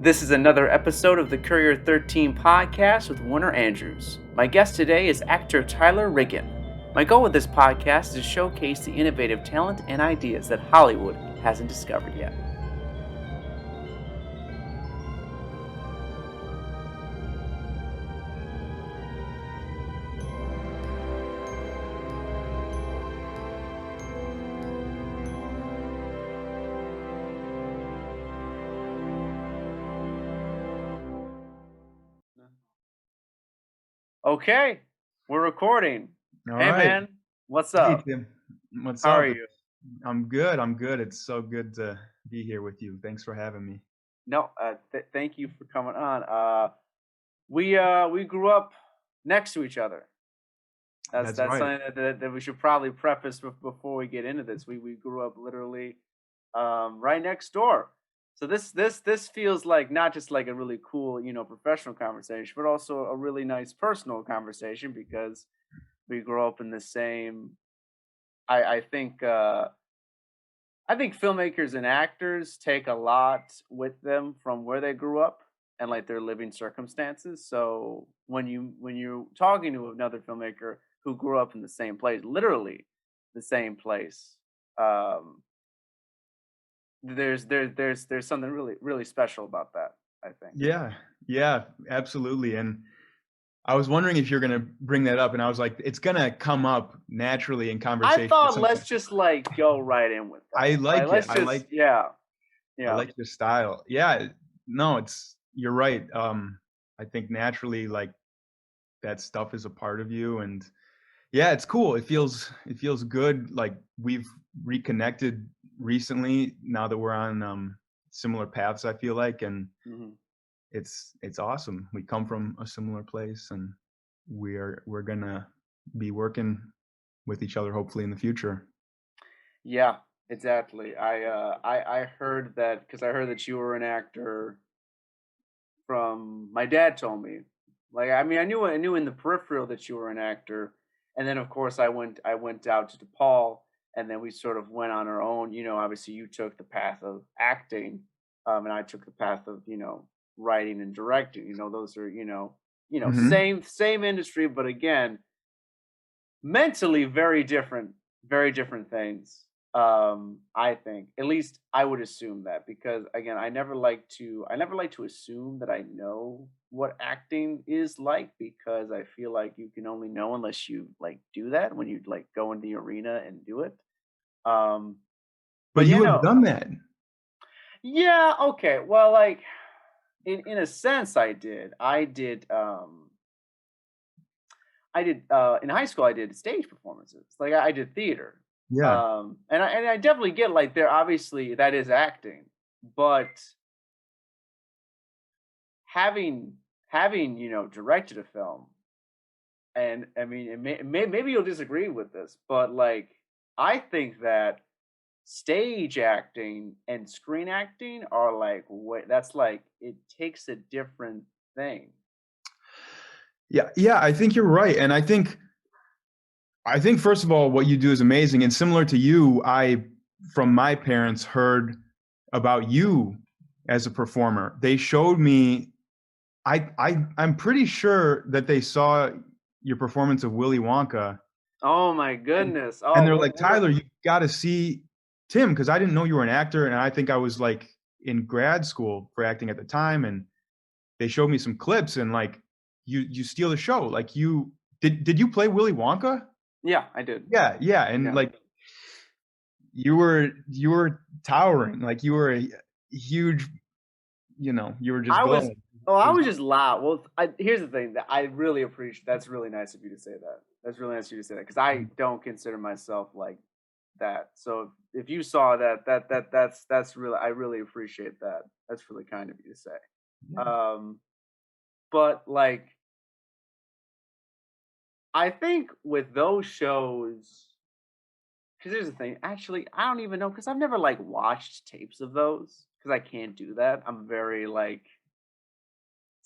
This is another episode of the Courier 13 podcast with Warner Andrews. My guest today is actor Tyler Riggin. My goal with this podcast is to showcase the innovative talent and ideas that Hollywood hasn't discovered yet. Okay, we're recording. All Hey right. man, what's Hey, up? Tim. What's How up? are you? I'm good. I'm good. It's so good to be here with you. Thanks for having me. No, thank you for coming on. We grew up next to each other. That's That's that's right. something that we should probably preface before we get into this. We grew up literally right next door. So this feels like not just like a really cool, professional conversation, but also a really nice personal conversation because we grew up in the same. I I think uh, I think filmmakers and actors take a lot with them from where they grew up and like their living circumstances. So when you're talking to another filmmaker who grew up in the same place, literally the same place, um, there's something really special about that, I think. Yeah. Yeah, absolutely. And I was wondering if you're going to bring that up. And I was like, it's going to come up naturally in I conversation. thought let's just like go right in with I that. Like like it. let's just I yeah. like your style. Yeah. No, you're right. I think naturally, like, that stuff is a part of you. And yeah, it's cool. It feels good. Like, we've reconnected recently now that we're on similar paths, I feel like, and Mhm. it's awesome. We come from a similar place, and we're gonna be working with each other hopefully in the future. Yeah, exactly. I heard that because I heard that you were an actor from my dad told me. Like I mean I knew in the peripheral that you were an actor, and then of course I went out to DePaul, and then we sort of went on our own. Obviously you took the path of acting, and I took the path of writing and directing. Those are Hmm. same industry, but again mentally very different things. I think, at least I would assume that, because again I never like to assume that I know what acting is like, because I feel like you can only know unless you like do that, when you like go in the arena and do it. um But but you have done that. yeah, okay, well, like in a sense I did in high school. I did stage performances. Like I did theater. Yeah. And I definitely get, like, there obviously that is acting, but having directed a film, and I mean, maybe you'll disagree with this, but like I think that stage acting and screen acting are like that's like it takes a different thing. Yeah, yeah, I think you're right. And I think first of all, what you do is amazing. And similar to you, I, from my parents, heard about you as a performer. They showed me. I'm pretty sure that they saw your performance of Willy Wonka, Oh my and goodness! and Oh, they're what like, what? Tyler, you got to see Tim, because I didn't know you were an actor, and I think I was like in grad school for acting at the time, and they showed me some clips, and like, you steal the show. Like, you did you play Willy Wonka? Yeah, I did. Yeah, yeah, and Yeah. like, you were towering. Like, you were a huge, you were just I was glowing. oh, It I was was just loud. Well, here's the thing that I really appreciate. That's really nice of you to say that. That's really nice of you to say that, because I awesome. don't consider myself like that. So if you saw that, that's really, I really appreciate that. That's really kind of you to say. Yeah. Um, but like I think with those shows, because here's the thing. Actually, I don't even know, because I've never like watched tapes of those, because I can't do that. I'm very like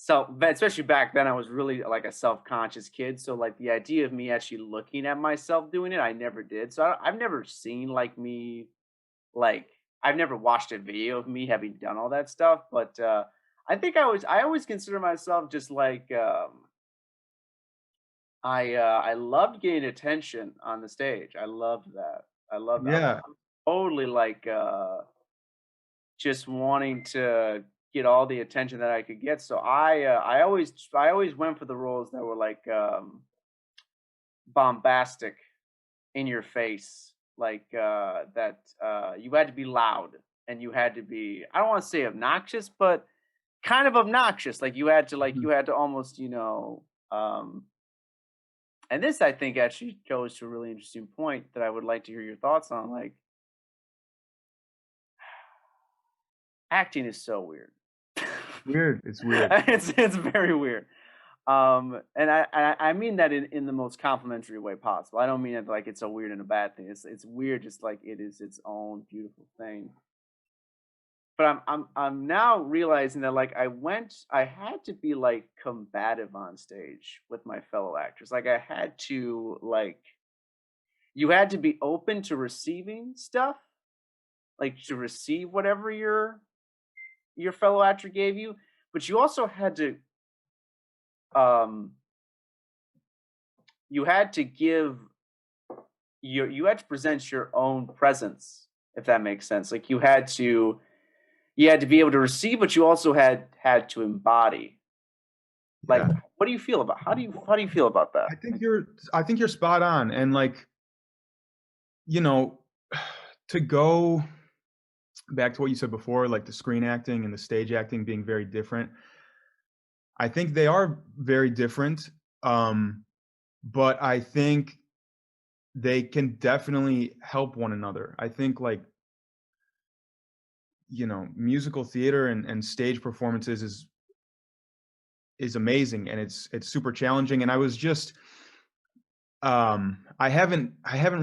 but especially back then, I was really like a self-conscious kid. So like the idea of me actually looking at myself doing it, I never did. So I've never seen like me, like I've never watched a video of me having done all that stuff. But I always consider myself just like I loved getting attention on the stage. I loved that. Yeah. I'm totally like just wanting to get all the attention that I could get. So I always went for the roles that were like bombastic, in your face, like that you had to be loud and you had to be, I don't want to say obnoxious, but kind of obnoxious. Mhm. You had to almost, and this I think actually goes to a really interesting point that I would like to hear your thoughts on. Like acting is so weird. Weird. It's weird. It's very weird. And I mean that in the most complimentary way possible. I don't mean it like it's so weird and a bad thing. It's weird just like it is its own beautiful thing. But I'm now realizing that like I had to be like combative on stage with my fellow actors. Like I had to like you had to be open to receiving stuff, like to receive whatever your fellow actor gave you, but um you had to give you had to present your own presence, if that makes sense. Like you had to be able to receive, but you also had to embody. Like, Yeah. what do you feel about how do you feel about that? I think you're I think you're spot on. And like, you know, to go back to what you said before, like the screen acting and the stage acting being very different. I think they are very different. Um, but I think they can definitely help one another. I think like, musical theater and stage performances is amazing, and it's super challenging. And I was just I haven't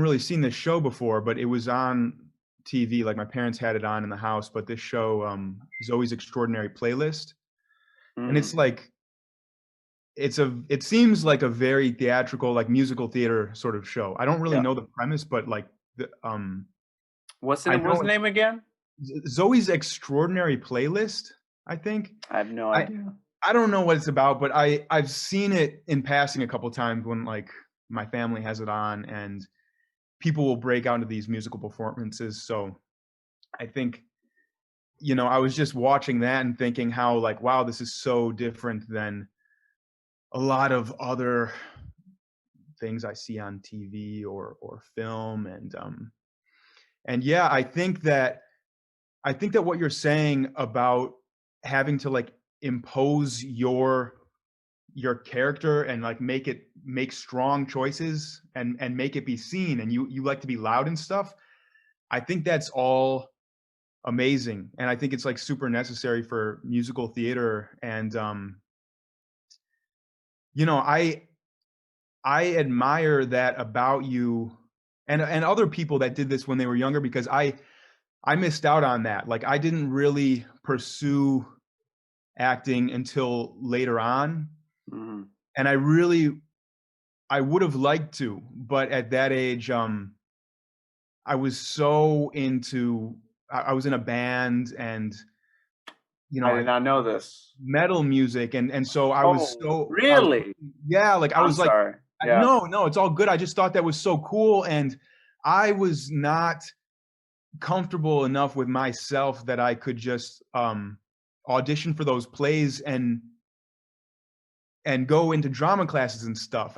really seen this show before, but it was on TV. Like my parents had it on in the house, but this show, Zoe's Extraordinary Playlist, and Mm, it's like it seems like a very theatrical, like musical theater sort of show. I don't really yeah. know the premise, but like What's the I name? What's know the it's name again? Zoe's Extraordinary Playlist, I think. I have no I idea. I don't know what it's about, but I've seen it in passing a couple times when like my family has it on, and people will break out into these musical performances. So I think, I was just watching that and thinking how like, wow, this is so different than a lot of other things I see on TV or film. And yeah, I think that what you're saying about having to like impose your character and like make strong choices and make it be seen, and you like to be loud and stuff. I think that's all amazing, and I think it's like super necessary for musical theater. And you know I admire that about you, and other people that did this when they were younger, because I missed out on that. Like I didn't really pursue acting until later on, Mhm. and I would have liked to, but at that age, I was so into I was in a band, and I did I not know this. metal music, and so Oh, I was really? yeah, like I I'm was like, sorry. Yeah. no, no, it's all good. I just thought that was so cool, and I was not comfortable enough with myself that I could just audition for those plays and go into drama classes and stuff.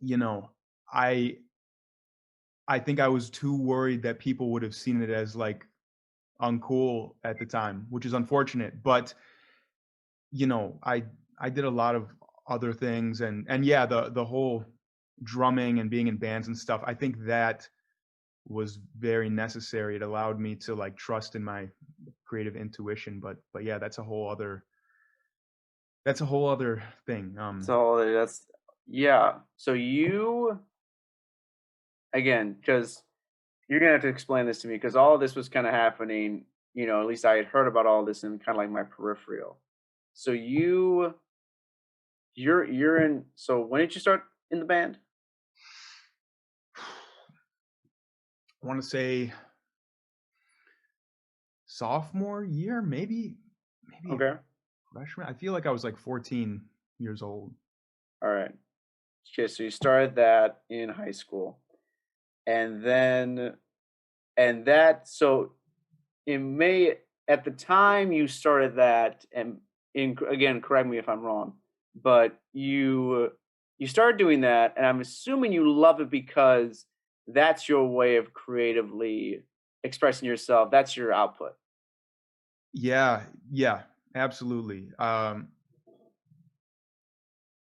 You know, I I think I was too worried that people would have seen it as like uncool at the time, which is unfortunate. But I did a lot of other things, and yeah, the whole drumming and being in bands and stuff. I think that was very necessary. It allowed me to like trust in my creative intuition. But yeah, that's a whole other thing. So that's yeah. So you again, because you're gonna have to explain this to me because all of this was kind of happening. At least I had heard about all this in kind of like my peripheral. So you're in. So when did you start in the band? I want to say sophomore year, maybe maybe a Okay. freshman. I feel like I was like 14 years old. All right. Okay, so you started that in high school. And then and that so in May at the time you started that and again, correct me if I'm wrong, but you started doing that and I'm assuming you love it because that's your way of creatively expressing yourself. That's your output. Yeah, yeah, absolutely.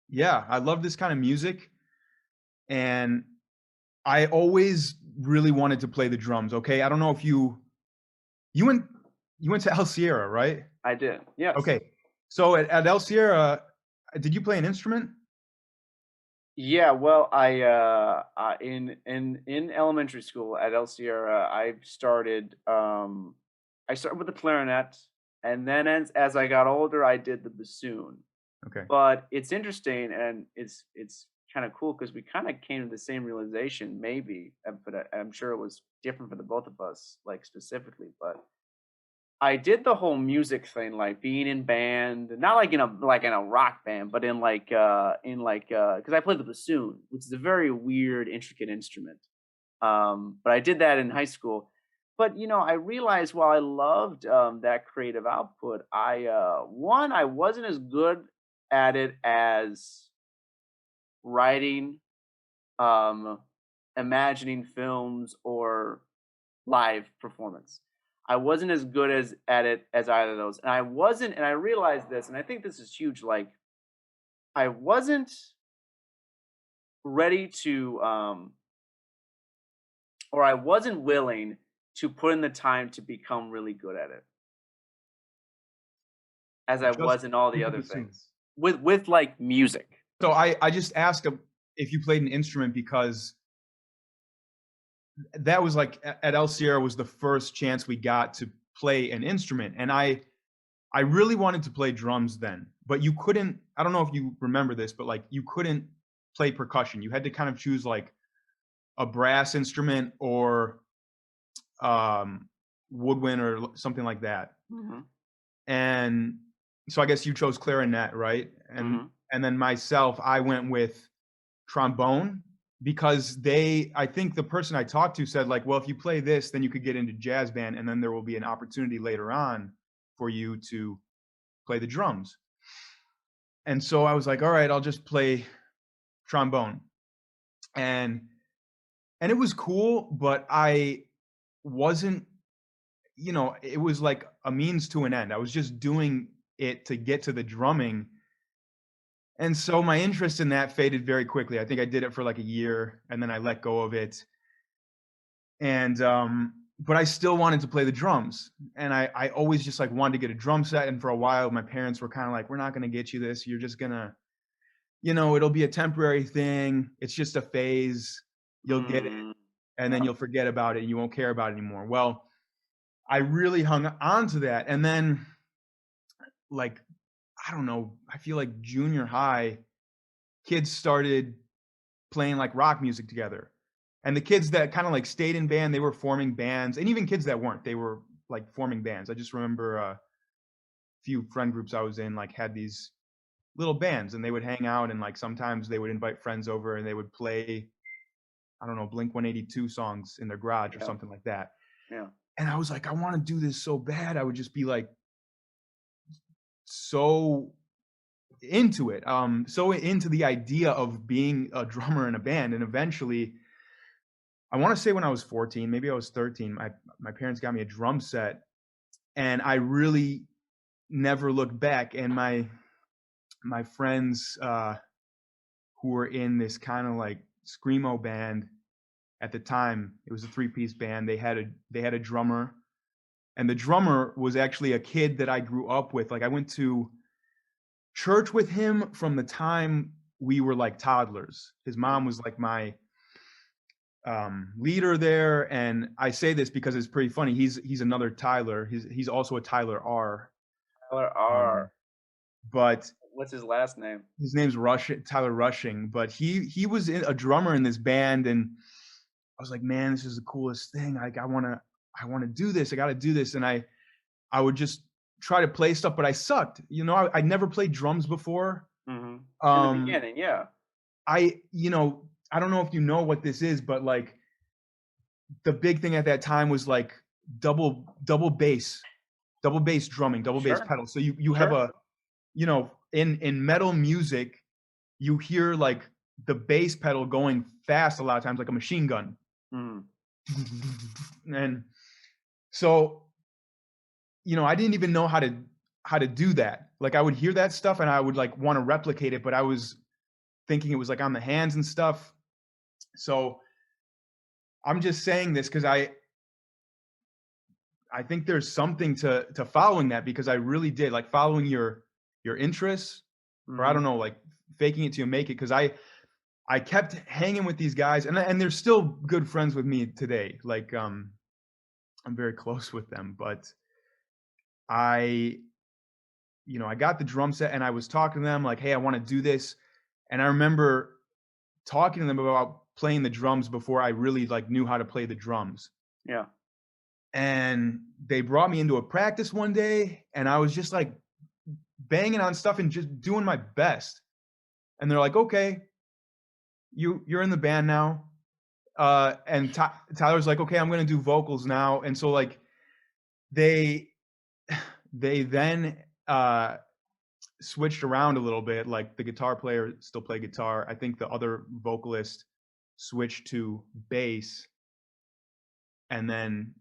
Yeah, I love this kind of music, and I always really wanted to play the drums. Okay, I don't know if you went you went to El Sierra, right? I did. Yes. Okay, so at El Sierra, did you play an instrument? Yeah, well, in elementary school at El Sierra, I started with the clarinet, and then as I got older, I did the bassoon. Okay, But it's interesting, and it's kind of cool because we kind of came to the same realization, maybe, but I'm sure it was different for the both of us, like specifically. But I did the whole music thing, like being in band, not like in a rock band, but because I played the bassoon, which is a very weird, intricate instrument. But I did that in high school. But I realized while I loved that creative output, I wasn't as good at it as writing, um, imagining films, or live performance. I wasn't as good as at it as either of those. And I realized this, and I think this is huge, like I wasn't ready to or I wasn't willing to put in the time to become really good at it as I just was in all the with the other bassoon. things. With like music. So I just asked if you played an instrument because that was like at El Sierra was the first chance we got to play an instrument, and I really wanted to play drums then, but you couldn't. I don't know if you remember this, but like you couldn't play percussion. You had to kind of choose like a brass instrument or um, woodwind or something like that. Mhm. And so I guess you chose clarinet, right? Mhm. And then myself, I went with trombone because I think the person I talked to said like, well, if you play this, then you could get into jazz band, and then there will be an opportunity later on for you to play the drums. And so I was like, all right, I'll just play trombone. And it was cool, but I wasn't, it was like a means to an end. I was just doing it to get to the drumming. And so my interest in that faded very quickly. I think I did it for like a year and then I let go of it. And but I still wanted to play the drums. And I always just like wanted to get a drum set. And for a while, my parents were kind of like, we're not gonna get you this. You're just gonna, it'll be a temporary thing. It's just a phase. You'll get it Mm. and then Yeah. you'll forget about it and you won't care about it anymore. Well, I really hung on to that. And then, like, I don't know, I feel like junior high, kids started playing like rock music together. And the kids that kind of like stayed in band, they were forming bands. And even kids that weren't, they were like forming bands. I just remember a few friend groups I was in, like, had these little bands and they would hang out. And like sometimes they would invite friends over and they would play, I don't know, Blink 182 songs in their garage or Yeah. something like that. Yeah. And I was like, I want to do this so bad. I would just be like so into it, so into the idea of being a drummer in a band. And eventually, I want to say when I was 14, maybe I was 13, my parents got me a drum set, and I really never looked back. And my friends who were in this kind of like screamo band at the time, it was a three-piece band. They had a drummer, and the drummer was actually a kid that I grew up with. Like, I went to church with him from the time we were like toddlers. His mom was like my leader there, and I say this because it's pretty funny. He's another Tyler. He's also a Tyler R. Tyler Um, R. but What's his last name? his name's Tyler Rushing. But he was a drummer in this band, and I was like, man, this is the coolest thing. Like, I wanna do this. I got to do this, and I would just try to play stuff, but I sucked. You know, I never played drums before. Hmm. In the Um, beginning, yeah. I don't know if you know what this is, but like the big thing at that time was like double bass drumming, double bass Sure, pedal. So you have sure. a, in metal music, you hear like the bass pedal going fast a lot of times, like a machine gun. Mm. And so, I didn't even know how to do that. Like I would hear that stuff and I would like want to replicate it, but I was thinking it was like on the hands and stuff. So I'm just saying this because I think there's something to following that, because I really did like following your interests, or I Hmm. don't know, like faking it till you make it. Because I kept hanging with these guys, and they're still good friends with me today. Like I'm very close with them, but I I got the drum set and I was talking to them like, hey, I want to do this. And I remember talking to them about playing the drums before I really like knew how to play the drums. Yeah. And they brought me into a practice one day and I was just like banging on stuff and just doing my best. And they're like, okay, you're in the band now. And Tyler's like, okay, I'm gonna do vocals now. And so like they they then switched around a little bit. Like the guitar player still played guitar. I think the other vocalist switched to bass, and then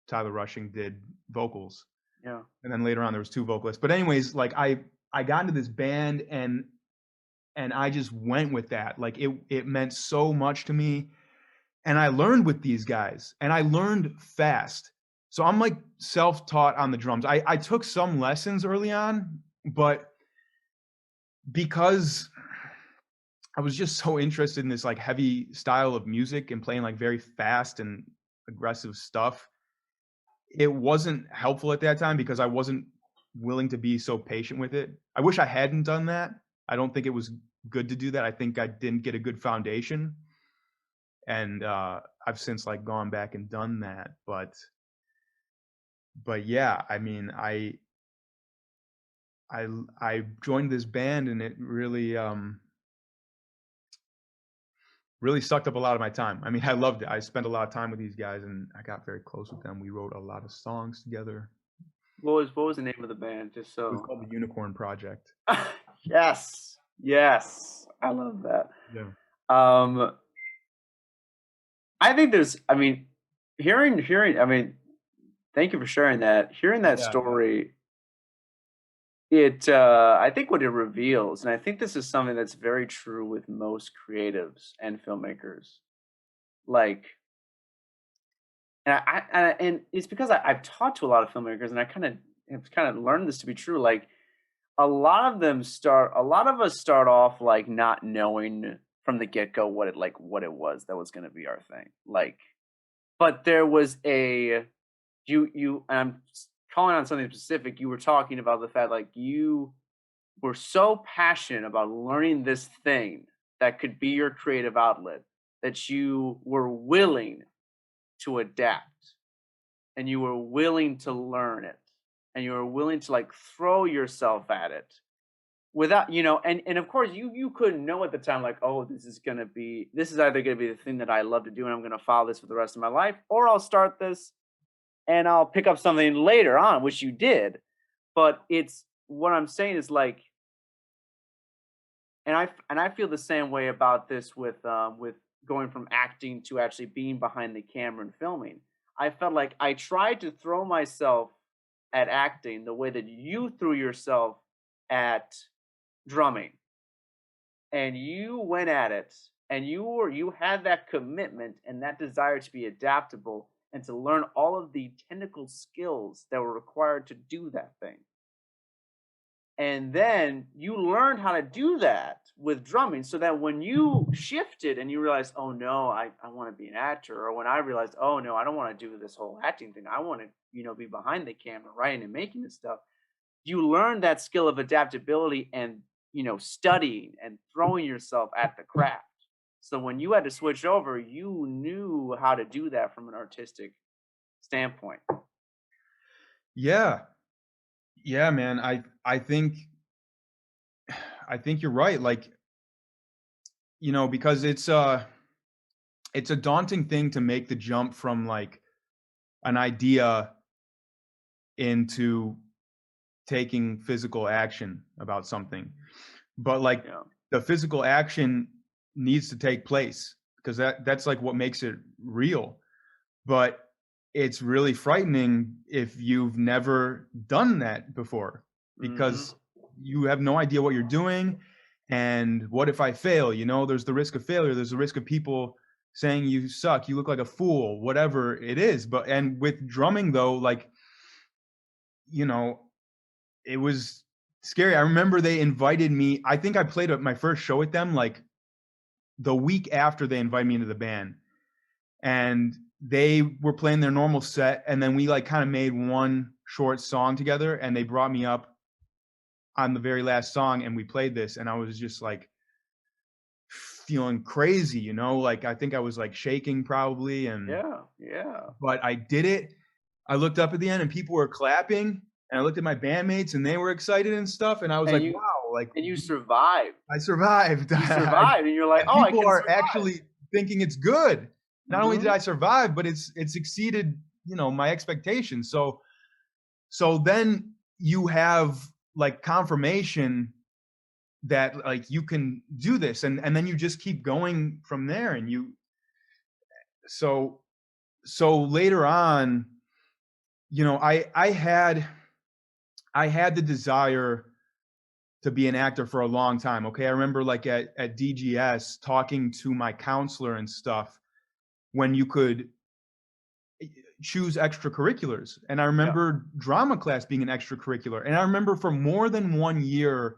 Tyler Rushing did vocals. Yeah. And then later on there was two vocalists. But anyways, like I got into this band and I just went with that. Like it meant so much to me. And I learned with these guys and I learned fast. So I'm like self-taught on the drums. I took some lessons early on, but because I was just so interested in this like heavy style of music and playing like very fast and aggressive stuff, it wasn't helpful at that time because I wasn't willing to be so patient with it. I wish I hadn't done that. I don't think it was good to do that. I think I didn't get a good foundation. And I've since like gone back and done that. But yeah, I mean, I joined this band and it really sucked up a lot of my time. I mean, I loved it. I spent a lot of time with these guys and I got very close with them. We wrote a lot of songs together. What was the name of the band? Just It was so. called the Unicorn Project. Yes. Yes. I love that. Yeah. Um, I think there's. I mean, hearing. I mean, thank you for sharing that. Hearing that Yeah. story, I think what it reveals, and I think this is something that's very true with most creatives and filmmakers. Like, and it's because I've talked to a lot of filmmakers, and I have kind of learned this to be true. Like, a lot of us start off like not knowing from the get go what it was that was going to be our thing. Like, but there was a and calling on something specific. You were talking about the fact like you were so passionate about learning this thing that could be your creative outlet that you were willing to adapt and you were willing to learn it and you were willing to like throw yourself at it without and of course you couldn't know at the time like, oh, this is either going to be the thing that I love to do and I'm going to follow this for the rest of my life, or I'll start this and I'll pick up something later on, which you did. But it's what I'm saying is like, and I feel the same way about this with going from acting to actually being behind the camera and filming. I felt like I tried to throw myself at acting the way that you threw yourself at drumming, and you went at it, and you had that commitment and that desire to be adaptable and to learn all of the technical skills that were required to do that thing. And then you learned how to do that with drumming, so that when you shifted and you realized, oh no, I want to be an actor, or when I realized, oh no, I don't want to do this whole acting thing, I want to be behind the camera writing and making this stuff, you learn that skill of adaptability and studying and throwing yourself at the craft. So when you had to switch over, you knew how to do that from an artistic standpoint. Yeah. Yeah, man. I think you're right. Like, because it's a daunting thing to make the jump from like an idea into taking physical action about something. But like Yeah. the physical action needs to take place because that's like what makes it real. But it's really frightening if you've never done that before Mm-hmm. because you have no idea what you're doing. And what if I fail? There's the risk of failure. There's the risk of people saying you suck, you look like a fool, whatever it is. And with drumming though, like, you know, it was scary. I remember they invited me. I think I played my first show with them like the week after they invited me into the band. And they were playing their normal set, and then we like kind of made one short song together, and they brought me up on the very last song and we played this, and I was just like feeling crazy, like I think I was like shaking probably, and Yeah. Yeah. but I did it. I looked up at the end and people were clapping, and I looked at my bandmates and they were excited and stuff, and I was And like, you wow, like and you survived. I survived. You survived, and you're like, And oh, I people can are survive. actually thinking it's good. Not only did Mm-hmm. I survive, but it's exceeded, my expectations. So then you have like confirmation that like you can do this, and then you just keep going from there, and so so later on, I had the desire to be an actor for a long time. Okay. I remember like at DGS talking to my counselor and stuff when you could choose extracurriculars. And I Yeah. remember drama class being an extracurricular. And I remember for more than 1 year,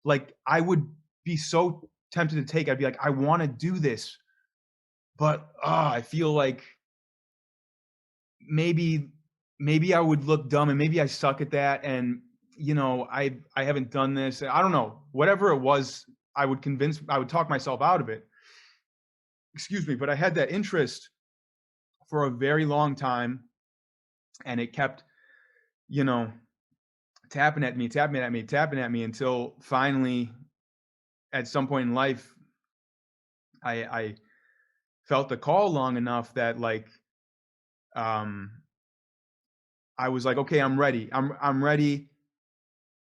like I would be so tempted to take, I'd be like, I want to do this, but I feel like maybe maybe I would look dumb and maybe I suck at that. And I haven't done this. I don't know. Whatever it was, I would talk myself out of it. Excuse me, but I had that interest for a very long time, and it kept, you know, tapping at me, tapping at me, tapping at me until finally at some point in life I felt the call long enough that like um I was like, okay, I'm ready. I'm ready.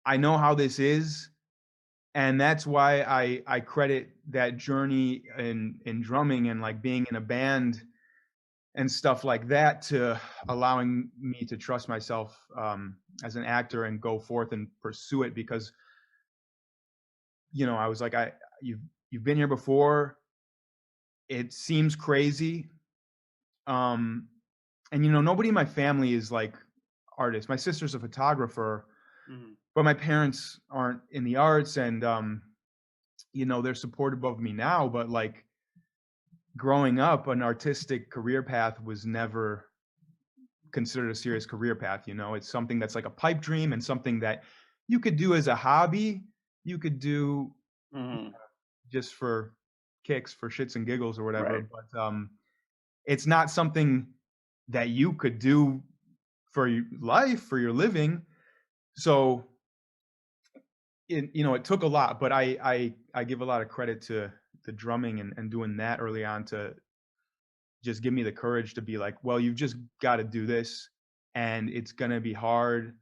I know how this is. And that's why I credit that journey in drumming and like being in a band and stuff like that to allowing me to trust myself as an actor and go forth and pursue it, because I was like, you've been here before. It seems crazy. Um, and nobody in my family is like artists. My sister's a photographer, Mm-hmm. but my parents aren't in the arts, and they're supportive of me now. But like growing up, an artistic career path was never considered a serious career path. It's something that's like a pipe dream and something that you could do as a hobby. You could do Mm-hmm. just for kicks, for shits and giggles or whatever. Right. But it's not something that you could do for your life, for your living. So it took a lot, but I give a lot of credit to the drumming and doing that early on to just give me the courage to be like, well, you've just got to do this, and it's gonna be hard,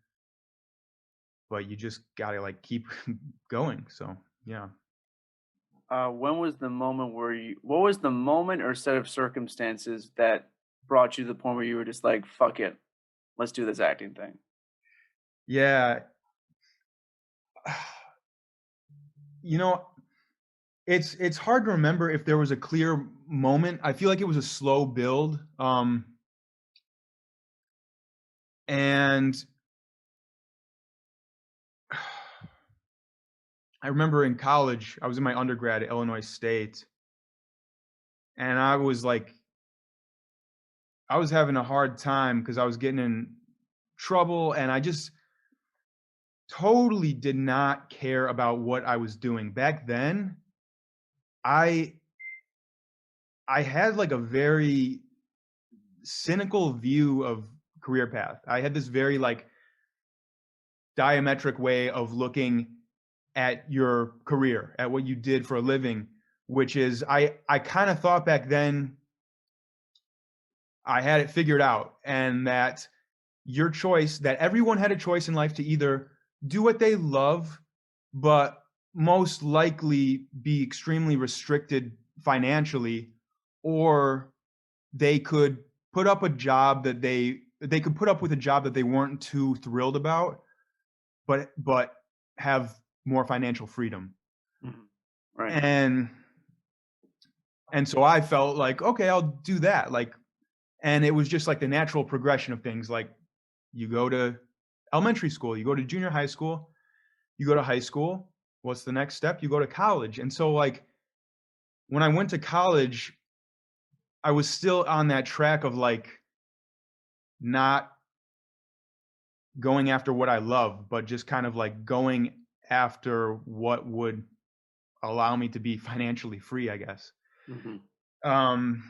but you just gotta like keep going. So yeah. When was the moment what was the moment or set of circumstances that brought you to the point where you were just like, fuck it, let's do this acting thing? Yeah. You know, it's hard to remember if there was a clear moment. I feel like it was a slow build. And I remember in college, I was in my undergrad at Illinois State, and I was having a hard time because I was getting in trouble, and I just totally did not care about what I was doing. Back then, I I had like a very cynical view of career path. I had this very like diametric way of looking at your career, at what you did for a living, which is I kind of thought back then I had it figured out, and that your choice, that everyone had a choice in life to either do what they love, but most likely be extremely restricted financially, or they could put up a job that they could put up with a job that they weren't too thrilled about, but have more financial freedom. Mhm. Right. And so I felt like, okay, I'll do that. Like, and it was just like the natural progression of things. Like, you go to elementary school, you go to junior high school, you go to high school. What's the next step? You go to college. And so, like, when I went to college, I was still on that track of like not going after what I love, but just kind of like going after what would allow me to be financially free, I guess. Hmm. Um,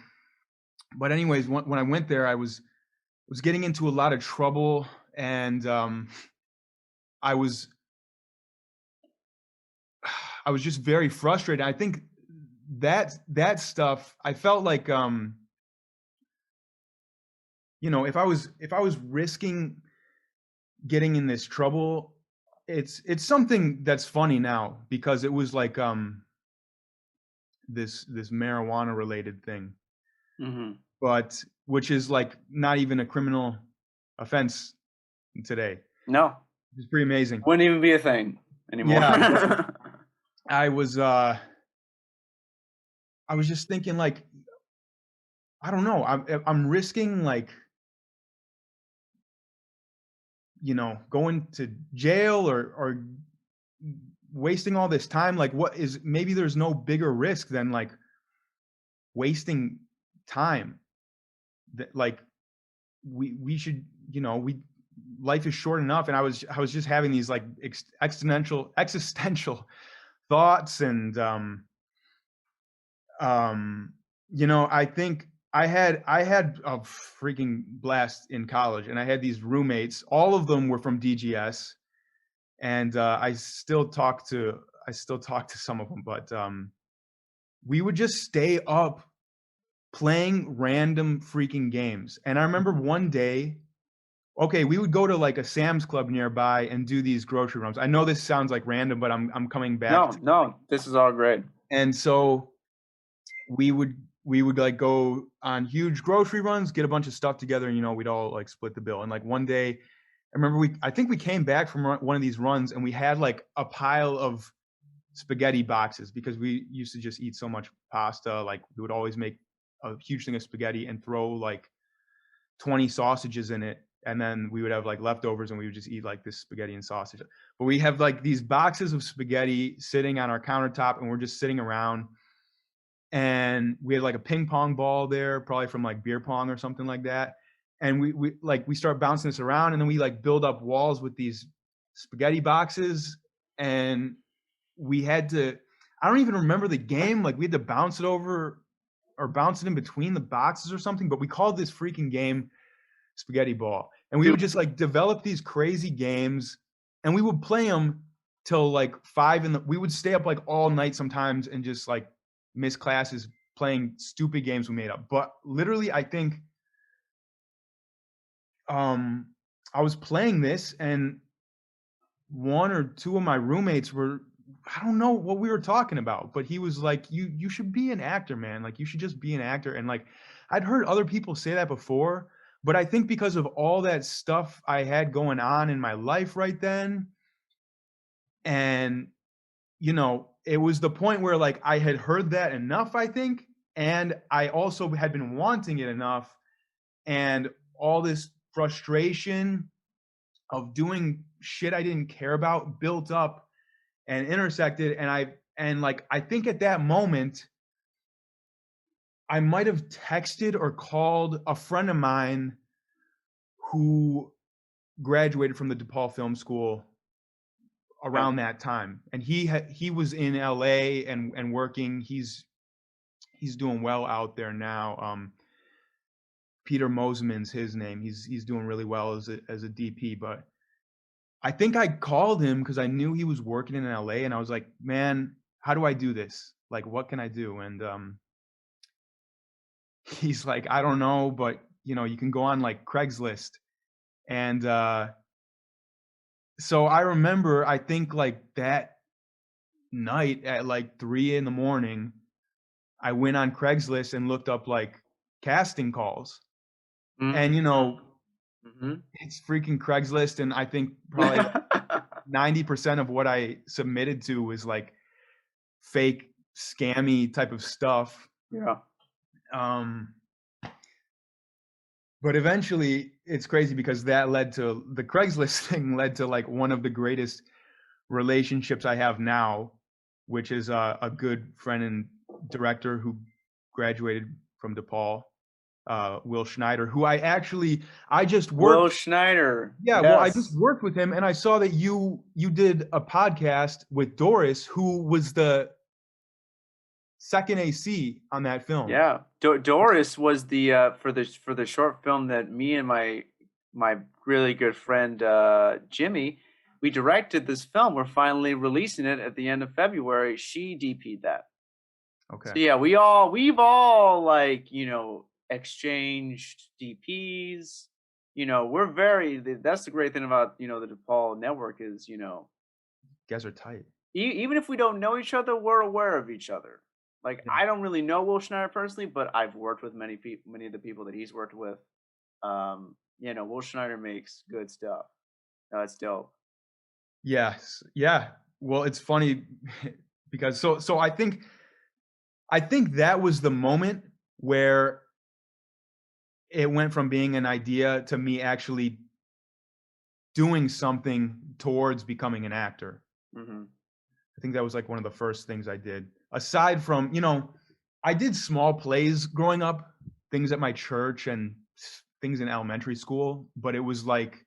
but anyways, when I went there, I was getting into a lot of trouble, and I was I was just very frustrated. I think that stuff, I felt like, if I was risking getting in this trouble, it's something that's funny now, because it was like, this marijuana related thing, Hmm. but which is like not even a criminal offense today. No, It's pretty amazing. wouldn't even be a thing anymore. Yeah, but I was I was just thinking, like, I don't know, I'm risking, like, going to jail, or wasting all this time. Like, what is, maybe there's no bigger risk than like wasting time. That, like, we should, we life is short enough. And I was just having these like existential thoughts, and I think I had a freaking blast in college, and I had these roommates. All of them were from DGS, and I still talk to some of them, but we would just stay up playing random freaking games. And I remember one day, okay, we would go to like a Sam's Club nearby and do these grocery runs. I know this sounds like random, but I'm coming back No, to, no, this is all great. and so we would like go on huge grocery runs, get a bunch of stuff together, and we'd all like split the bill. And like one day, I think we came back from one of these runs, and we had like a pile of spaghetti boxes, because we used to just eat so much pasta. Like, we would always make a huge thing of spaghetti and throw like 20 sausages in it, and then we would have like leftovers, and we would just eat like this spaghetti and sausage. But we have like these boxes of spaghetti sitting on our countertop, and we're just sitting around, and we had like a ping pong ball there, probably from like beer pong or something like that. And we start bouncing this around, and then we like build up walls with these spaghetti boxes. And we had to, I don't even remember the game, like we had to bounce it over, or bounce it in between the boxes or something, but we called this freaking game spaghetti ball. And we would just like develop these crazy games, and we would play them till like we would stay up like all night sometimes, and just like miss classes playing stupid games we made up. But literally, I think um I was playing this, and one or two of my roommates were, I don't know what we were talking about, but he was like, you should be an actor, man. Like, you should just be an actor. And like, I'd heard other people say that before, but I think because of all that stuff I had going on in my life right then, and it was the point where like I had heard that enough, I think, and I also had been wanting it enough, and all this frustration of doing shit I didn't care about built up and intersected. And like, I think at that moment I might have texted or called a friend of mine who graduated from the DePaul Film School Yeah. around that time, and he was in LA and working. He's doing well out there now. Peter Mosman's his name. He's doing really well as a DP. But I think I called him because I knew he was working in LA, and I was like, "Man, how do I do this? Like, what can I do?" And he's like, "I don't know, but you can go on like Craigslist." And so I remember, I think like that night at like 3 in the morning, I went on Craigslist and looked up like casting calls. And Mhm. it's freaking Craigslist, and I think probably like 90% of what I submitted to was like fake, scammy type of stuff. Yeah. Um, but eventually, it's crazy because that led to the Craigslist thing led to like one of the greatest relationships I have now, which is a good friend and director who graduated from DePaul, Will Schneider, who I just Will worked. Schneider. Yeah, well, I just Yes. worked with him, and I saw that you did a podcast with Doris, who was the second AC on that film. Yeah. Doris was the for the short film that me and my really good friend Jimmy, we directed this film. We're finally releasing it at the end of February. She DP'd that. Okay. So yeah, we've all like, exchanged DPs. We're that's the great thing about, the DePaul network is, You guys are tight. even if we don't know each other, we're aware of each other. Like Yeah. I don't really know Will Schneider personally, but I've worked with many people, many of the people that he's worked with. Will Schneider makes good stuff. It's dope. Yes. Yeah. Well, it's funny because so I think that was the moment where it went from being an idea to me actually doing something towards becoming an actor. Hmm. I think that was like one of the first things I did. Aside from, I did small plays growing up, things at my church and things in elementary school, but it was like,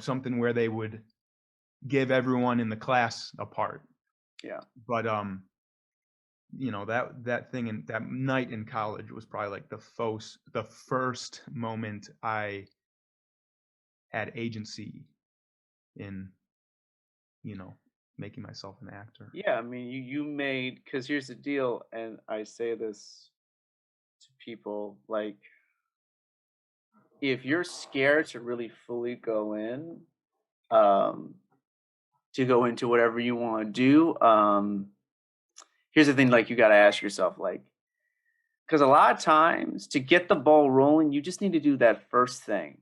something where they would give everyone in the class a part. Yeah. But that thing in that night in college was probably like the first moment I had agency in, you know, making myself an actor. Yeah. I mean, you made, because here's the deal, and I say this to people like, if you're scared to really fully go in, um, to go into whatever you want to do, here's the thing, like you got to ask yourself, like, because a lot of times to get the ball rolling, you just need to do that first thing.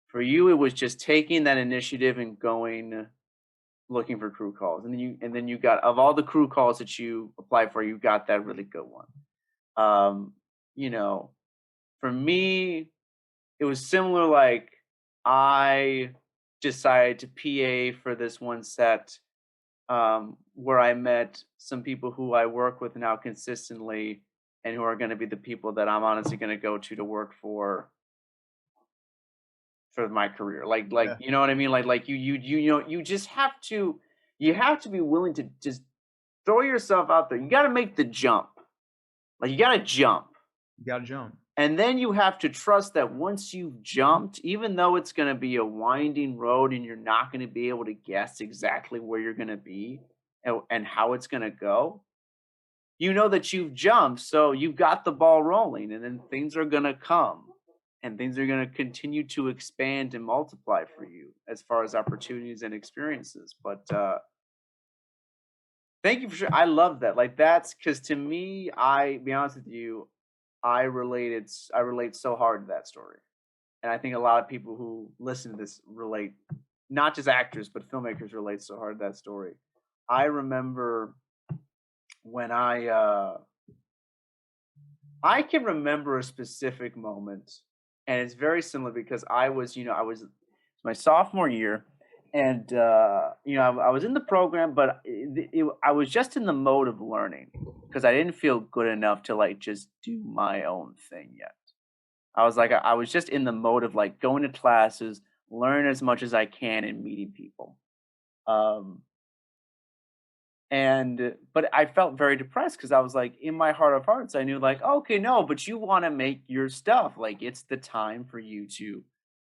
For you, it was just taking that initiative and going looking for crew calls, and then you got, of all the crew calls that you applied for, you got that really good one. Um, you know, for me, it was similar. Like I decided to PA for this one set, where I met some people who I work with now consistently, and who are going to be the people that I'm honestly going to go to work for my career. Like Yeah. you know what I mean? Like you just you have to be willing to just throw yourself out there. You got to make the jump. Like you got to jump. You gotta jump. And then you have to trust that once you've jumped, even though it's going to be a winding road and you're not going to be able to guess exactly where you're going to be and how it's going to go, you know that you've jumped. So you've got the ball rolling, and then things are going to come, and things are going to continue to expand and multiply for you as far as opportunities and experiences. But thank you for sure. I love that. Like that's because to me, be honest with you, I relate so hard to that story. And I think a lot of people who listen to this relate, not just actors, but filmmakers relate so hard to that story. I remember when I can remember a specific moment, and it's very similar because I was my sophomore year, and I was in the program, but I was just in the mode of learning because I didn't feel good enough to like just do my own thing yet. I was just in the mode of like going to classes, learn as much as I can, and meeting people. Um, and but I felt very depressed because I was like, in my heart of hearts, I knew like, okay, no, but you want to make your stuff. Like it's the time for you to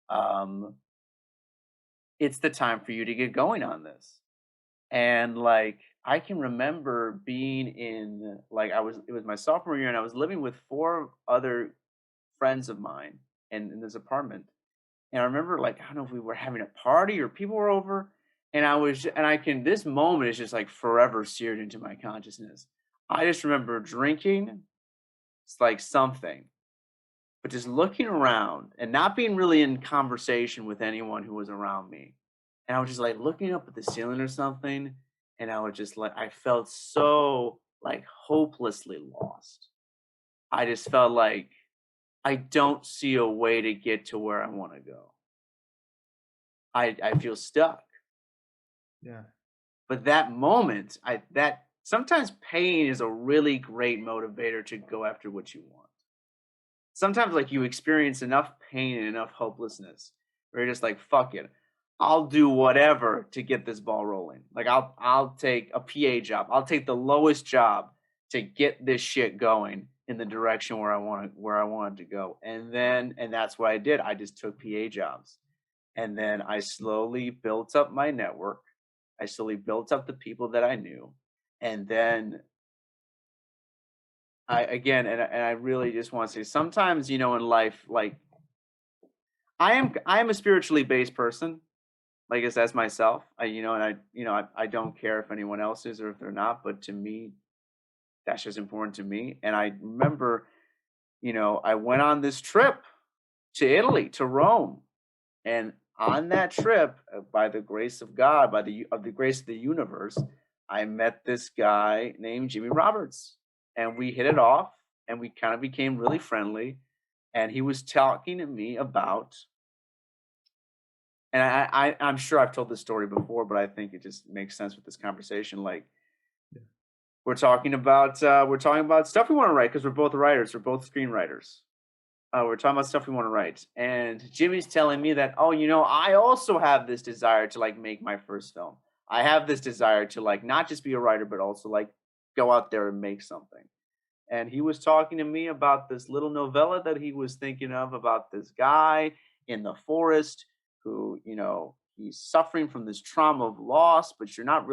um it's the time for you to get going on this. And like I can remember being in like it was my sophomore year and I was living with four other friends of mine in this apartment. And I remember like I don't know if we were having a party or people were over. And I can this moment is just like forever seared into my consciousness. I just remember drinking it's like something, but just looking around and not being really in conversation with anyone who was around me. And I was just like looking up at the ceiling or something. And I was just like, I felt so like hopelessly lost. I just felt like I don't see a way to get to where I want to go. I feel stuck. Yeah. But that moment, that sometimes pain is a really great motivator to go after what you want. Sometimes like you experience enough pain and enough hopelessness where you're just like, fuck it. I'll do whatever to get this ball rolling. Like I'll take a PA job. I'll take the lowest job to get this shit going in the direction where I wanted to go. And that's what I did. I just took PA jobs. And then I slowly built up my network. I slowly built up the people that I knew. And then I again and I really just want to say sometimes, you know, in life, like I am a spiritually based person. Like I guess that's myself. I don't care if anyone else is or if they're not, but to me, that's just important to me. And I remember, I went on this trip to Italy, to Rome, and on that trip, by the grace of God, by the grace of the universe, I met this guy named Jimmy Roberts, and we hit it off, and we kind of became really friendly. And he was talking to me about, and I'm sure I've told this story before, but I think it just makes sense with this conversation. Like Yeah. we're talking about stuff we want to write because we're both writers, we're both screenwriters. We're talking about stuff we want to write, and Jimmy's telling me that, oh, I also have this desire to like make my first film. I have this desire to like not just be a writer, but also like go out there and make something. And he was talking to me about this little novella that he was thinking of about this guy in the forest who, he's suffering from this trauma of loss, but you don't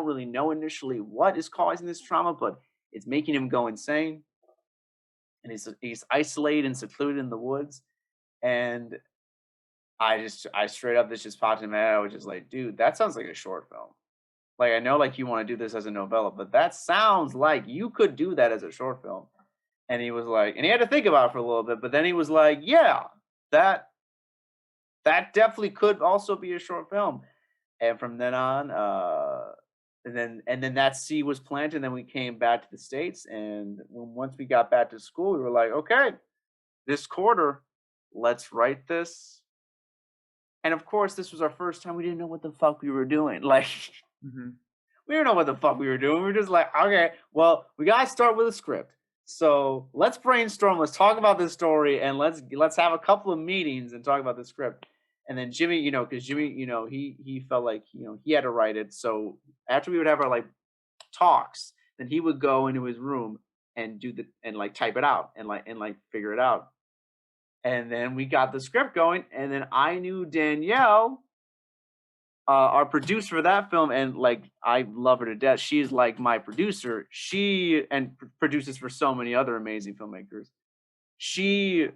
really know initially what is causing this trauma, but it's making him go insane. And he's isolated and secluded in the woods. And I straight up, this just popped in my head. I was just like, dude, that sounds like a short film. Like, I know like you want to do this as a novella, but that sounds like you could do that as a short film. And he was like, and he had to think about it for a little bit, but then he was like, yeah, that definitely could also be a short film. And from then on, and then that seed was planted. And then we came back to the States, and once we got back to school, we were like, okay, this quarter, let's write this. And of course, this was our first time. We didn't know what the fuck we were doing. Like, Mhm. we didn't know what the fuck we were doing. We were just like, okay, well, we gotta start with a script. So let's brainstorm. Let's talk about this story, and let's have a couple of meetings and talk about the script. And then Jimmy, because Jimmy, he felt like he had to write it. So after we would have our like talks, then he would go into his room and like type it out and figure it out. And then we got the script going, and then I knew Danielle, our producer for that film, and like I love her to death. She's like my producer. She produces for so many other amazing filmmakers. She,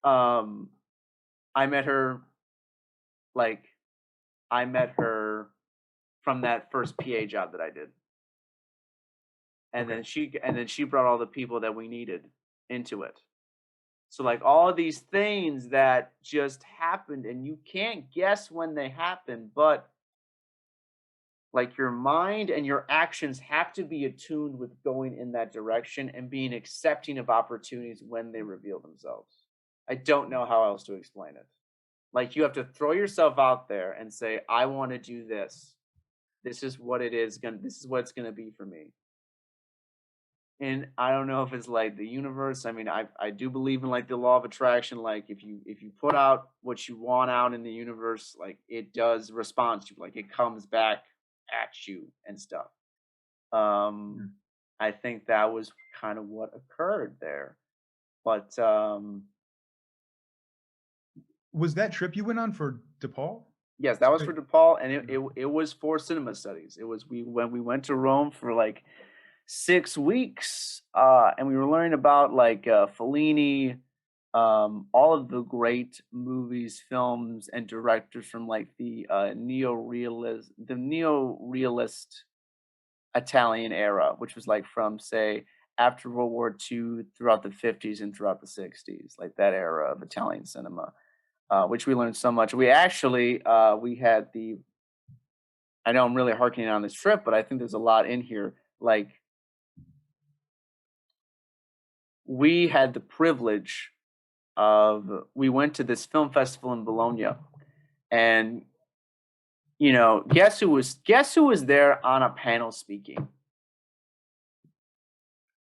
um, I met her like I met her from that first PA job that I did, and Okay. then she brought all the people that we needed into it. So like all these things that just happened, and you can't guess when they happen, but like your mind and your actions have to be attuned with going in that direction and being accepting of opportunities when they reveal themselves. I don't know how else to explain it. Like you have to throw yourself out there and say, I want to do this. This is what it is going to this is what it's going to be for me. And I don't know if it's like the universe. I mean, I do believe in like the law of attraction. Like if you put out what you want out in the universe, like it does respond to you. Like it comes back at you and stuff. Um, Mm. I think that was kind of what occurred there. But Was that trip you went on for DePaul? Yes, that It's was great. for DePaul, and Yeah. it was for cinema studies. It was we when we went to Rome for like 6 weeks, and we were learning about like Fellini, all of the great movies, films, and directors from like the neo realist Italian era, which was like from say after World War II throughout the 50s and throughout the 60s, like that era of Italian cinema, which we learned so much. We actually we had the I know I'm really harking on this trip, but I think there's a lot in here. Like we had the privilege of we went to this film festival in Bologna, and guess who was there on a panel speaking?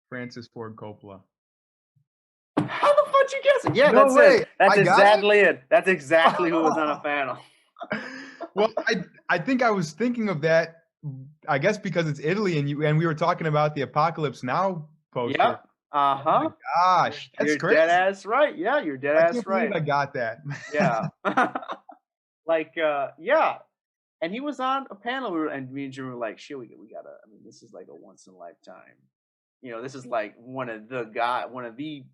Francis Ford Coppola. How the fuck you guess it? Yeah, No that's it. way. That's I got it? exactly it. That's exactly who was on a panel. Well, I think I was thinking of that, I guess because it's Italy and we were talking about the Apocalypse Now poster. Yep. Oh my Uh-huh. gosh, that's You're dead crazy. ass right. Yeah, you're dead I can't ass believe right. I got that. Yeah. Like yeah. And he was on a panel and me and Jim were like, shit, we gotta I mean, this is like a once in a lifetime. This is like one of the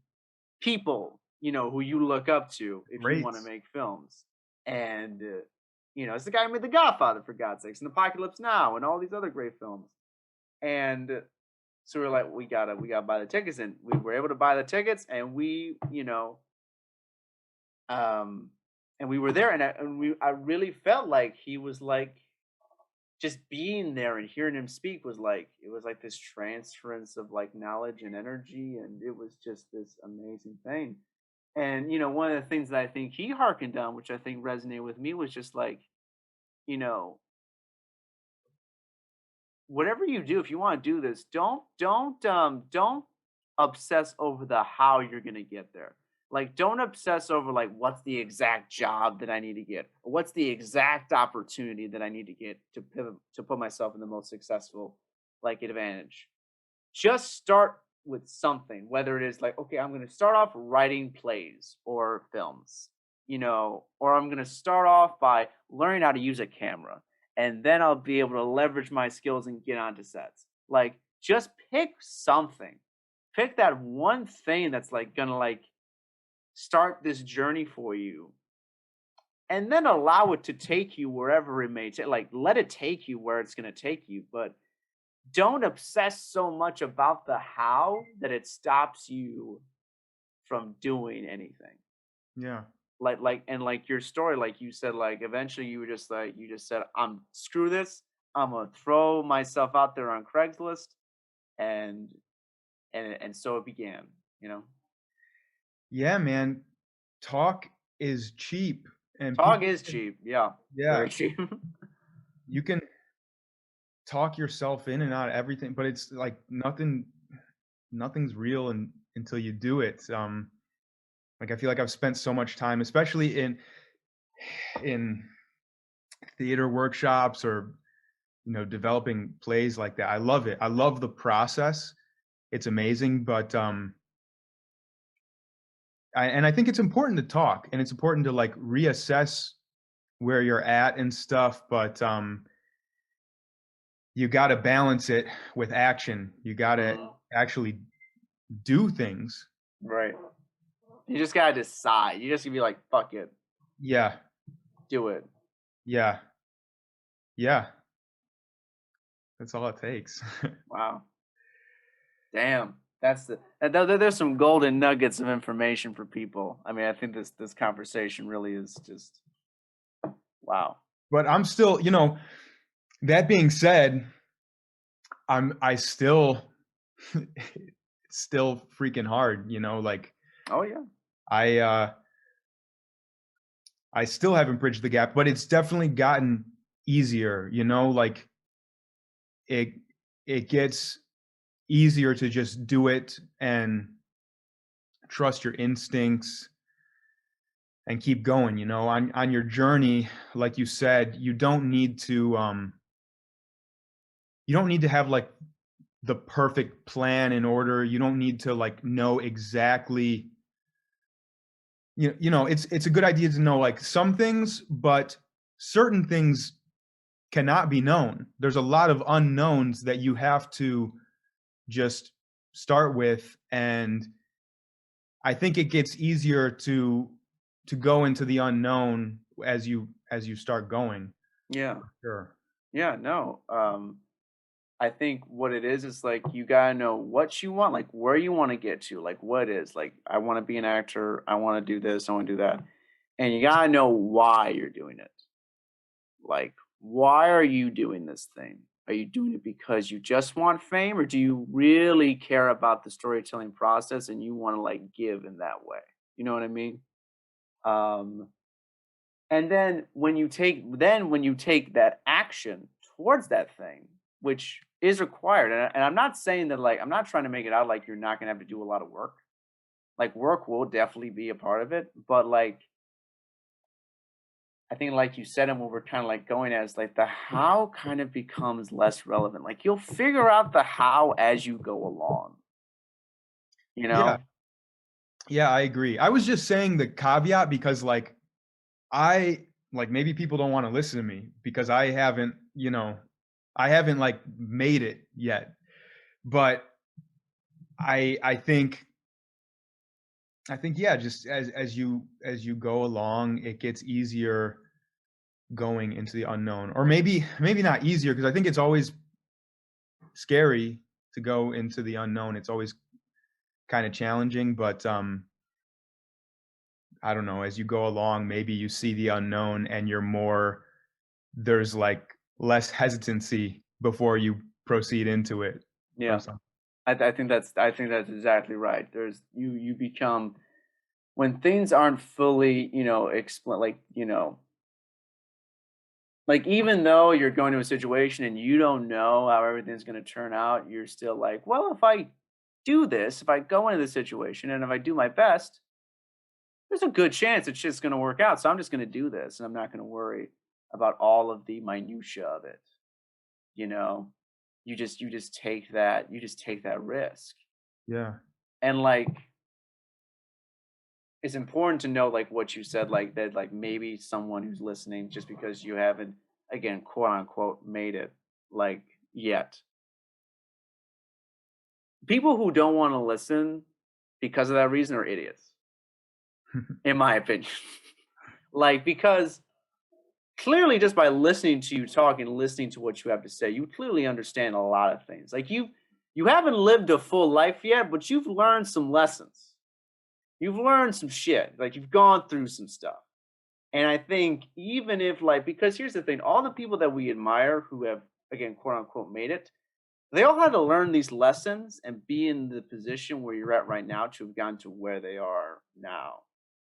people, who you look up to if you Great. want to make films. And it's the guy who made The Godfather, for God's sakes, and Apocalypse Now and all these other great films. And so we are like, we gotta buy the tickets, and we were able to buy the tickets, and um and we were there, I really felt like he was like just being there and hearing him speak was like it was like this transference of like knowledge and energy, and it was just this amazing thing. And one of the things that I think he hearkened on, which I think resonated with me, was just like, you know, whatever you do, if you want to do this, don't obsess over the how you're gonna get there. Like, don't obsess over like what's the exact job that I need to get, or what's the exact opportunity that I need to get to pivot to put myself in the most successful like advantage. Just start with something, whether it is like, okay, I'm going to start off writing plays or films, or I'm going to start off by learning how to use a camera, and then I'll be able to leverage my skills and get onto sets. Like, just pick something. Pick that one thing that's like going to like start this journey for you, and then allow it to take you wherever it may take. Like, let it take you where it's going to take you, but don't obsess so much about the how that it stops you from doing anything. Yeah. Like your story, like you said, like eventually you just said, I'm screw this. I'm gonna throw myself out there on Craigslist, and and so it began, you know. Yeah, man. Talk is cheap and Talk people is can, cheap, yeah. yeah, Very cheap. you can talk yourself in and out of everything, but it's like nothing's real until you do it. Like I feel like I've spent so much time, especially in theater workshops or developing plays like that. I love it. I love the process. It's amazing, but I think it's important to talk and it's important to like reassess where you're at and stuff, but you got to balance it with action. You got to Mhm. actually do things. Right. You just gotta decide. You just gonna be like, fuck it, Yeah. do it. Yeah. Yeah. That's all it takes. Wow. Damn. There's some golden nuggets of information for people. I mean, I think this conversation really is just wow. But I'm still, that being said, I still it's still freaking hard, like Oh yeah. I I still haven't bridged the gap, but it's definitely gotten easier, like it it gets easier to just do it and trust your instincts and keep going, on your journey. Like you said, you don't need to have like the perfect plan in order. You don't need to like know exactly, it's a good idea to know like some things, but certain things cannot be known. There's a lot of unknowns that you have to just start with, and I think it gets easier to go into the unknown as you start going. Yeah. Sure. Yeah, no. I think what it is like you gotta know what you want, like where you want to get to, like what is like I want to be an actor, I want to do this, I want to do that, and you gotta know why you're doing it. Like, why are you doing this thing? Are you doing it because you just want fame, or do you really care about the storytelling process and you want to like give in that way? You know what I mean? Um, and then when you take that action towards that thing, which is required, and I'm not saying that like I'm not trying to make it out like you're not gonna have to do a lot of work. Like work will definitely be a part of it, but like I think like you said, and what we're kind of like going as like the how kind of becomes less relevant. Like you'll figure out the how as you go along, you Yeah. know? Yeah, I agree. I was just saying the caveat because like I like maybe people don't want to listen to me because I haven't, I haven't like made it yet. But I think yeah, just as you go along, it gets easier going into the unknown. Or maybe not easier because I think it's always scary to go into the unknown. It's always kind of challenging, but I don't know, as you go along, maybe you see the unknown and there's like less hesitancy before you proceed into it or Yeah. something. I think that's exactly right. There's you become when things aren't fully, explain like even though you're going to a situation and you don't know how everything's going to turn out, you're still like, well, if I do this, if I go into the situation and if I do my best, there's a good chance it's just going to work out. So I'm just going to do this and I'm not going to worry about all of the minutia of it. You know, you just take that risk. Yeah. And like it's important to know like what you said, like that, like maybe someone who's listening, just because you haven't, again, quote unquote, made it like yet. People who don't want to listen because of that reason are idiots, in my opinion. Like because clearly just by listening to you talk and listening to what you have to say, you clearly understand a lot of things. Like you haven't lived a full life yet, but you've learned some lessons. You've learned some shit. Like you've gone through some stuff. And I think even if like because here's the thing, all the people that we admire who have, again, quote unquote, made it, they all had to learn these lessons and be in the position where you're at right now to have gotten to where they are now.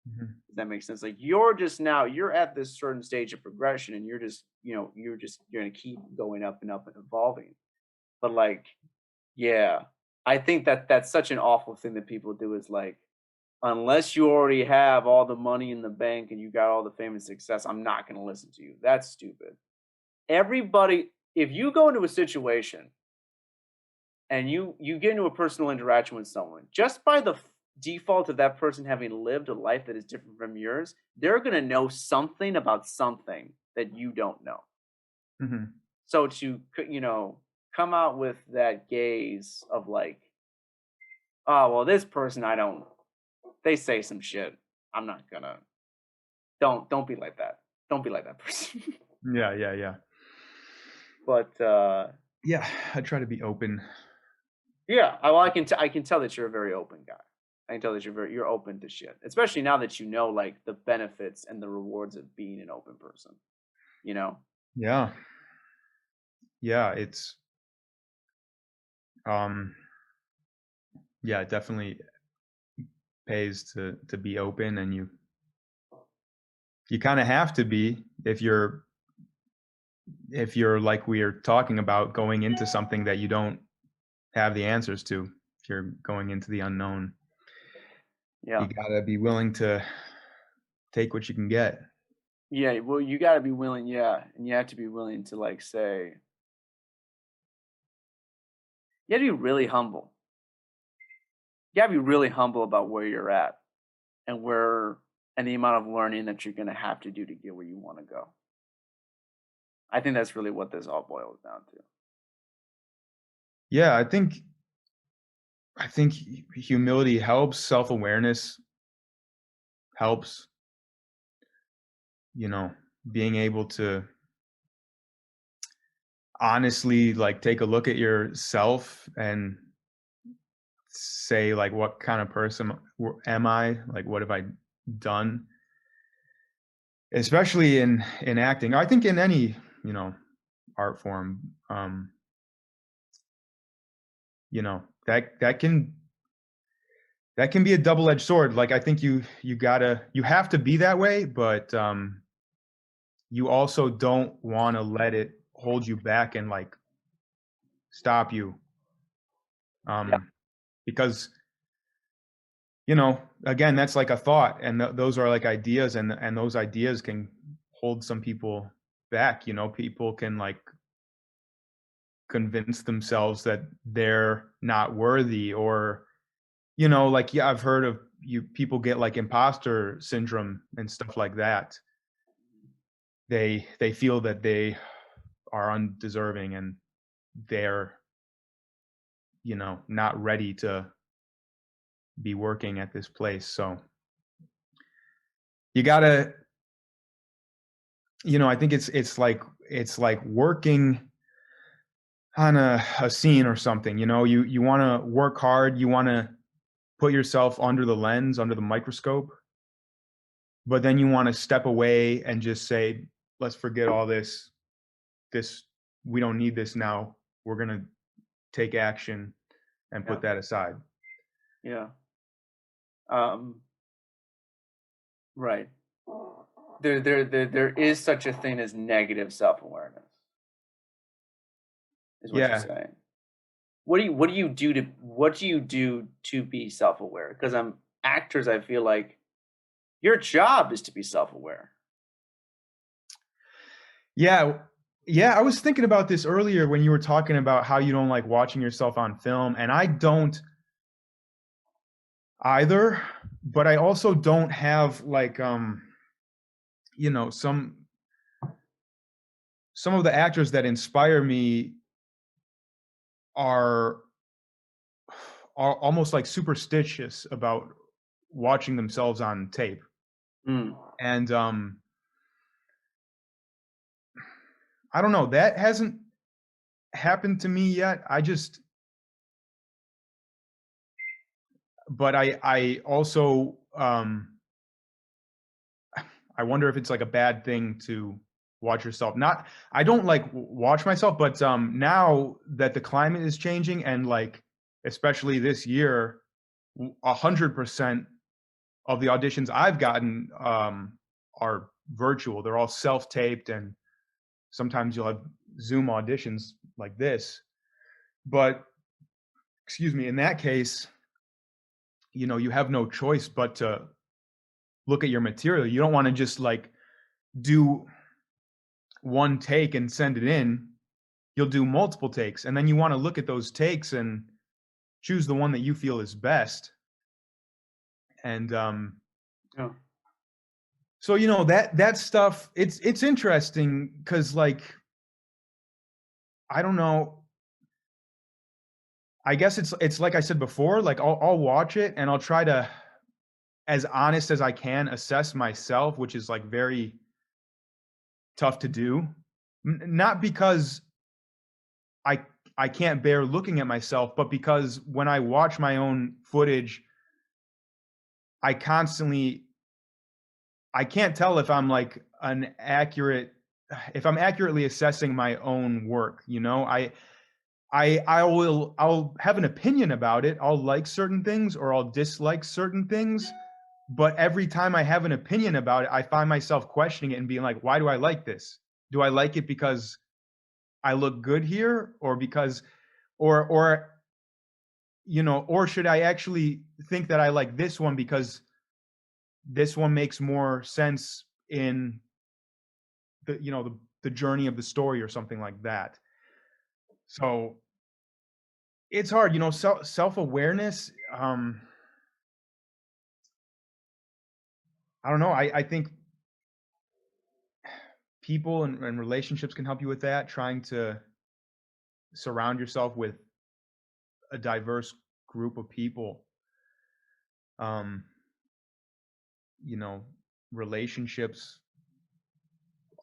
Mhm. Does that make sense? Like you're just now, you're at this certain stage of progression and you're just, you're gonna keep going up and up and evolving. But like, yeah, I think that that's such an awful thing that people do is like, unless you already have all the money in the bank and you got all the fame and success, I'm not gonna listen to you. That's stupid. Everybody, if you go into a situation and you get into a personal interaction with someone, just by the default of that person having lived a life that is different from yours, they're going to know something about something that you don't know. Mhm. So to come out with that gaze of like, oh well, this person I don't, they say some shit, I'm not gonna, don't be like that, don't be like that person. Yeah, yeah, yeah. But Yeah, I try to be open. yeah, well, I can tell that you're a very open guy. I can tell that you're open to shit, especially now that you know like the benefits and the rewards of being an open person. You know? Yeah. Yeah, it's um yeah, it definitely pays to be open, and you kind of have to be if you're like we are talking about going into something that you don't have the answers to. If you're going into the unknown, Yeah, you got to be willing to take what you can get. yeah. Well, you got to be willing, yeah, and you have to be willing to like say, you have to be really humble. You got to be really humble about where you're at and where and the amount of learning that you're gonna have to do to get where you want to go. I think that's really what this all boils down to. Yeah, I think humility helps, self-awareness helps, you know, being able to honestly like take a look at yourself and say like what kind of person am I? Like what have I done? Especially in acting. I think in any, you know, art form, you know, that can be a double-edged sword. Like I think you have to be that way, but you also don't want to let it hold you back and like stop you. Yeah. Um because you know, again, that's like a thought, and those are like ideas, and those ideas can hold some people back. You know, people can like convince themselves that they're not worthy, or you know, like yeah, I've heard of you people get like imposter syndrome and stuff like that. They feel that they are undeserving and they're, you know, not ready to be working at this place. So you gotta, you know, I think it's like working on a scene or something. You know, you want to work hard, you want to put yourself under the lens, under the microscope, but then you want to step away and just say, let's forget all this we don't need this now. We're going to take action and Yeah. put that aside. Yeah. Um, right. There is such a thing as negative self-awareness, is what you're Yeah. saying. What do you do to be self-aware? Because I'm actors, I feel like your job is to be self-aware. Yeah. Yeah, I was thinking about this earlier when you were talking about how you don't like watching yourself on film, and I don't either, but I also don't have like you know, some of the actors that inspire me are almost like superstitious about watching themselves on tape. Mm. And I don't know, that hasn't happened to me yet. But I also I wonder if it's like a bad thing to watch yourself. Not I don't like watch myself, but now that the climate is changing and like especially this year, 100% of the auditions I've gotten are virtual. They're all self-taped, and sometimes you'll have Zoom auditions like this. But excuse me, in that case, you know, you have no choice but to look at your material. You don't want to just like do one take and send it in. You'll do multiple takes, and then you want to look at those takes and choose the one that you feel is best. And Yeah. so you know that stuff, it's interesting because like I don't know, I guess it's like I said before, like I'll watch it and I'll try to, as honest as I can, assess myself, which is like very tough to do. Not because I I can't bear looking at myself, but because when I watch my own footage, I constantly I can't tell if I'm like an accurate if I'm accurately assessing my own work, you know? I'll have an opinion about it. I'll like certain things or I'll dislike certain things, but every time I have an opinion about it, I find myself questioning it and being like, why do I like this? Do I like it because I look good here, or because or you know, or should I actually think that I like this one because this one makes more sense in the, you know, the journey of the story or something like that. So it's hard, you know, self-awareness. I don't know. I think people and relationships can help you with that, trying to surround yourself with a diverse group of people. Um, you know, relationships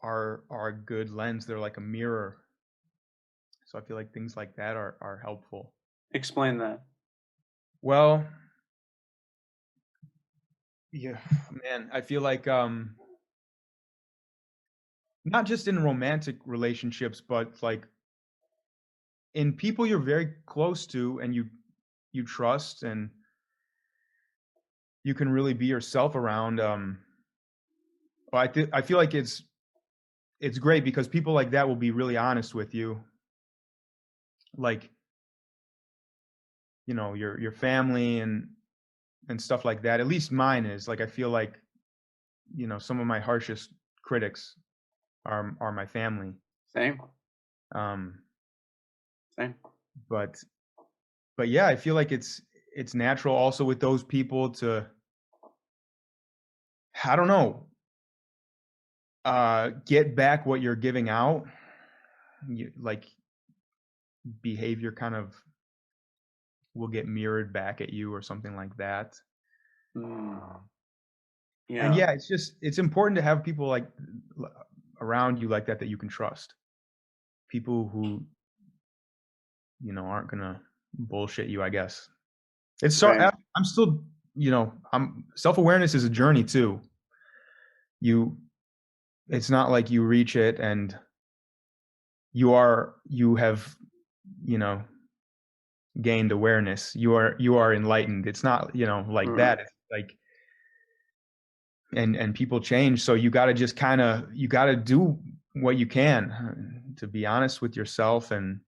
are a good lens. They're like a mirror. So I feel like things like that are helpful. Explain that. Well, yeah, man, I feel like not just in romantic relationships, but like in people you're very close to and you trust and you can really be yourself around. But I feel like it's great because people like that will be really honest with you. Like, your family and stuff like that. At least mine is. Like I feel like, some of my harshest critics are my family. Same. Um, Same. but but yeah, I feel like it's natural also with those people to, I don't know, get back what you're giving out. Like behavior kind of will get mirrored back at you or something like that. Mm, And yeah. yeah, it's important to have people like l- around you like that you can trust. People who, aren't gonna bullshit you, I guess. It's so Right. I'm still, I'm self-awareness is a journey too. You It's not like you reach it and you have, you know, gained awareness. You are enlightened. It's not, like Mm, that. It's like and people change, so you got to just kind of you got to do what you can to be honest with yourself. And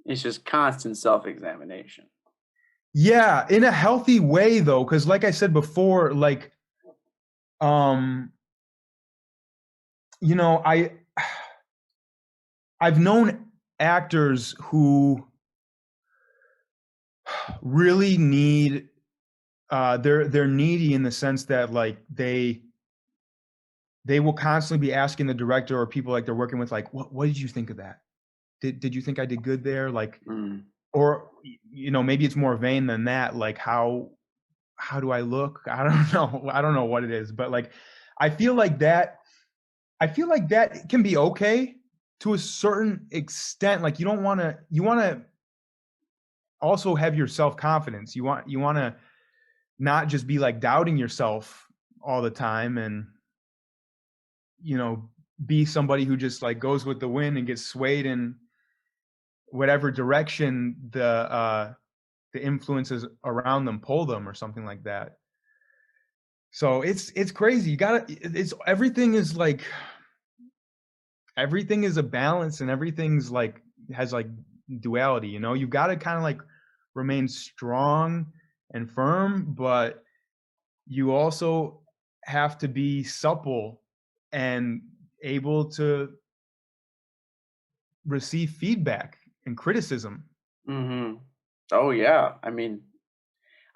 it's just constant self-examination. yeah, in a healthy way though, cuz like I said before, like um you know, I've known actors who really need they're needy in the sense that like they will constantly be asking the director or people like they're working with, like, what did you think of that? Did you think I did good there? Like, Mm, or maybe it's more vain than that. Like, how do I look? I don't know. I don't know what it is, but like, I feel like that. I feel like that can be okay to a certain extent. Like, you don't want to. You want to also have your self confidence. You want to not just be like doubting yourself all the time and you know be somebody who just like goes with the wind and gets swayed in whatever direction the influences around them pull them or something like that. So it's crazy. You gotta it's everything is a balance and everything's like has like duality. You've got to kind of like remain strong and firm, but you also have to be supple and able to receive feedback and criticism. hmm Oh yeah. I mean,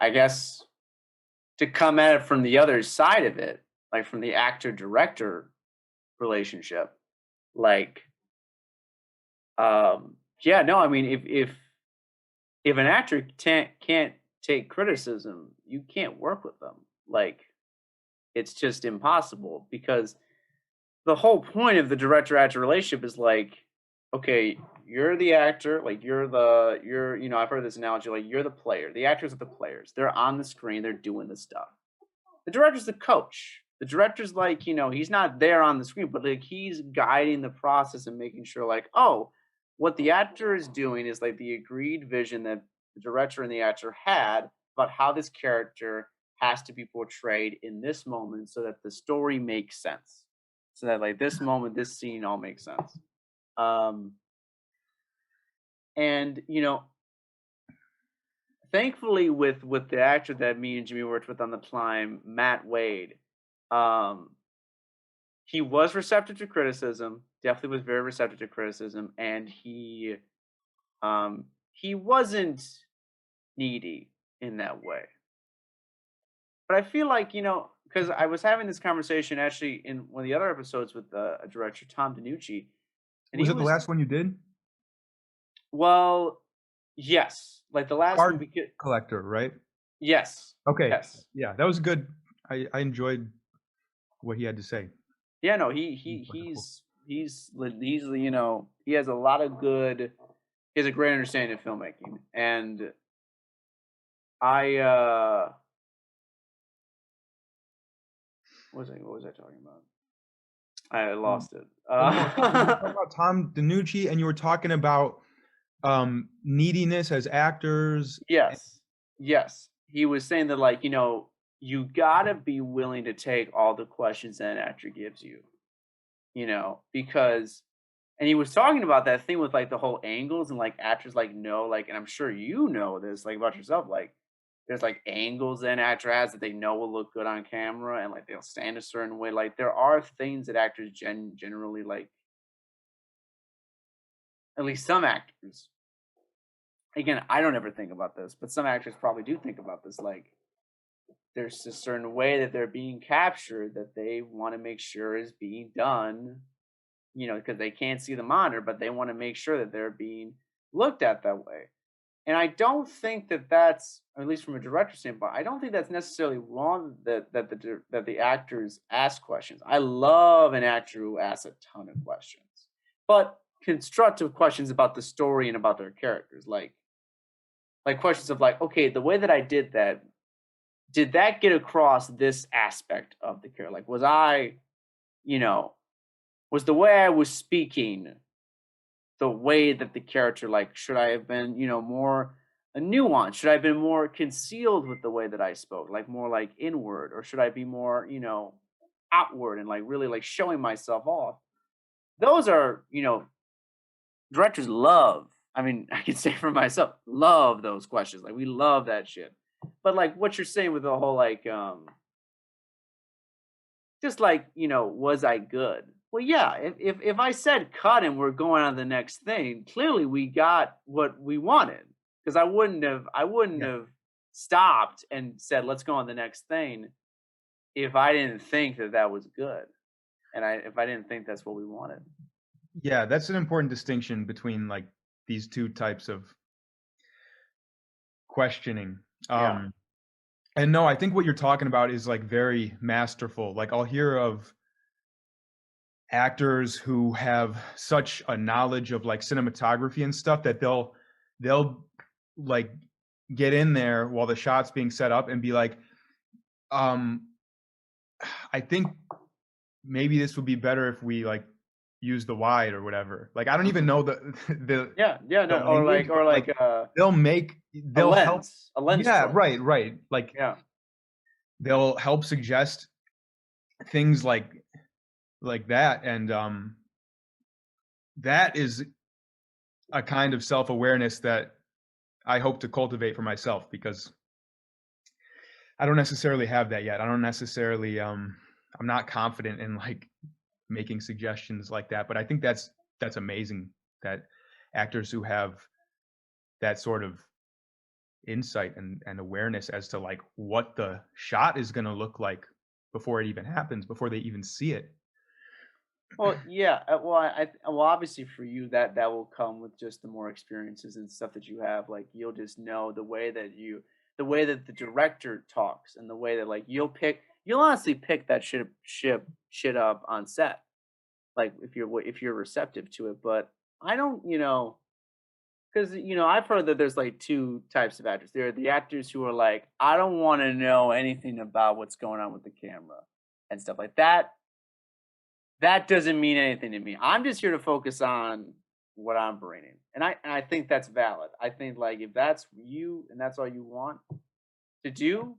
I guess to come at it from the other side of it, like from the actor director relationship, like yeah, no, I mean if an actor can't take criticism, you can't work with them. Like it's just impossible because the whole point of the director actor relationship is like, okay, you're the actor, like I've heard this analogy, like you're the player. The actors are the players. They're on the screen, they're doing the stuff. The director's the coach. The director's like, he's not there on the screen, but like he's guiding the process and making sure, like, oh, what the actor is doing is like the agreed vision that the director and the actor had about how this character has to be portrayed in this moment so that the story makes sense. So that like this moment, this scene all makes sense. Um, and thankfully with the actor that me and Jimmy worked with on the climb, Matt Wade, um, he was receptive to criticism, definitely was very receptive to criticism, and he wasn't needy in that way. But I feel like, because I was having this conversation actually in one of the other episodes with a director, Tom DeNucci, and Was he it the was last one you did? well, yes, like the last one Card because Collector, right? yes, Okay. yes, Yeah, that was good. I enjoyed what he had to say. yeah, no, Wonderful. he's he has a lot of good he has a great understanding of filmmaking, and I what was I talking about? I Um, lost it. oh, no, you were talking about Tom DeNucci, and you were talking about, neediness as actors. Yes. Yes. He was saying that, like, you gotta be willing to take all the questions that an actor gives you, because and he was talking about that thing with like the whole angles and like actors like know, like, and I'm sure you know this like about yourself, like there's like angles that an actor has that they know will look good on camera and like they'll stand a certain way. Like there are things that actors generally like, at least some actors. Again, I don't ever think about this, but some actors probably do think about this. Like there's a certain way that they're being captured that they want to make sure is being done, because they can't see the monitor, but they want to make sure that they're being looked at that way. And I don't think that that's, at least from a director standpoint, I don't think that's necessarily wrong that the actors ask questions. I love an actor who asks a ton of questions, but constructive questions about the story and about their characters, like questions of like, okay, the way that I did that get across this aspect of the character? Like, you know, was the way I was speaking the way that the character, like, should I have been, more a nuance? Should I have been more concealed with the way that I spoke, like more like inward, or should I be more, outward and like really like showing myself off? Those are, directors love. I mean, I can say for myself, love those questions. Like we love that shit. But like what you're saying with the whole like just like, was I good? Well, yeah, if I said cut and we're going on the next thing, clearly we got what we wanted. Because I wouldn't Yeah. have stopped and said, let's go on the next thing if I didn't think that that was good. And if I didn't think that's what we wanted. Yeah, that's an important distinction between, like, these 2 types of questioning. Yeah. And no, I think what you're talking about is, like, very masterful. Like, I'll hear of actors who have such a knowledge of, like, cinematography and stuff that they'll, like, get in there while the shot's being set up and be like, um, "I think maybe this would be better if we, like, use the wide or whatever." Like, I don't even Mhm. know the the Yeah, yeah, the no, language, but, or like, like they'll help. a lens Yeah, choice. right, right. Like, Yeah. they'll help suggest things like that, and, that is a kind of self-awareness that I hope to cultivate for myself because I don't necessarily have that yet. I don't necessarily, I'm not confident in, like, making suggestions like that, but I think that's amazing that actors who have that sort of insight and awareness as to, like, what the shot is gonna look like before it even happens, before they even see it. Well, yeah. Well, obviously for you that will come with just the more experiences and stuff that you have. Like you'll just know the way that the director talks, and the way that like you'll honestly pick that shit up on set. Like if you're receptive to it, but I don't, because I've heard that there's like two types of actors. There are the actors who are like, I don't want to know anything about what's going on with the camera and stuff like that. That doesn't mean anything to me. I'm just here to focus on what I'm bringing, and I think that's valid. I think like if that's you and that's all you want to do,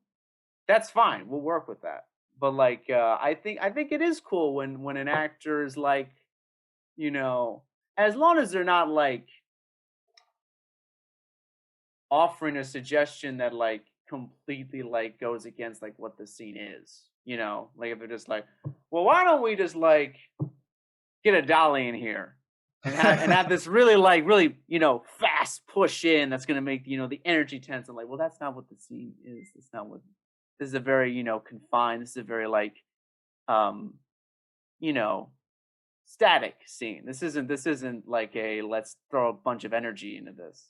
that's fine. We'll work with that. But like, I think it is cool when an actor is like, you know, as long as they're not like offering a suggestion that like completely like goes against like what the scene is. Like if they're just like, well, why don't we just like get a dolly in here and have this really like really fast push in that's gonna make the energy tense. I'm like, well, that's not what the scene is. That's not what. this is a very, confined, this is a very like, um, you know, static scene. This isn't like a let's throw a bunch of energy into this,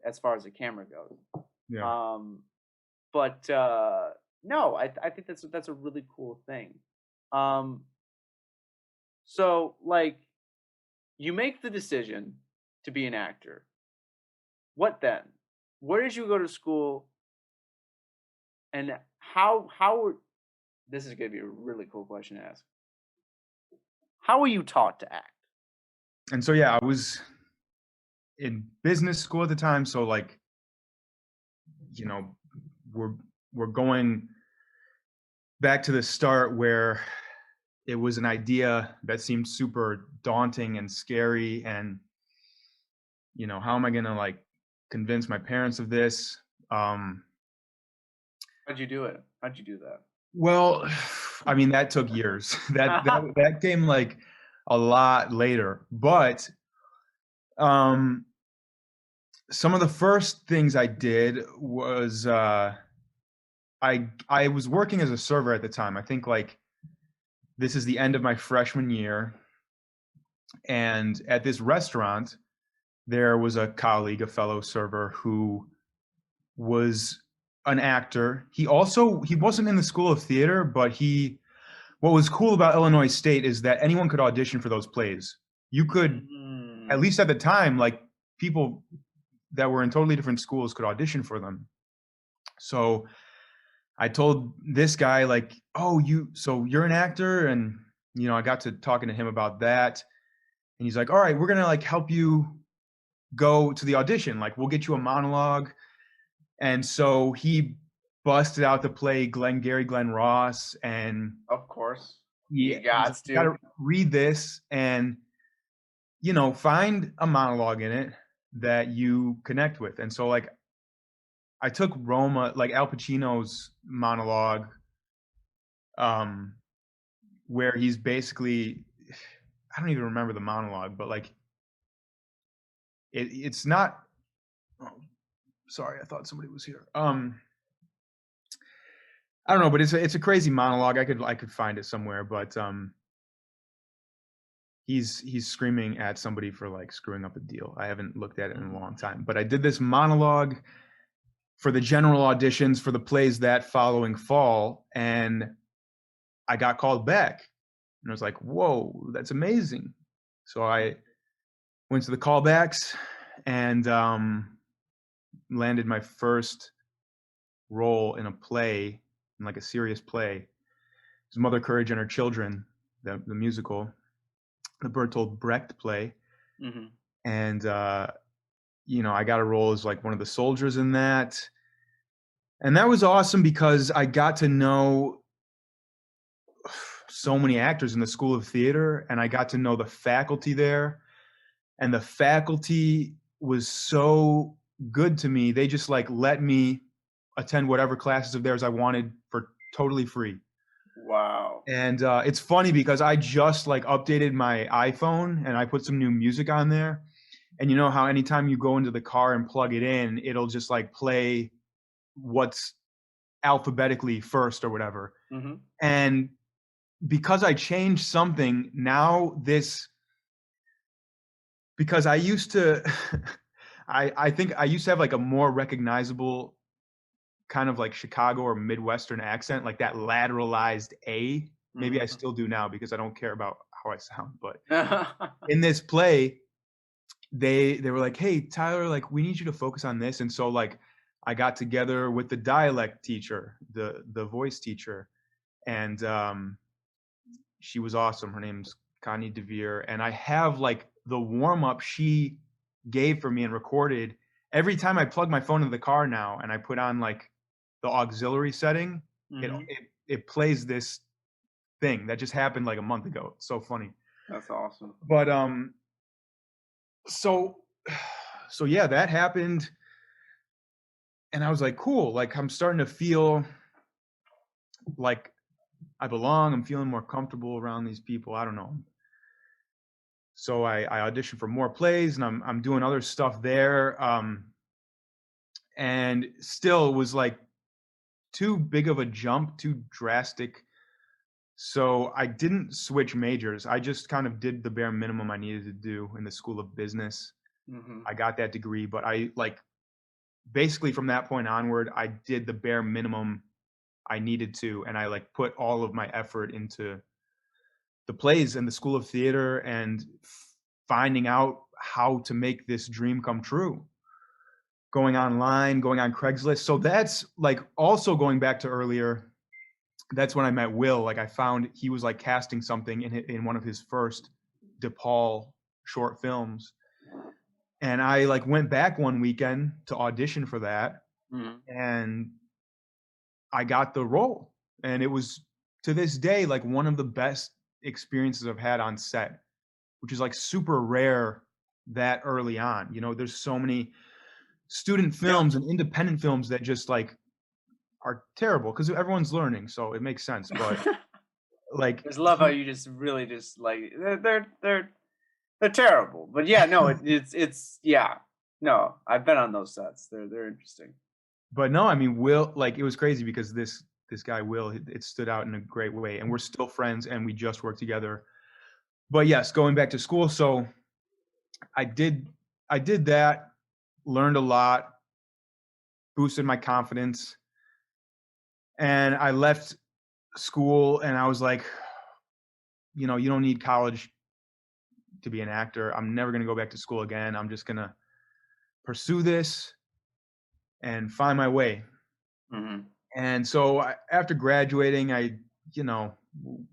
as far as the camera goes. Yeah. Um, but no, I think that's a really cool thing. Um, so like you make the decision to be an actor. What then? Where did you go to school, and this is going to be a really cool question to ask. How were you taught to act? And so yeah, I was in business school at the time, so like, you know, we're we're going back to the start where it was an idea that seemed super daunting and scary, and how am I going to like convince my parents of this? um How'd you do it? How'd you do that? well, I mean, that took years. That came like a lot later, but um some of the first things I did was I was working as a server at the time. I think like this is the end of my freshman year, and at this restaurant there was a colleague, a fellow server, who was an actor. He wasn't in the School of Theater, but what was cool about Illinois State is that anyone could audition for those plays. You could, at Mm. least at the time, like people that were in totally different schools could audition for them. So I told this guy like, "Oh, you're an actor?" And I got to talking to him about that, and he's like, "All right, we're gonna like help you go to the audition. Like, we'll get you a monologue." And so he busted out to play Glenn Ross, and Of course. he You he's like, got "You got to. to read this and find a monologue in it that you connect with." And so like I took Roma, like Al Pacino's monologue, um, where he's basically, I don't even remember the monologue, but like it's not. Oh, sorry, I thought somebody was here. I don't know, but it's a crazy monologue. I could find it somewhere, but he's screaming at somebody for like screwing up a deal. I haven't looked at it in a long time, but I did this monologue for the general auditions for the plays that following fall, and I got called back, and I was like, "Whoa, that's amazing!" So I went to the callbacks and landed my first role in a play, in like a serious play. It was Mother Courage and Her Children, the musical, the Bertolt Brecht play. Hmm. And I got a role as like one of the soldiers in that. And that was awesome because I got to know so many actors in the School of Theater, and I got to know the faculty there. And the faculty was so good to me. They just like let me attend whatever classes of theirs I wanted for totally free. Wow. And it's funny because I just like updated my iPhone and I put some new music on there. And you know how anytime you go into the car and plug it in, it'll just like play what's alphabetically first or whatever. Hmm. And because I changed something, now because I used to, I think I used to have like a more recognizable kind of like Chicago or Midwestern accent, like that lateralized A. Maybe I Hmm. still do now because I don't care about how I sound. But in this play, they were like, "Hey, Tyler, like we need you to focus on this." And so like I got together with the dialect teacher, the voice teacher, and she was awesome. Her name's Connie DeVere, and I have like the warm up she gave for me and recorded. Every time I plug my phone into the car now and I put on like the auxiliary setting, it Hmm. it, it plays this thing that just happened like a month ago. It's so funny. That's awesome. But so so yeah, that happened, and I was like, cool. Like I'm starting to feel like I belong. I'm feeling more comfortable around these people. I don't know. So I auditioned for more plays, and I'm doing other stuff there. And still it was like too big of a jump, too drastic. So I didn't switch majors. I just kind of did the bare minimum I needed to do in the School of Business. Mhm. I got that degree, but I like basically from that point onward, I did the bare minimum I needed to, and I like put all of my effort into the plays and the School of Theater and finding out how to make this dream come true. Going online, going on Craigslist. So that's like also going back to earlier. That's when I met Will. Like I found he was like casting something in one of his first DePaul short films, and I like went back one weekend to audition for that, Mhm. and I got the role. And it was to this day like one of the best experiences I've had on set, which is like super rare that early on. You know, there's so many student Yeah. films and independent films that just like are terrible because everyone's learning, so it makes sense. But like Just love how you just really just like they're terrible. But yeah, no, it's yeah. No, I've been on those sets. They're interesting. but no, I mean, Will, like it was crazy because this guy Will, it stood out in a great way, and we're still friends, and we just worked together. But yes, going back to school, so I did I did that, learned a lot, boosted my confidence, and I left school, and I was like, you know, you don't need college to be an actor. I'm never gonna go back to school again. I'm just gonna pursue this and find my way. Mhm. And so after graduating, you know,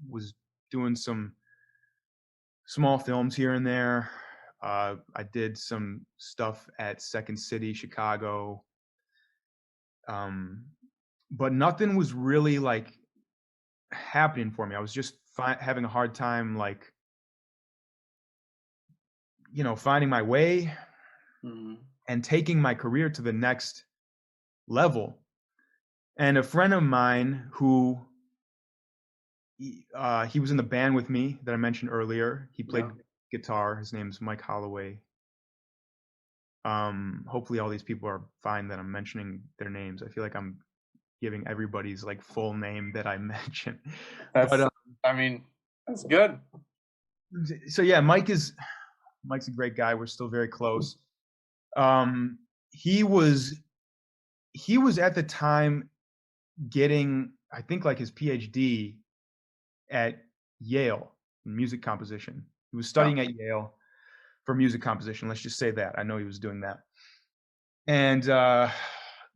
was doing some small films here and there. I did some stuff at Second City, Chicago, um, but nothing was really like happening for me. I was just having a hard time, like you know, finding my way Mhm. and taking my career to the next level. And a friend of mine who he was in the band with me that I mentioned earlier. He Yeah. played guitar. His name's Mike Holloway. Hopefully all these people are fine that I'm mentioning their names. I feel like I'm giving everybody's like full name that I mention. But That's I mean, that's good. so yeah, Mike's a great guy. We're still very close. Um, he was he was at the time getting I think like his PhD at Yale in music composition. He was Yeah. studying at Yale for music composition. Let's just say that. I know he was doing that. And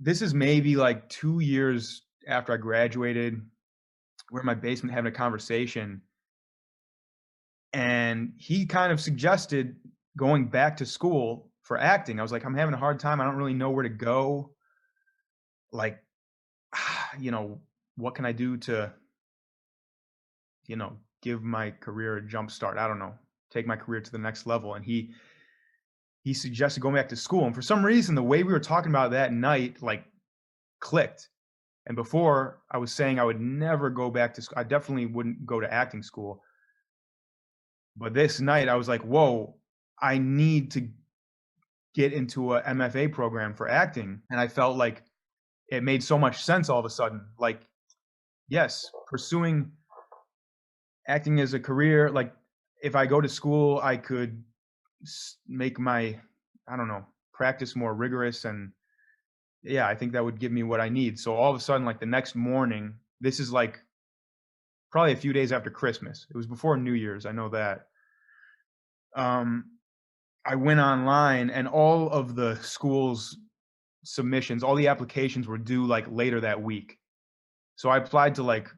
this is maybe like 2 years after I graduated. We're in my basement having a conversation, and he kind of suggested going back to school for acting. I was like, I'm having a hard time. I don't really know where to go. Like, you know, what can I do to, you know, give my career a jump start? I don't know, take my career to the next level. And he suggested going back to school. And for some reason, the way we were talking about it that night, like clicked. And before I was saying I would never go back to school. I definitely wouldn't go to acting school. But this night I was like, whoa, I need to get into a MFA program for acting. And I felt like it made so much sense all of a sudden. Like, yes, pursuing acting as a career, like if I go to school, I could make my, I don't know, practice more rigorous. And yeah, I think that would give me what I need. So all of a sudden, like the next morning, this is like probably a few days after Christmas. It was before New Year's. I know that. Um, I went online and all of the school's submissions, all the applications were due like later that week. So I applied to like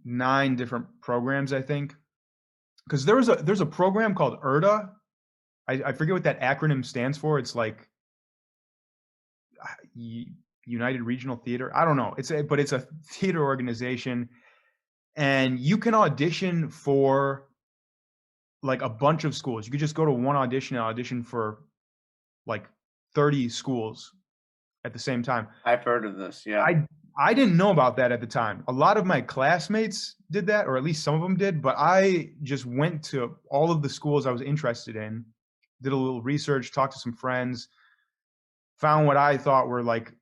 9 different programs, I think. Because there's a program called ERDA. I forget what that acronym stands for. It's like United Regional Theater. I don't know. But it's a theater organization, and you can audition for like a bunch of schools. You could just go to one audition and audition for like 30 schools at the same time. I've heard of this. Yeah. I didn't know about that at the time. A lot of my classmates did that, or at least some of them did, but I just went to all of the schools I was interested in, did a little research, talked to some friends, found what I thought were like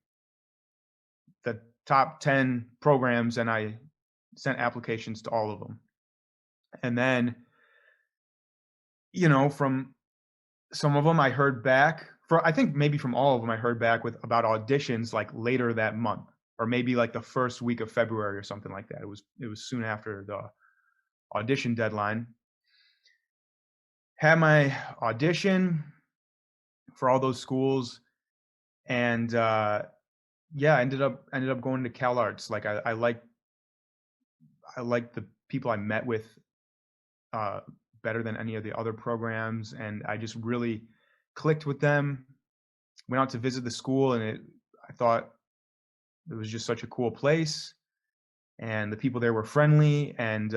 the top 10 programs, and I sent applications to all of them. And then, from some of them I heard back. I think maybe from all of them I heard back with about auditions like later that month, or maybe like the first week of February or something like that. It was soon after the audition deadline. Had my audition for all those schools, and yeah, ended up going to Cal Arts. Like I like the people I met with uh, better than any of the other programs, and I just really clicked with them. Went out to visit the school, and I thought it was just such a cool place, and the people there were friendly, and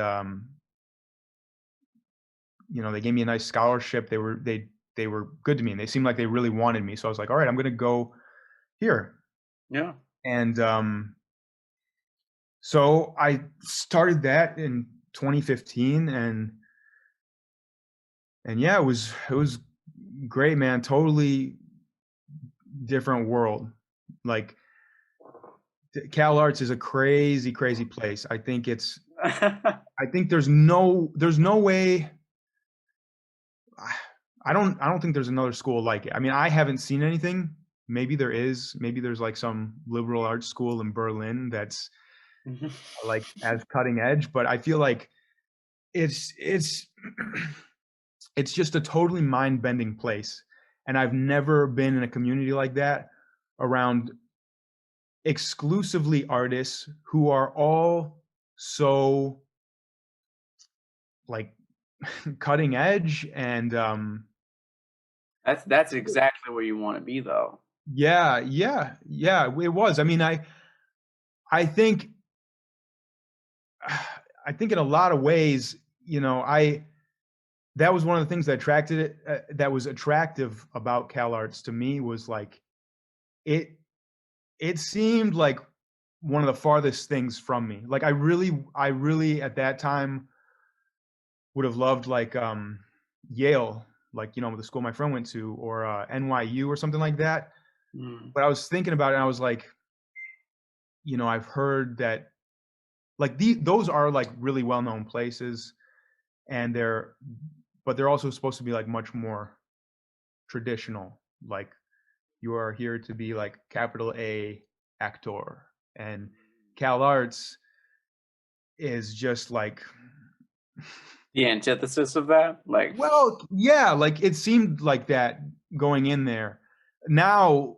they gave me a nice scholarship. They were good to me, and they seemed like they really wanted me. So I was like, all right, I'm gonna go here. Yeah. And so I started that in 2015, and yeah, it was great, man. Totally different world. Like Cal Arts is a crazy, crazy place. I think there's no way. I don't think there's another school like it. I mean, I haven't seen anything. Maybe there is. Maybe there's like some liberal arts school in Berlin that's like as cutting edge, but I feel like it's it's just a totally mind-bending place. And I've never been in a community like that around exclusively artists who are all so like cutting edge and That's exactly where you want to be, though. yeah, yeah, yeah, it was. I mean, I think I think in a lot of ways, I that was one of the things that attracted it that was attractive about Cal Arts to me was like it it seemed like one of the farthest things from me. Like I really at that time would have loved like Yale, like the school my friend went to, or NYU or something like that. Mm. But I was thinking about it, and I was like, I've heard that like those are like really well-known places, and they're also supposed to be like much more traditional. Like you are here to be like capital A actor, and Cal Arts is just like The antithesis of that, like, well, yeah, like it seemed like that going in there. Now,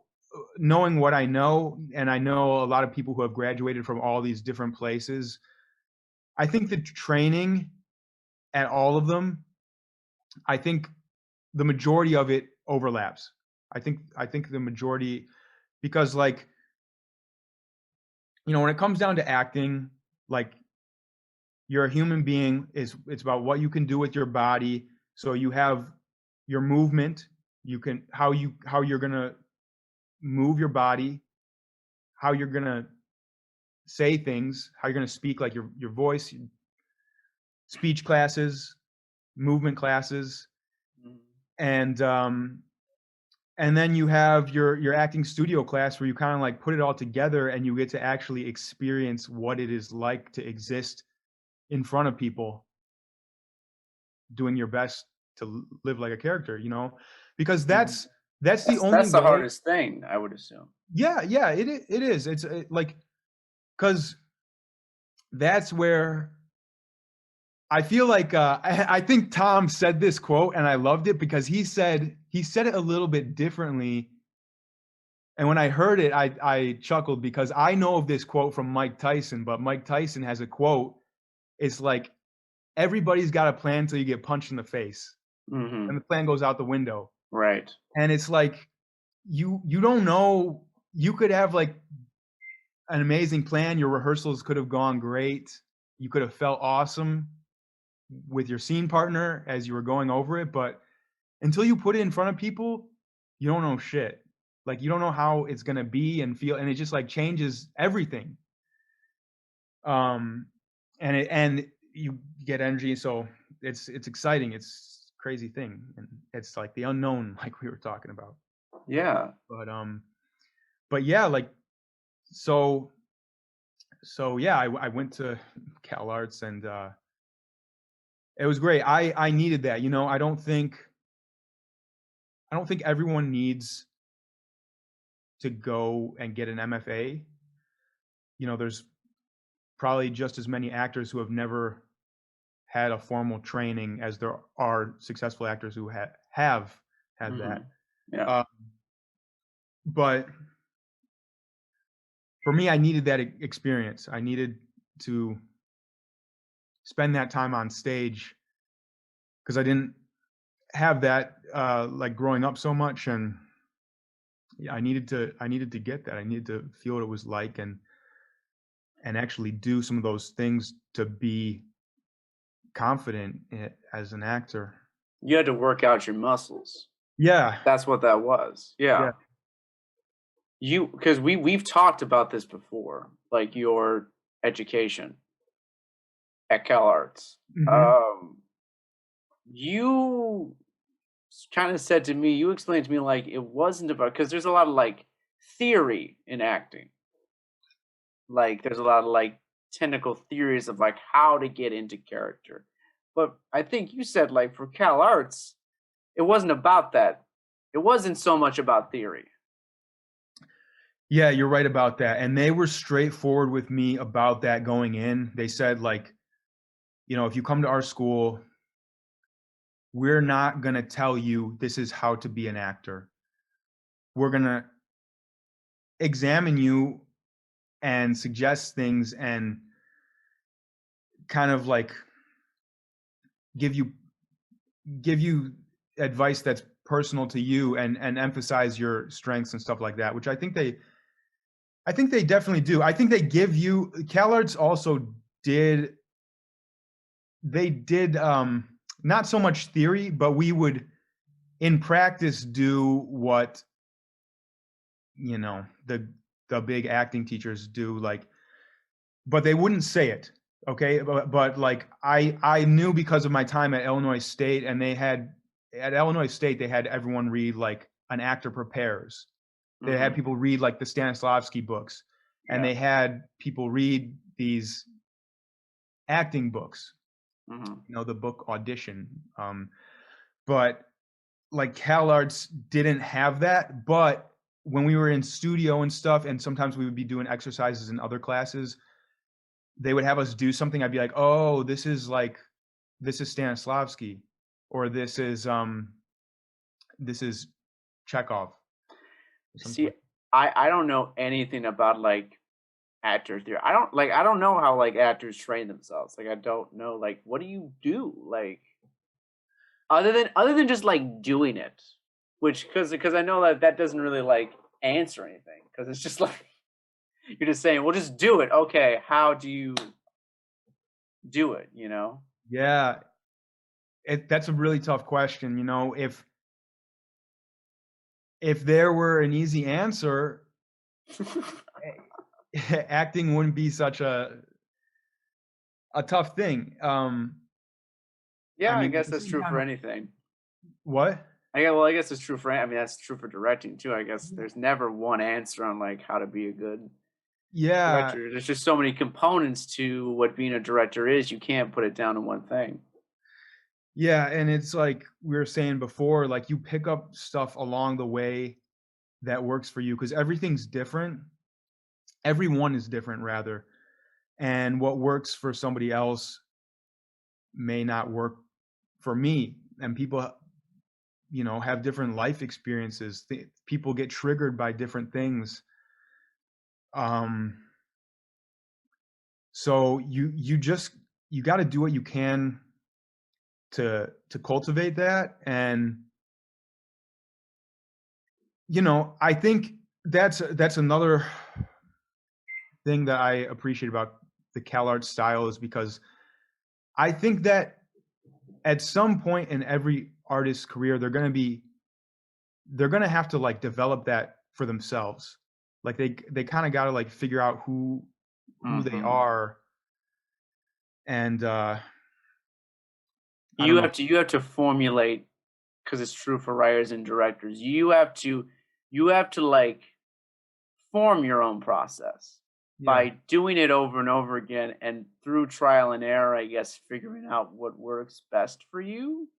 knowing what I know, and I know a lot of people who have graduated from all these different places, I think the training at all of them, I think the majority of it overlaps. I think the majority, because like, when it comes down to acting, like you're a human being, it's about what you can do with your body. So you have your movement, you can how you're going to move your body, how you're going to say things, how you're going to speak, like your voice, speech classes, movement classes, mm, and and then you have your acting studio class where you kind of like put it all together, and you get to actually experience what it is like to exist in front of people doing your best to live like a character, because mhm. that's the only That's the way. hardest thing, I would assume. Yeah, yeah, it is. It's like because that's where I feel like I think Tom said this quote, and I loved it because he said it a little bit differently. And when I heard it, I chuckled because I know of this quote from Mike Tyson, but Mike Tyson has a quote. It's like everybody's got a plan until you get punched in the face, and Hmm. the plan goes out the window. Right. And it's like you don't know. You could have like an amazing plan. Your rehearsals could have gone great. You could have felt awesome with your scene partner as you were going over it, but until you put it in front of people, you don't know shit. Like you don't know how it's gonna be and feel, and it just like changes everything. Um, and you get energy, so it's exciting. It's a crazy thing, and it's like the unknown, like we were talking about. Yeah. But yeah, like so. So yeah, I went to Cal Arts, and it was great. I needed that. I don't think everyone needs to go and get an MFA. There's probably just as many actors who have never had a formal training as there are successful actors who have had that. Yeah. Uh, but for me, I needed that experience. I needed to spend that time on stage because I didn't have that like growing up so much, and yeah, I needed to get that. I needed to feel what it was like, and actually do some of those things to be confident as an actor. You had to work out your muscles. Yeah, That's what that was. Yeah. yeah. Because we've talked about this before, like your education at Cal Arts. Hmm. Um, you kind of said to me, you explained to me like it wasn't about, because there's a lot of like theory in acting. Like there's a lot of like technical theories of like how to get into character. But I think you said like for Cal Arts, it wasn't about that. It wasn't so much about theory. Yeah, you're right about that. And they were straightforward with me about that going in. They said, like, if you come to our school, we're not going to tell you this is how to be an actor. We're going to examine you and suggest things and kind of like give you give you advice that's personal to you, and emphasize your strengths and stuff like that, which I think they definitely do. I think they give you CalArts also did they did not so much theory, but we would in practice do what the big acting teachers do, like, but they wouldn't say it. Okay, but like I knew because of my time at Illinois State, and at Illinois State they had everyone read like An Actor Prepares. They had Hmm. people read like the Stanislavski books, and Yeah. they had people read these acting books, Hmm. the book Audition. But like CalArts didn't have that. But when we were in studio and stuff, and sometimes we would be doing exercises in other classes, they would have us do something. I'd be like, oh, this is Stanislavski, or this is Chekhov, or something See, like I don't know anything about like actor theory. I don't know how like actors train themselves. Like I don't know like what do you do like other than just like doing it, which because I know that that doesn't really like answer anything because it's just like you're just saying, well, just do it. Okay, how do you do it? You know? Yeah, that's a really tough question. If there were an easy answer, acting wouldn't be such a tough thing. I Yeah, I mean, at guess the that's same true for time, anything. what? I guess it's true for. I mean, that's true for directing too. I guess there's never one answer on like how to be a good Yeah, director. There's just so many components to what being a director is. You can't put it down to one thing. yeah, and it's like we were saying before, like you pick up stuff along the way that works for you because everything's different. Everyone is different, rather, and what works for somebody else may not work for me. And people, have different life experiences. People get triggered by different things. Um, so you got to do what you can to cultivate that. And I think that's another thing that I appreciate about the CalArts style, is because I think that at some point in every artist's career, they're gonna have to like develop that for themselves. Like they kind of got to like figure out who they Hmm. are, and I don't know. You have to formulate because it's true for writers and directors. You have to like form your own process. Yeah. by doing it over and over again and through trial and error, I guess, figuring out what works best for you.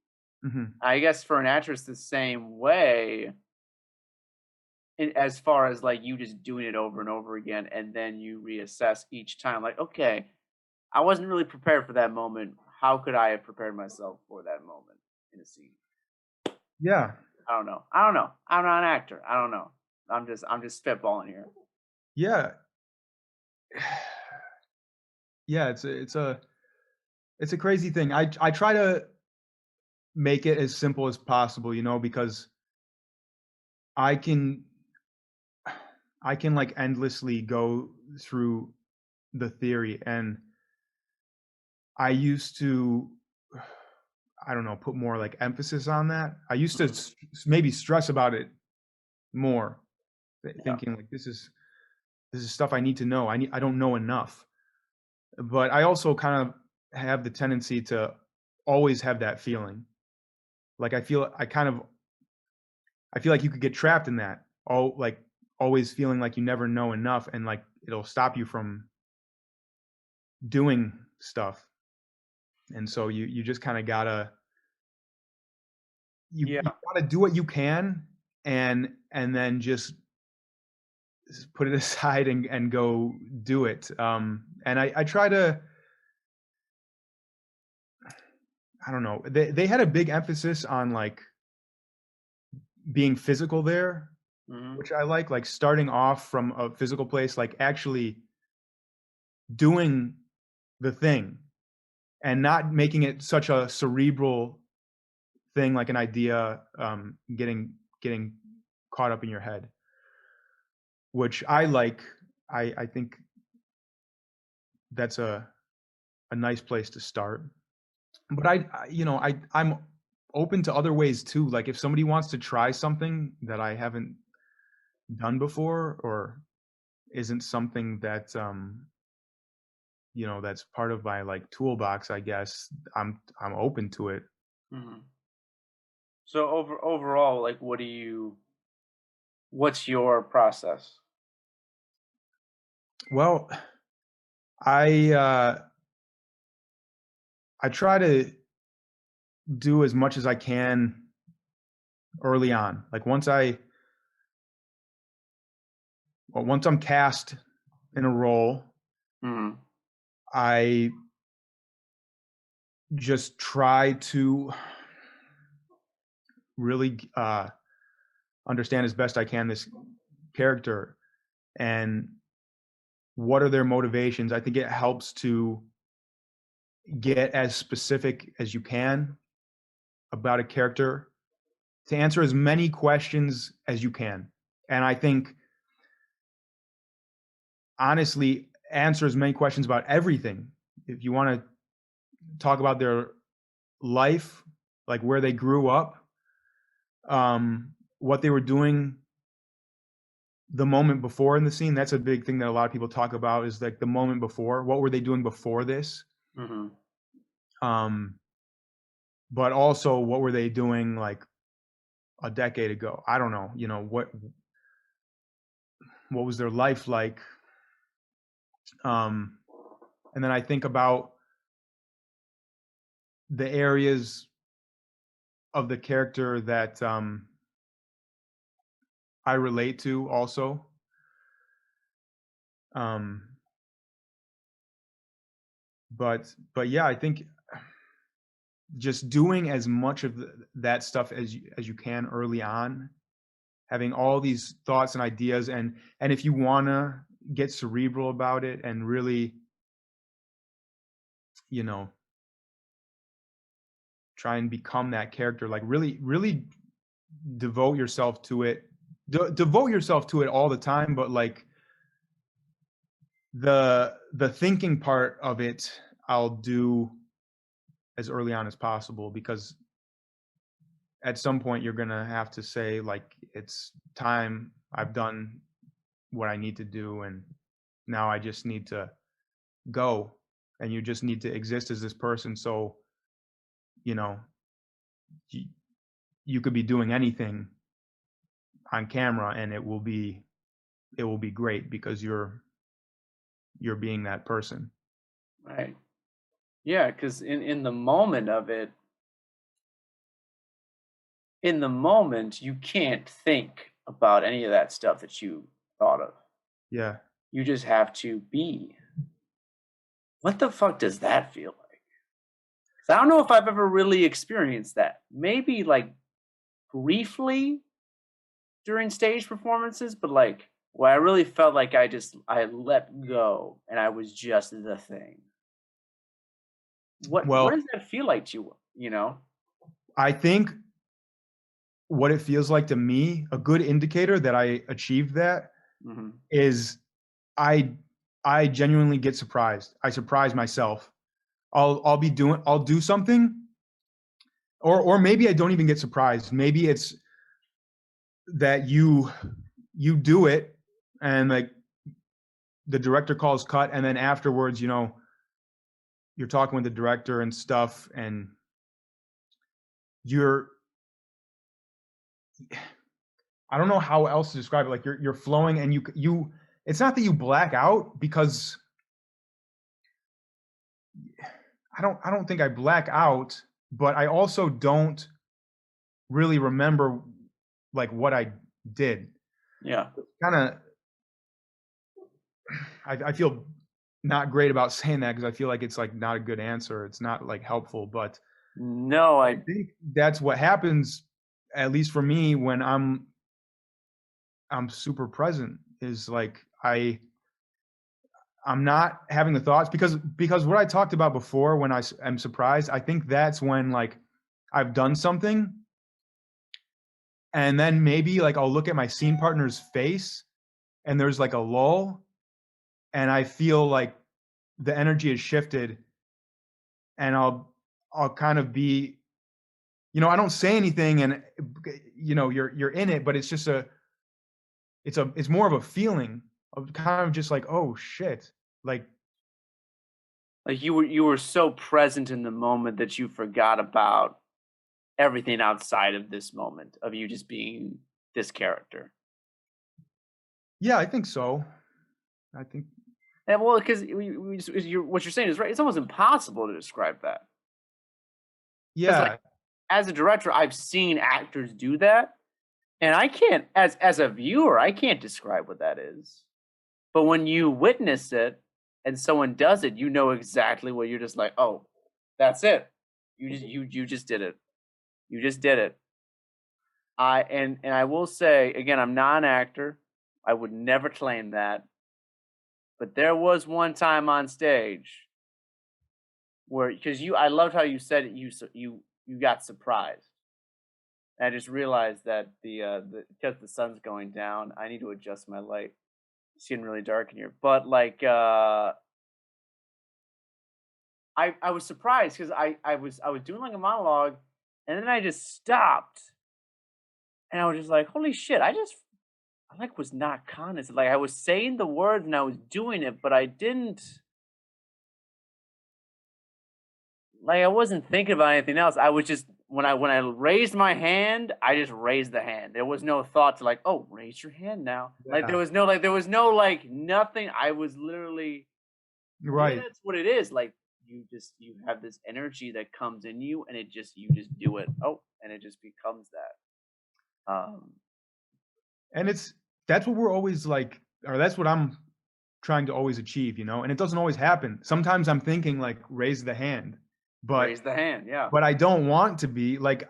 Mhm. I guess for an actress the same way, as far as like you just doing it over and over again and then you reassess each time like, okay, I wasn't really prepared for that moment. How could I have prepared myself for that moment in a scene? Yeah. I don't know. I don't know. I'm not an actor. I don't know. I'm just spitballing here. Yeah. Yeah, it's a crazy thing. I try to make it as simple as possible, because I can like endlessly go through the theory, and I used to I don't know, put more like emphasis on that. I used to Mhm. maybe stress about it more, Yeah. thinking like this is stuff I need to know. I don't know enough. But I also kind of have the tendency to always have that feeling. Like I feel like you could get trapped in that. All like always feeling like you never know enough, and like it'll stop you from doing stuff. And so you just kind of gotta you Yeah. gotta do what you can, and then just put it aside and go do it. And I try to I don't know. They had a big emphasis on like being physical there, Hmm. which I like starting off from a physical place, like actually doing the thing and not making it such a cerebral thing, like an idea, getting caught up in your head, which I like. I think that's a nice place to start. But I'm open to other ways too. Like if somebody wants to try something that I haven't done before, or isn't something that that's part of my like toolbox, I guess I'm open to it. Hmm. So overall, like, what's your process? Well, I I try to do as much as I can early on. Like once I'm cast in a role, Hmm. I just try to really understand as best I can this character and what are their motivations. I think it helps to get as specific as you can about a character, to answer as many questions as you can. And I think honestly, answer as many questions about everything. If you want to talk about their life, like where they grew up, what they were doing the moment before in the scene, that's a big thing that a lot of people talk about, is like the moment before. What were they doing before this? Hmm. Um, but also what were they doing like a decade ago? I don't know. What was their life like? Um, and then I think about the areas of the character that I relate to also. Um, but yeah, I think just doing as much of that stuff as you can early on, having all these thoughts and ideas, and if you want to get cerebral about it and really, you know, try and become that character, like really devote yourself to it. Devote yourself to it all the time, but like the thinking part of it, I'll do as early on as possible, because at some point you're gonna have to say like it's time. I've done what I need to do, and now I just need to go. And you just need to exist as this person. So you know you, you could be doing anything on camera, and it will be great because you're being that person. Right. Yeah, because in the moment of it, in the moment, you can't think about any of that stuff that you thought of. Yeah. You just have to be. What the fuck does that feel like? 'Cause I don't know if I've ever really experienced that. Maybe like briefly during stage performances, but like where I really felt like I let go and I was just the thing. What Well, does that feel like to you? You know? I think what it feels like to me, a good indicator that I achieved that Hmm. is I I genuinely get surprised. I surprise myself. I'll do something, or maybe I don't even get surprised. Maybe it's that you do it, and like the director calls cut, and then afterwards, you're talking with the director and stuff, and you're I don't know how else to describe it. Like you're flowing, and you it's not that you black out, because I don't think I black out, but I also don't really remember like what I did. Yeah. Kind of I feel not great about saying that, because I feel like it's like not a good answer. It's not like helpful, but No, I think that's what happens, at least for me, when I'm super present, is like I'm not having the thoughts, because what I talked about before, when am surprised, I think that's when like I've done something, and then maybe like I'll look at my scene partner's face, and there's like a lull, and I feel like the energy has shifted, and I'll kind of be, I don't say anything, and you're in it, but it's just it's more of a feeling of kind of just like, oh shit, like like you were so present in the moment that you forgot about everything outside of this moment of you just being this character. yeah, I think so. I think And well, because what you're saying is right. It's almost impossible to describe that. Because like yeah, as a director, I've seen actors do that, and I can't, as a viewer, I can't describe what that is. But when you witness it and someone does it, you know exactly what you're just like, oh, that's it. You just did it. You just did it. And I will say again, I'm not an actor. I would never claim that. But there was one time on stage where because I loved how you said it, you got surprised. And I just realized that because the sun's going down, I need to adjust my light. It's getting really dark in here. But like I was surprised because I was doing like a monologue, and then I just stopped, and I was just like, "Holy shit!" I like was not conscious. Like I was saying the words and I was doing it, but I didn't like I wasn't thinking about anything else. I was just when I raised my hand, I just raised the hand. There was no thought to like, "Oh, raise your hand now." Like yeah, there was no like nothing. I was literally maybe right. that's what it is. Like you have this energy that comes in you and you just do it. Oh, and it just becomes that. And that's what we're always like, or that's what I'm trying to always achieve, and it doesn't always happen. Sometimes I'm thinking like raise the hand, but Raise the hand, yeah. I don't want to be like,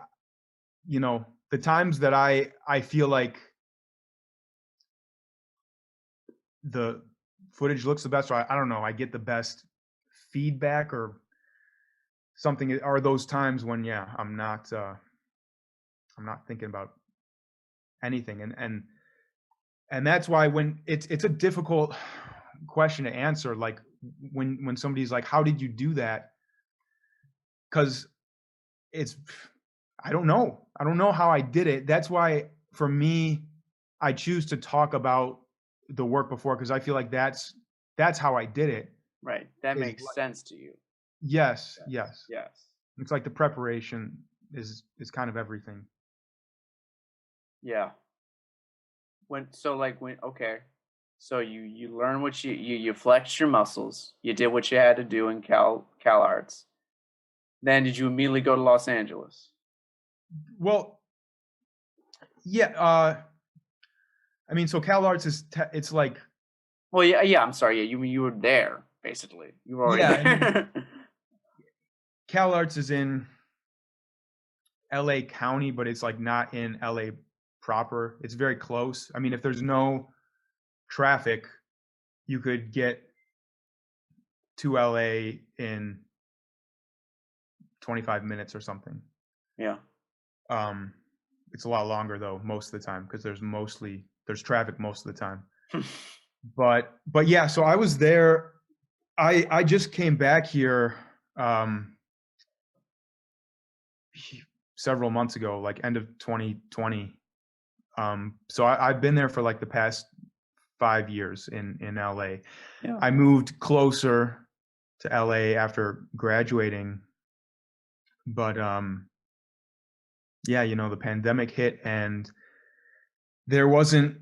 the times that I feel like the footage looks the best, or I don't know, I get the best feedback or something, are those times when, yeah, I'm not thinking about anything. And that's why, when it's a difficult question to answer, like when somebody's like, how did you do that? Because it's I don't know how I did it. That's why, for me, I choose to talk about the work before, because I feel like that's how I did it. Right. That Is makes like, sense to you. yes, Yes. yes. Yes. It's like the preparation is kind of everything. Yeah. When so like when okay. So you learn what you flexed your muscles. You did what you had to do in Cal Arts. Then did you immediately go to Los Angeles? Well, yeah. I mean, so Cal Arts it's like, Well, yeah. I'm sorry. Yeah, you were there basically. You were already yeah. I mean, there. Cal Arts is in LA County, but it's like not in LA proper. It's very close. I mean, if there's no traffic, you could get to LA in 25 minutes or something. Yeah. Um, it's a lot longer though, most of the time, because there's traffic most of the time. But yeah, so I was there. I just came back here several months ago, like end of 2020. So I've been there for like the past 5 years in LA. Yeah. I moved closer to LA after graduating, but yeah, you know, the pandemic hit and there wasn't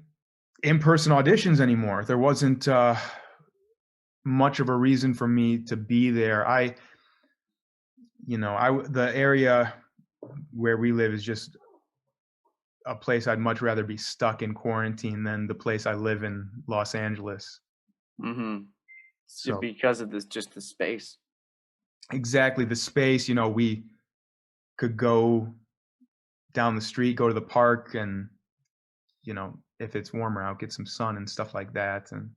in-person auditions anymore. There wasn't much of a reason for me to be there. The area where we live is just a place I'd much rather be stuck in quarantine than the place I live in, Los Angeles. Mm-hmm. So Because of this, just the space. exactly, the space, you know, we could go down the street, go to the park, and, you know, if it's warmer out, get some sun and stuff like that. And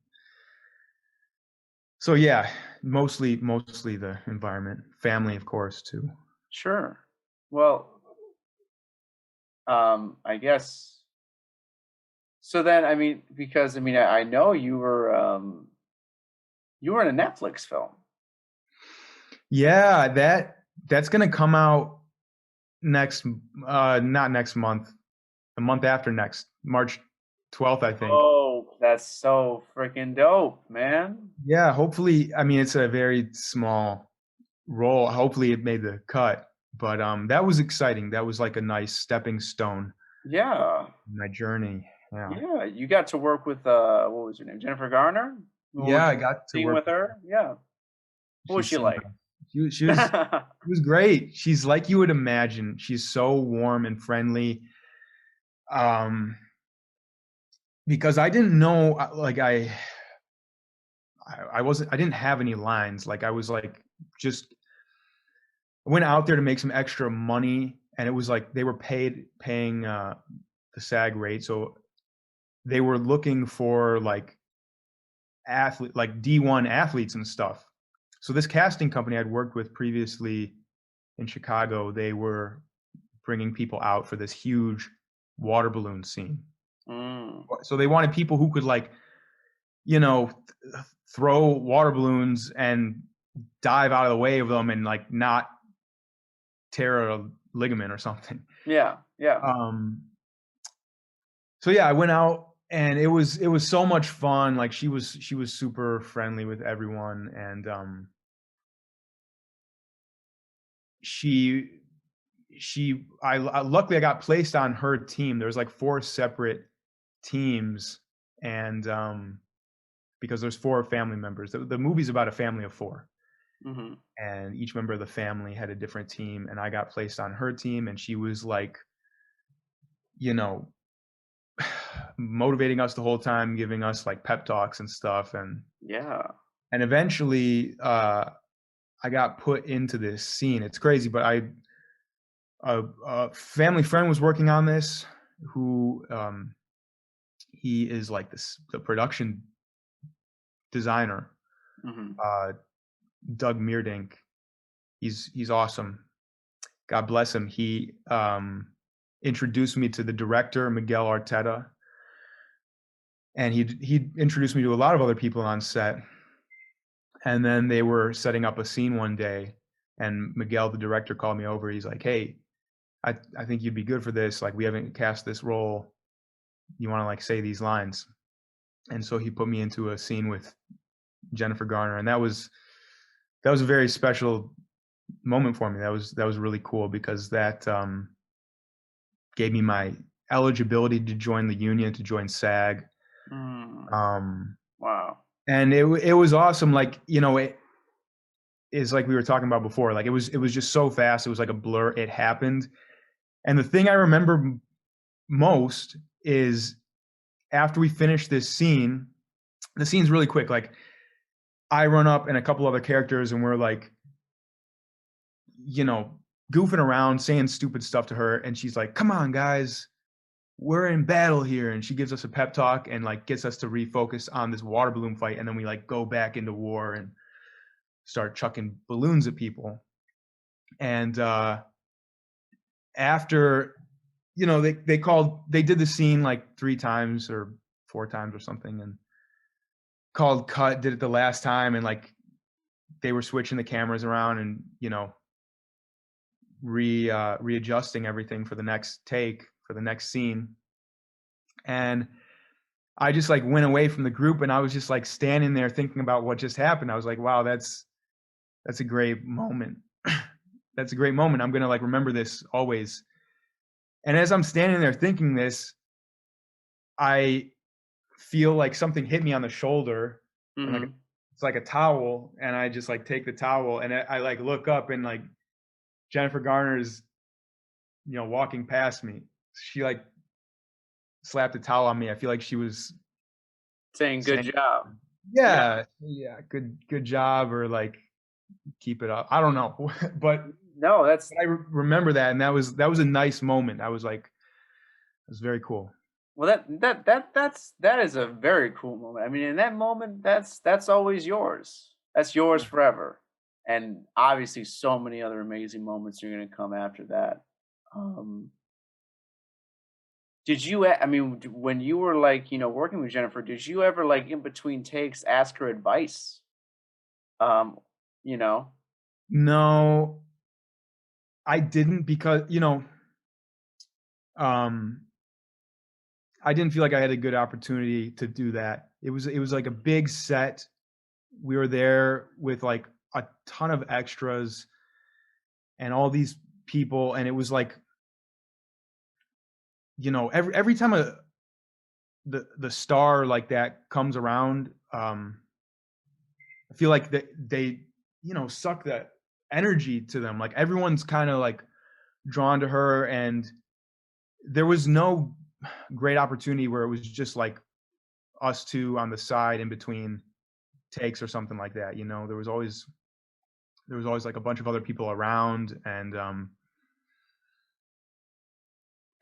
so yeah, mostly the environment, family, of course, too. Sure. Well, I guess so. Then, I mean, because I mean, I know you were in a Netflix film. Yeah, that's gonna come out next, not next month, the month after next, March 12th, I think. Oh, that's so freaking dope, man. Yeah, hopefully, I mean, it's a very small role. Hopefully it made the cut, but that was exciting. That was like a nice stepping stone Yeah. in my journey. Yeah. Yeah. You got to work with what was her name? Jenifer Garner? What Yeah, was I you got to seeing work with with her? Yeah. What was she's she so like? nice. She was great. She's like you would imagine. She's so warm and friendly. Um, because I didn't know, like I didn't have any lines. Like I was like just I went out there to make some extra money, and it was like they were paying the SAG rate, so they were looking for like D1 athletes and stuff. So this casting company I'd worked with previously in Chicago, they were bringing people out for this huge water balloon scene. Mm. So they wanted people who could like, you know, throw water balloons and dive out of the way of them and like not tear a ligament or something. Yeah. Yeah. Um, so yeah, I went out and it was so much fun. Like she was super friendly with everyone, and she I luckily I got placed on her team. There's like 4 separate teams, and because there's 4 family members. The movie's about a family of 4, Mm-hmm. and each member of the family had a different team, and I got placed on her team, and she was like, you know, motivating us the whole time, giving us like pep talks and stuff, Yeah. and eventually I got put into this scene. It's crazy, but a family friend was working on this, who he is like the production designer, Mm-hmm. Doug Meerdink. He's awesome. God bless him. He introduced me to the director, Miguel Arteta, and he introduced me to a lot of other people on set. And then they were setting up a scene one day, and Miguel, the director, called me over. He's like, "Hey, I think you'd be good for this. Like, we haven't cast this role. You want to like say these lines?" And so he put me into a scene with Jenifer Garner, and that was a very special moment for me. That was really cool, because that gave me my eligibility to join the union, to join SAG. Um, Wow. and it was awesome. Like, it is like we were talking about before. Like it was just so fast. It was like a blur. It happened. And the thing I remember most is after we finished this scene, the scene's really quick. Like I run up and a couple other characters and we're like, goofing around, saying stupid stuff to her. And she's like, come on, guys, we're in battle here. And she gives us a pep talk and like gets us to refocus on this water balloon fight. And then we like go back into war and start chucking balloons at people. And after, they did the scene like 3 times or 4 times or something and called cut, did it the last time. And like, they were switching the cameras around and, readjusting everything for the next take, for the next scene. And I just like went away from the group and I was just like standing there thinking about what just happened. I was like, wow, that's a great moment. That's a great moment. I'm going to like remember this always. And as I'm standing there thinking this, I feel like something hit me on the shoulder and like, it's like a towel. And I just like take the towel and I like look up and like Jenifer Garner's, walking past me. She like slapped a towel on me. I feel like she was Saying good saying, job. yeah, good job, or like keep it up. I don't know, but No, that's I remember that, and that was a nice moment. I was like, it was very cool. well that is a very cool moment. I mean, in that moment, that's always yours. That's yours forever. And obviously so many other amazing moments are going to come after that. Um Did you I mean, when you were like, working with Jennifer, did you ever like in between takes ask her advice? Um, you know? No, I didn't because um, I didn't feel like I had a good opportunity to do that. It was like a big set. We were there with like a ton of extras and all these people, and it was like, every time the star like that comes around, I feel like they suck that energy to them. Like everyone's kind of like drawn to her, and there was no great opportunity where it was just like us two on the side in between takes or something like that. There was always like a bunch of other people around, and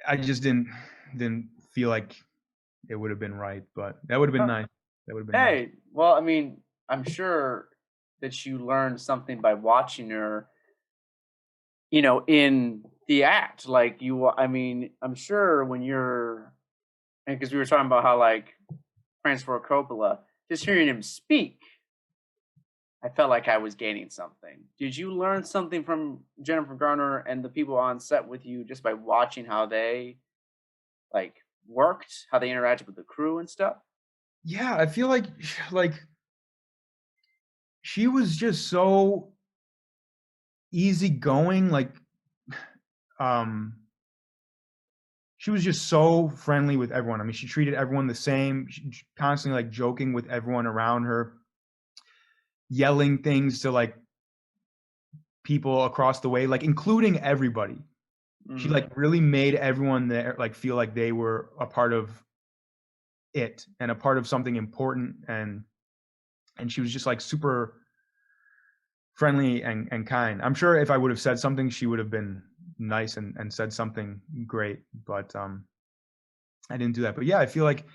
I just didn't feel like it would have been right, but that would have been Uh, nice. That would have been nice. Hey, well, I mean, I'm sure that you learned something by watching her, in the act. Like I mean, I'm sure when you're, and because we were talking about how like Francis Ford Coppola, just hearing him speak, I felt like I was gaining something. Did you learn something from Jennifer Garner and the people on set with you just by watching how they like worked, how they interacted with the crew and stuff? Yeah, I feel like like she was just so easygoing. Like um she was just so friendly with everyone. I mean, she treated everyone the same. She constantly like joking with everyone around her, yelling things to like people across the way, like including everybody. She Hmm. like really made everyone there like feel like they were a part of it and a part of something important, and she was just like super friendly and kind. I'm sure if I would have said something, she would have been nice and said something great, but I didn't do that. But yeah, I feel like,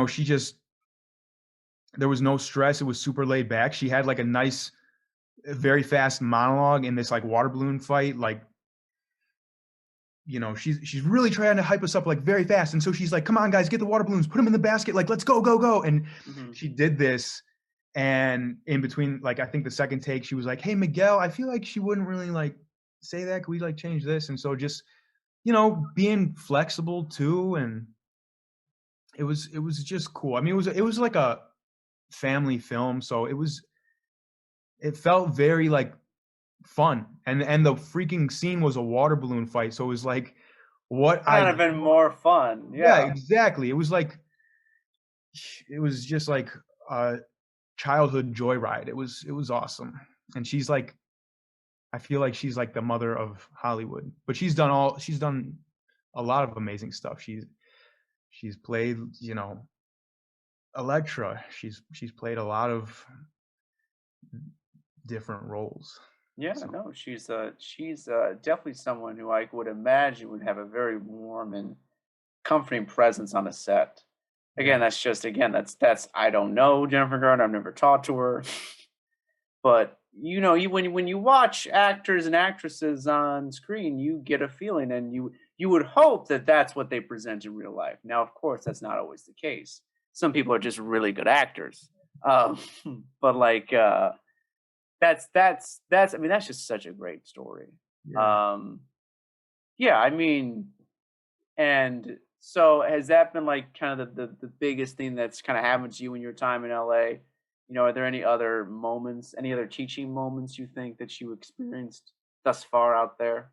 she just, there was no stress. It was super laid back. She had like a nice, very fast monologue in this like water balloon fight. Like, she's really trying to hype us up like very fast. And so she's like, come on, guys, get the water balloons, put them in the basket. Like, let's go, go, go. And Hmm. she did this. And in between, like, I think the second take, she was like, hey, Miguel, I feel like she wouldn't really like say that. Could we like change this? And so just, being flexible too. And it was just cool. I mean, it was like a family film. So it felt very like fun. And the freaking scene was a water balloon fight. So it was like what Kind I of been more fun. yeah, Yeah. exactly. It was like it was just like a childhood joyride. It was awesome. And she's like, I feel like she's like the mother of Hollywood. But she's done a lot of amazing stuff. She's played, Electra. She's played a lot of different roles. Yeah, So no, she's definitely someone who I would imagine would have a very warm and comforting presence on a set. Again, yeah. that's I don't know Jennifer Garner. I've never talked to her, but when you watch actors and actresses on screen, you get a feeling, and you would hope that that's what they present in real life. Now, of course, that's not always the case. Some people are just really good actors, um, but like that's I mean that's just such a great story. Yeah. Um, yeah, I mean, and so has that been like kind of the biggest thing that's kind of happened to you in your time in LA? Are there any other moments, any other teaching moments you think that you experienced thus far out there?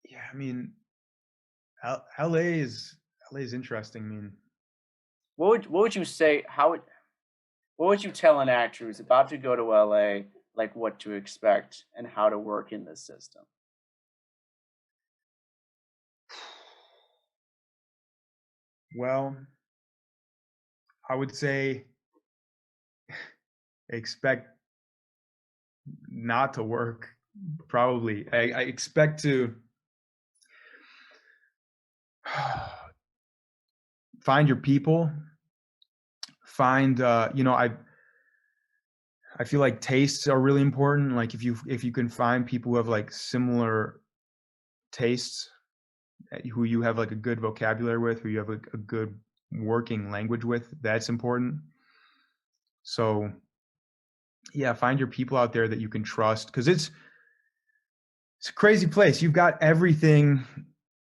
Yeah, I mean, LA is interesting. I mean, What would you say? What would you tell an actor who's about to go to LA, like what to expect and how to work in this system? well, I would say expect not to work. Probably, I expect to find your people. Find, I feel like tastes are really important. Like if you can find people who have like similar tastes, who you have like a good vocabulary with, who you have a good working language with, that's important. So yeah, find your people out there that you can trust, because it's a crazy place. You've got everything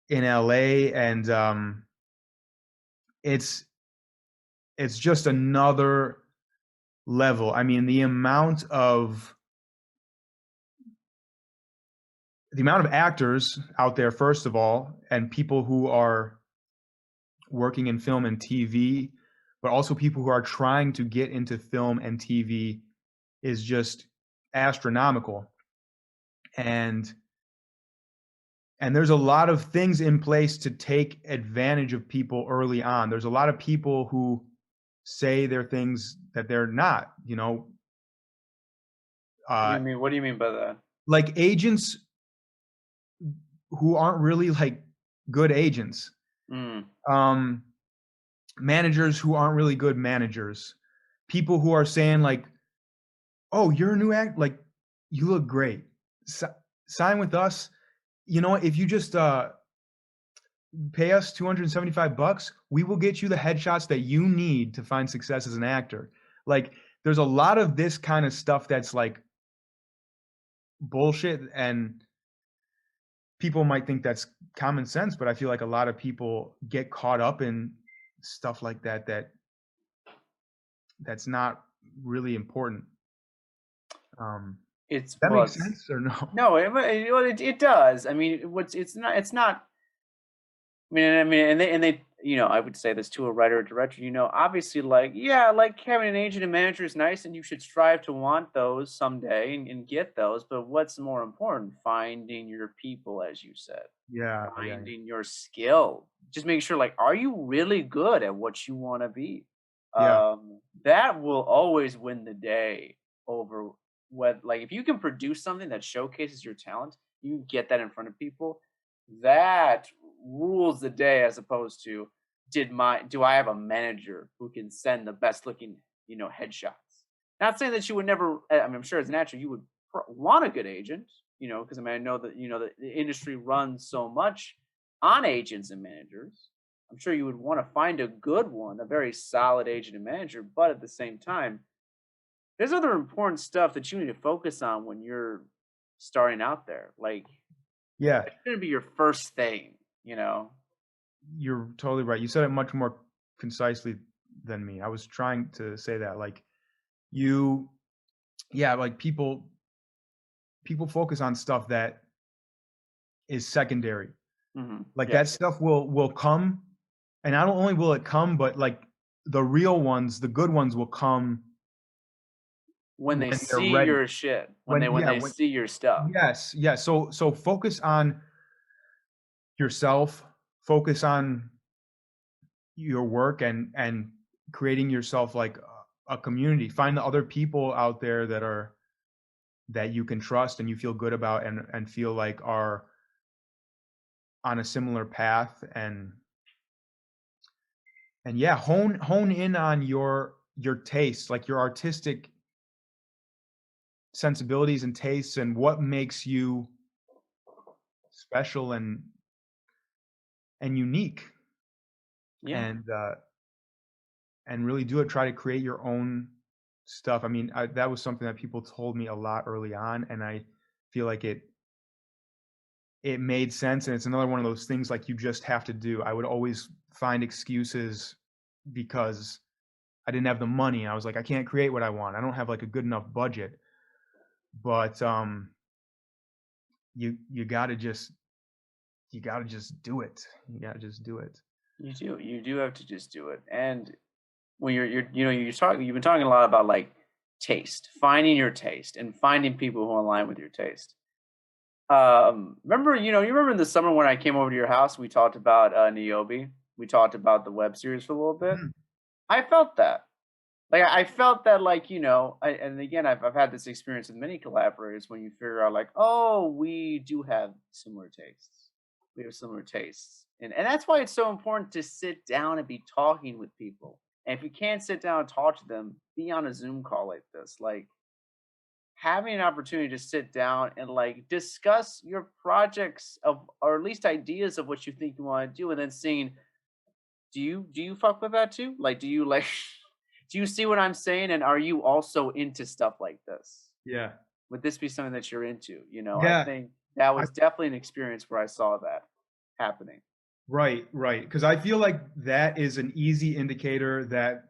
in LA, and it's it's just another level. I mean, the amount of actors out there, first of all, and people who are working in film and TV, but also people who are trying to get into film and TV, is just astronomical. And there's a lot of things in place to take advantage of people early on. There's a lot of people who say they're things that they're not, uh, What do you mean by that? like agents who aren't really like good agents, Mm, um, managers who aren't really good managers, people who are saying like, "Oh, you're a new act, like you look great. Si- Sign with us. You know what? If you just pay us $275, we will get you the headshots that you need to find success as an actor." Like, there's a lot of this kind of stuff that's like bullshit, and people might think that's common sense, but I feel like a lot of people get caught up in stuff like that that's not really important. it's That well, makes it's sense or no? no, it does. I mean, what's it's not. And they, I would say this to a writer or director. Obviously, like, yeah, like having an agent and manager is nice, and you should strive to want those someday and get those. But what's more important? Finding your people, as you said, Yeah, yeah, yeah. finding your skill. Just making sure, like, are you really good at what you want to be? Yeah, That will always win the day over what. Like, if you can produce something that showcases your talent, you get that in front of people. That rules the day, as opposed to do I have a manager who can send the best looking headshots. Not saying that you would never. I mean, I'm sure as an actor you would want a good agent, because I mean I know that the industry runs so much on agents and managers. I'm sure you would want to find a good one, a very solid agent and manager, but at the same time there's other important stuff that you need to focus on when you're starting out there. Like, yeah. it shouldn't be your first thing. You're totally right. You said it much more concisely than me. I was trying to say that, like, you, yeah, like people focus on stuff that is secondary. Like Yeah. that stuff will come, and not only will it come, but like the real ones, the good ones will come When they when they're see ready. your shit, When when yeah, they when see your stuff. yes, yes. So focus on yourself, focus on your work and creating yourself like a community. Find the other people out there that you can trust and you feel good about and feel like are on a similar path and yeah, hone in on your tastes, like your artistic sensibilities and tastes and what makes you special and unique Yeah. and really do it. Try to create your own stuff. I mean, that was something that people told me a lot early on, and I feel like it made sense. And it's another one of those things like you just have to do. I would always find excuses because I didn't have the money. I was like, I can't create what I want. I don't have like a good enough budget. But you gotta just do it. You gotta just do it. You do have to just do it. And when you've been talking a lot about like taste, finding your taste and finding people who align with your taste. Remember, you remember in the summer when I came over to your house, we talked about Niobe. We talked about the web series for a little bit. Mhm. I felt that. Like I felt that, like, and again, I've had this experience with many collaborators when you figure out like, oh, we do have similar tastes. We have similar tastes. And that's why it's so important to sit down and be talking with people. And if you can't sit down and talk to them, be on a Zoom call like this. Like having an opportunity to sit down and like discuss your projects of, or at least ideas of what you think you want to do, and then seeing, do you fuck with that too? Like, do you like do you see what I'm saying? And are you also into stuff like this? Yeah. Would this be something that you're into? I Yeah. think that I was definitely an experience where I saw that happening. Right, right. Because I feel like that is an easy indicator that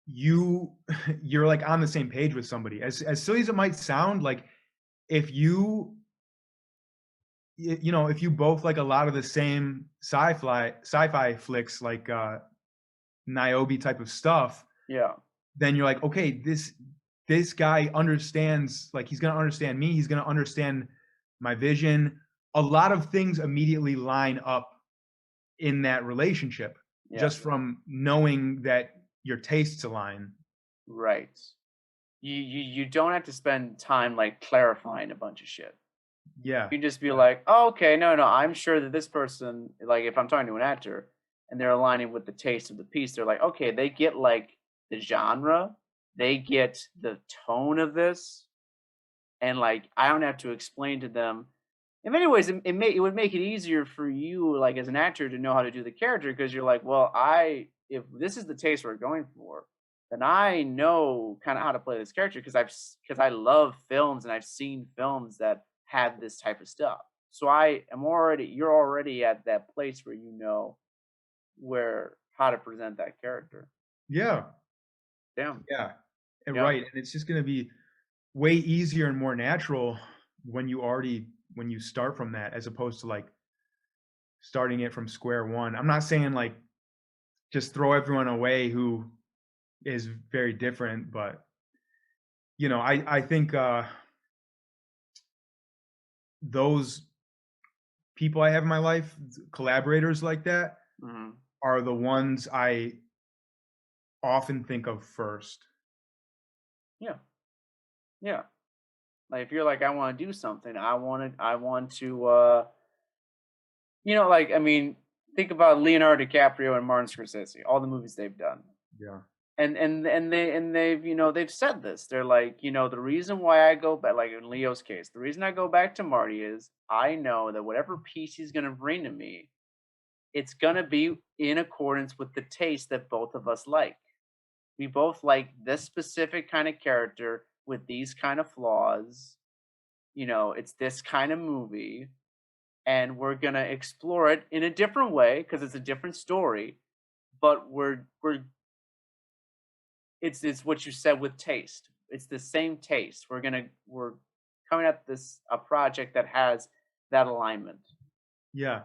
you you're like on the same page with somebody. As silly as it might sound, like if if you both like a lot of the same sci-fi flicks like Niobe type of stuff, Yeah. then you're like, okay, this guy understands, like he's gonna understand me, he's gonna understand my vision. A lot of things immediately line up in that relationship Yeah. just from knowing that your tastes align. Right. You don't have to spend time like clarifying a bunch of shit. Yeah. You can just be Yeah. like, oh, okay, no, I'm sure that this person, like if I'm talking to an actor and they're aligning with the taste of the piece, they're like, okay, they get like the genre, they get the tone of this, and like I don't have to explain to them. In many ways, it would make it easier for you, like as an actor, to know how to do the character because you're like, well, if this is the taste we're going for, then I know kind of how to play this character because because I love films and I've seen films that have this type of stuff. So you're already at that place where you know where how to present that character. Yeah. Damn. Yeah. And Yeah. right. And it's just gonna be way easier and more natural when you start from that as opposed to like starting it from square one. I'm not saying like just throw everyone away who is very different, but I think those people I have in my life, collaborators like that, Hmm. are the ones I often think of first. Yeah. Yeah. Like if you're like, I want to do something, I want to like, I mean, think about Leonardo DiCaprio and Martin Scorsese, all the movies they've done. Yeah. They've said this. They're like, the reason why I go back, like in Leo's case, the reason I go back to Marty is I know that whatever piece he's gonna bring to me, it's gonna be in accordance with the taste that both of us like. We both like this specific kind of character with these kind of flaws. It's this kind of movie, and we're gonna explore it in a different way because it's a different story. But it's what you said with taste. It's the same taste. We're coming at this a project that has that alignment. Yeah.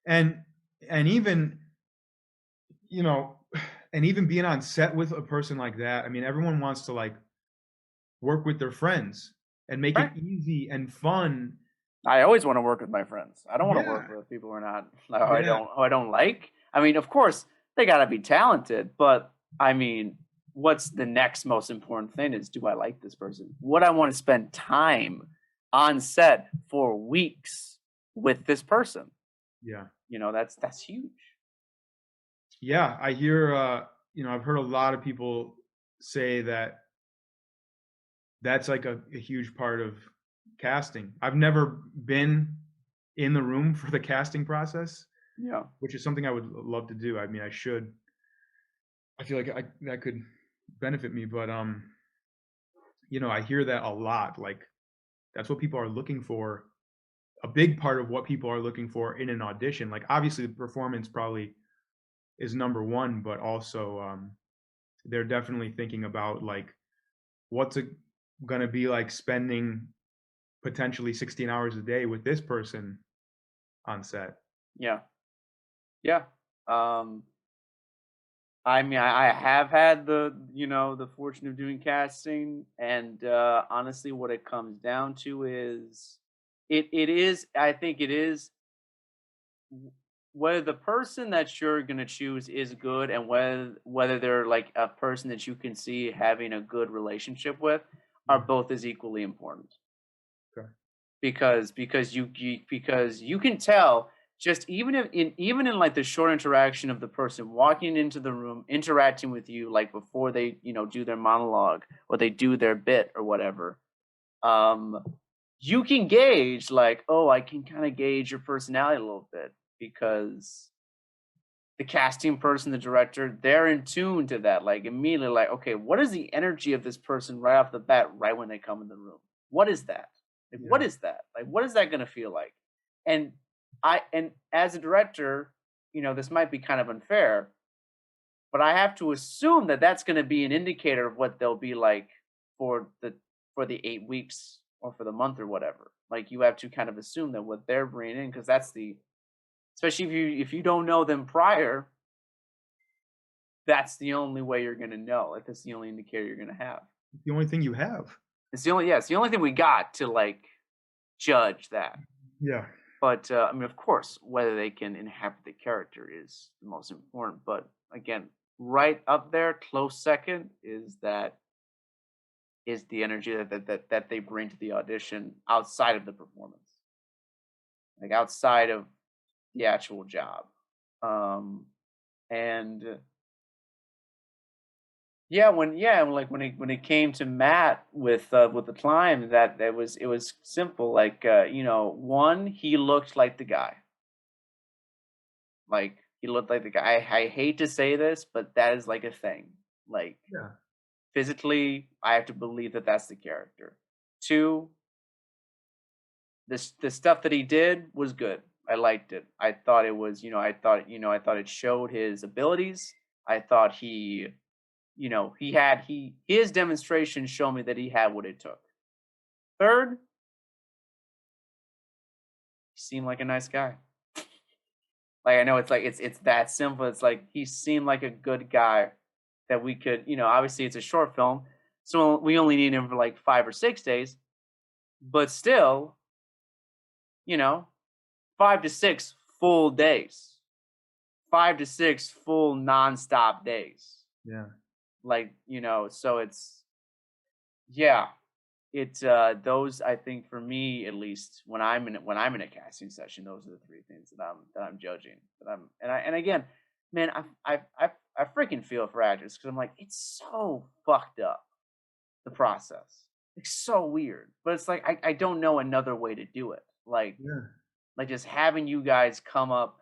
And and even, you know, and even being on set with a person like that, I mean, everyone wants to, like, work with their friends and make Right. it easy and fun. I always want to work with my friends. I don't want to Yeah, work with people who are not who yeah, I don't like. I mean, of course, they gotta be talented, but I mean, what's the next most important thing is, do I like this person? Would I want to spend time on set for weeks with this person? yeah. That's huge. Yeah, I hear, I've heard a lot of people say that that's like a huge part of casting. I've never been in the room for the casting process, Yeah. which is something I would love to do. I mean, I should. I feel like that could benefit me, but I hear that a lot. Like that's what people are looking for. A big part of what people are looking for in an audition. Like obviously, the performance probably is number one, but also they're definitely thinking about like what's it gonna be like spending potentially 16 hours a day with this person on set. Yeah. Yeah. Um I mean, I have had the fortune of doing casting, and honestly, what it comes down to is it is I think it is whether the person that you're gonna choose is good, and whether they're like a person that you can see having a good relationship with, are Yeah. both as equally important. Okay. Because you can tell, just even in like the short interaction of the person walking into the room, interacting with you, like before they do their monologue or they do their bit or whatever. um you can gauge, like, oh, I can kind of gauge your personality a little bit, because the casting person, the director, they're in tune to that, like immediately, like, okay, what is the energy of this person right off the bat, right when they come in the room? What is that? Like, what Yeah. is that? Like, what is that going to feel like? And and as a director, this might be kind of unfair, but I have to assume that that's going to be an indicator of what they'll be like for the 8 weeks or for the month or whatever. Like, you have to kind of assume that what they're bringing in, because that's the especially if you don't know them prior, that's the only way you're gonna know. Like, that's the only indicator you're gonna have. The only thing you have. It's the only thing we got to, like, judge that. Yeah. But, I mean, of course, whether they can inhabit the character is the most important, but again, right up there, close second, is the energy that they bring to the audition outside of the performance, like, outside of the actual job. Um, and like when it came to Matt with the climb, that was it was simple. Like, one, he looked like the guy. Like, he looked like the guy. I hate to say this, but that is like a thing. Like, Yeah. physically, I have to believe that that's the character. Two, the stuff that he did was good. I liked it. I thought it was, I thought it showed his abilities. I thought his demonstration showed me that he had what it took. Third, he seemed like a nice guy. Like, I know it's like it's that simple. It's like he seemed like a good guy that we could, obviously it's a short film, so we only need him for like 5 or 6 days, but still, you know, 5 to 6 full days, 5 to 6 full nonstop days. Yeah. Like, so yeah, those, I think, for me at least, when I'm in a casting session, those are the three things that I'm judging. And again, man, I freaking feel for actors, because I'm like, it's so fucked up, the process. It's so weird, but it's like I don't know another way to do it. Yeah. Like just having you guys come up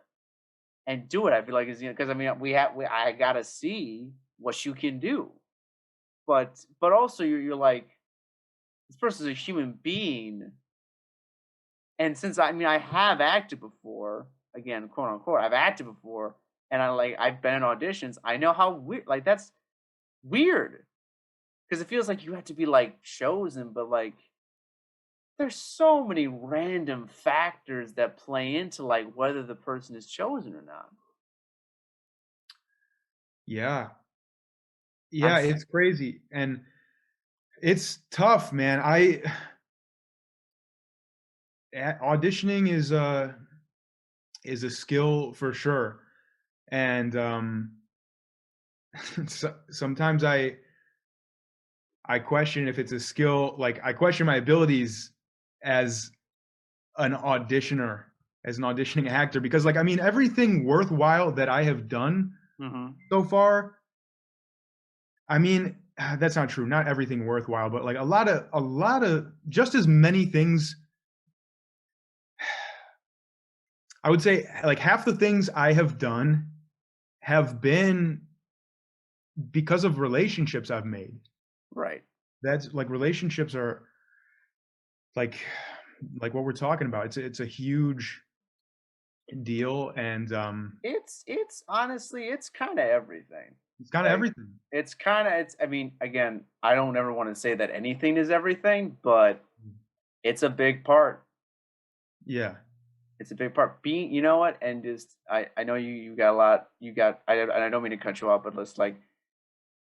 and do it, I feel like is, because I mean, I gotta see what you can do, but also you're like, this person's a human being. And since I mean, I have acted before, again, quote unquote, I've acted before, and I've been in auditions. I know how weird, like, that's weird, because it feels like you have to be like chosen, but like there's so many random factors that play into like whether the person is chosen or not. Yeah. Yeah, Unf- it's crazy, and it's tough, man. I auditioning is a skill for sure, and, sometimes I question if it's a skill, like, I question my abilities as an auditioner, as an auditioning actor, because, like, I mean, everything worthwhile that I have done Mhm. so far, I mean, that's not true, not everything worthwhile, but, like, a lot of just as many things. I would say, like, half the things I have done have been because of relationships I've made. Right. That's like, relationships are like what we're talking about. It's a huge deal, and, It's honestly, it's kind of everything. it's kinda Like everything. it's kind of it's I mean, again, I don't ever want to say that anything is everything, but it's a big part. Yeah. It's a big part. Being, you know what? And just I know you got a lot. You got I don't mean to cut you off, but let's like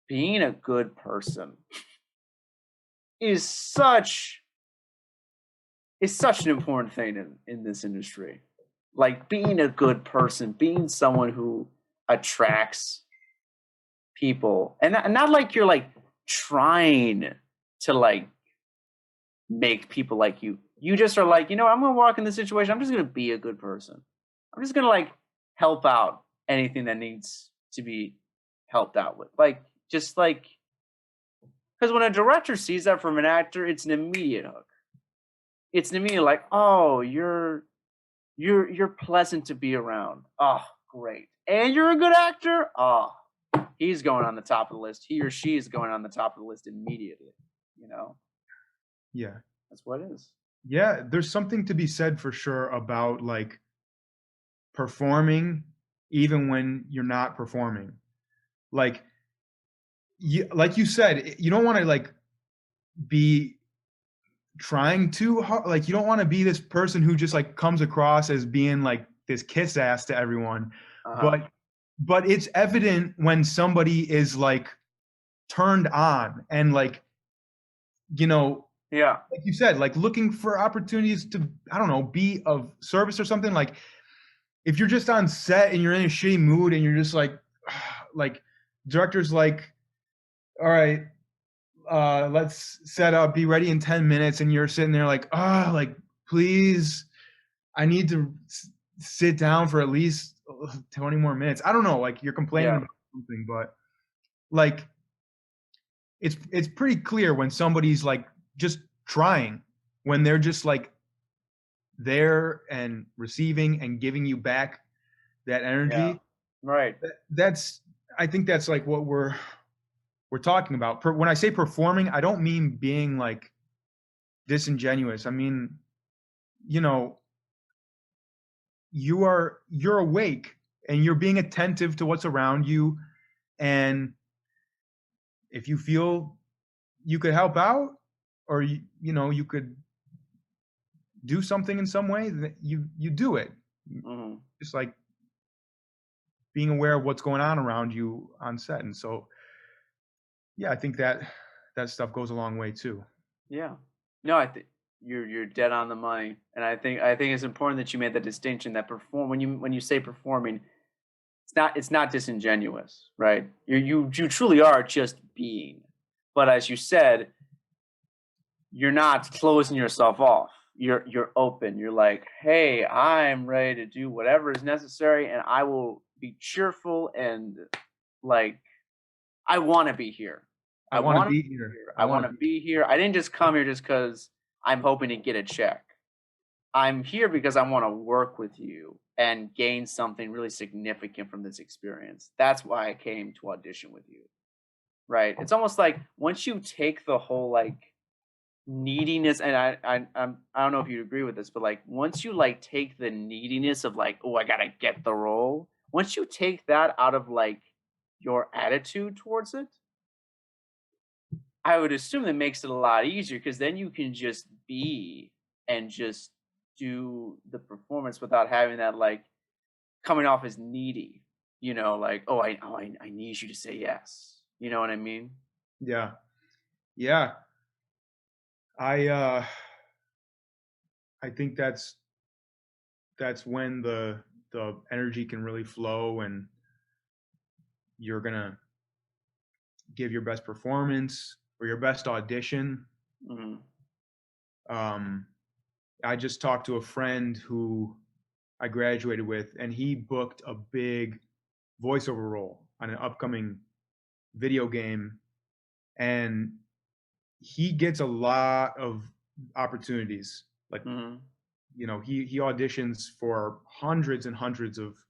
being a good person is such an important thing in this industry. Like being a good person, being someone who attracts people, and not like you're like trying to like make people like you. You just are like, you know, I'm gonna walk in this situation. I'm just gonna be a good person. I'm just gonna like help out anything that needs to be helped out with. Like just like because when a director sees that from an actor, it's an immediate hook. It's an immediate like, oh, you're pleasant to be around. Oh, great. And you're a good actor. Oh, he's going on the top of the list. He or she is going on the top of the list immediately. You know, Yeah. that's what it is. Yeah, there's something to be said for sure about, like, performing even when you're not performing. Like, like you said, you don't wanna, like, be trying too hard. Like, you don't wanna be this person who just, like, comes across as being, like, this kiss ass to everyone, Uh huh. but it's evident when somebody is, like, turned on and, like, you know, Yeah. like you said, like, looking for opportunities to, I don't know, be of service or something. Like, if you're just on set and you're in a shitty mood and you're just like, like, director's like, all right, let's set up, be ready in 10 minutes, and you're sitting there like, oh, like, please, I need to sit down for at least 20 more minutes. I don't know, like, you're complaining Yeah. about something, but, like, it's pretty clear when somebody's like just trying, when they're just like there and receiving and giving you back that Yeah. energy. Right. That's, I think that's like what we're talking about. When I say performing, I don't mean being like disingenuous. I mean, you know, you're awake and you're being attentive to what's around you, and if you feel you could help out, or you know, you could do something in some way, that you do it. Hmm. Just like being aware of what's going on around you on set. And so, yeah, I think that that stuff goes a long way too. Yeah. No, I think you're dead on the money, and I think it's important that you made that distinction that perform when you say performing, it's not disingenuous, right? You truly are just being, but as you said, you're not closing yourself off. You're open. You're like, hey, I'm ready to do whatever is necessary, and I will be cheerful and like I want to be here. I I want to want to be be here. here. I I want want to to be. be here. I didn't just come here just because I'm hoping to get a check. I'm here because I want to work with you and gain something really significant from this experience. That's why I came to audition with you. Right? It's almost like once you take the whole like neediness, and I don't know if you agree with this, but like once you like take the neediness of like, oh, I gotta get the role. Once you take that out of like your attitude towards it, I would assume that makes it a lot easier because then you can just be. and just do the performance without having that like coming off as needy, like, oh, I need you to say yes. You know what I mean? Yeah. Yeah. I uh I think that's when the energy can really flow, and you're gonna give your best performance or your best audition. Hmm. Um, I just talked to a friend who I graduated with, and he booked a big voiceover role on an upcoming video game, and he gets a lot of opportunities. Like, Hmm. he auditions for hundreds and hundreds of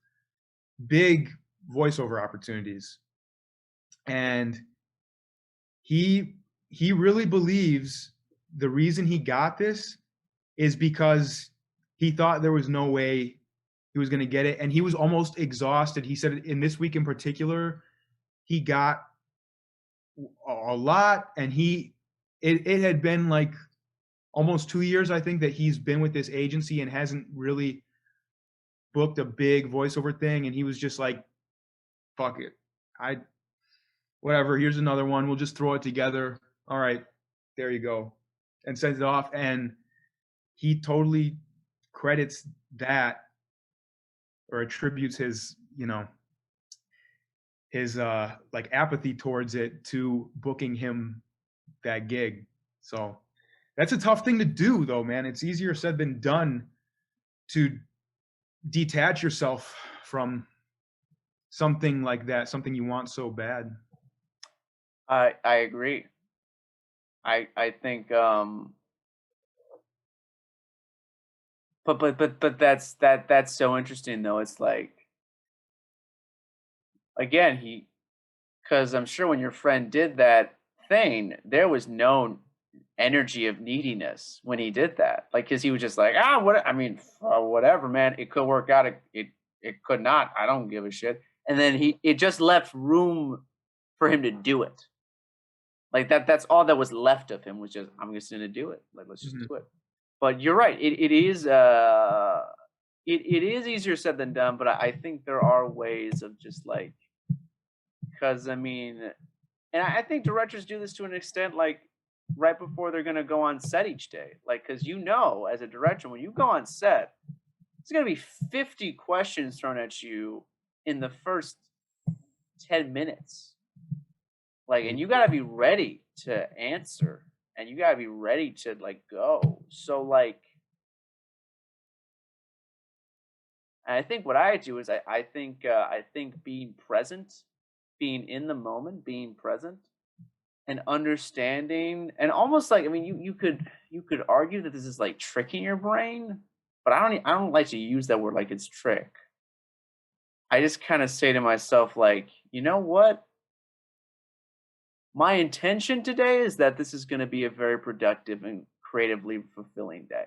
big voiceover opportunities, and he he really believes the reason he got this is because he thought there was no way he was going to get it, and he was almost exhausted. He said in this week in particular, he got a lot, and it had been like almost 2 years, I think, that he's been with this agency and hasn't really booked a big voiceover thing, and he was just like, fuck it, I whatever, here's another one, we'll just throw it together, all right, there you go, and sends it off. And he totally credits that, or attributes his like apathy towards it to booking him that gig. So that's a tough thing to do, though, man. It's easier said than done to detach yourself from something like that, something you want so bad. I agree. I think but that's so interesting though. It's like, again, because I'm sure when your friend did that thing, there was no energy of neediness when he did that. Like, because he was just like, what? I mean, whatever, man. It could work out. It could not. I don't give a shit. And then it just left room for him to do it. Like that's all that was left of him, was just, I'm just gonna do it. Like, let's just Mhm. do it. But you're right. It is easier said than done. But I think there are ways of just like, because I mean, and I think directors do this to an extent, like right before they're gonna go on set each day. Like, because as a director, when you go on set, it's gonna be 50 questions thrown at you in the first 10 minutes. Like, and you gotta be ready to answer, and you gotta be ready to like go. So like, I think what I do is I think being present, being in the moment, being present, and understanding, and almost like, I mean, you could argue that this is like tricking your brain, but I don't like to use that word like it's trick. I just kind of say to myself like, you know what? My intention today is that this is going to be a very productive and creatively fulfilling day.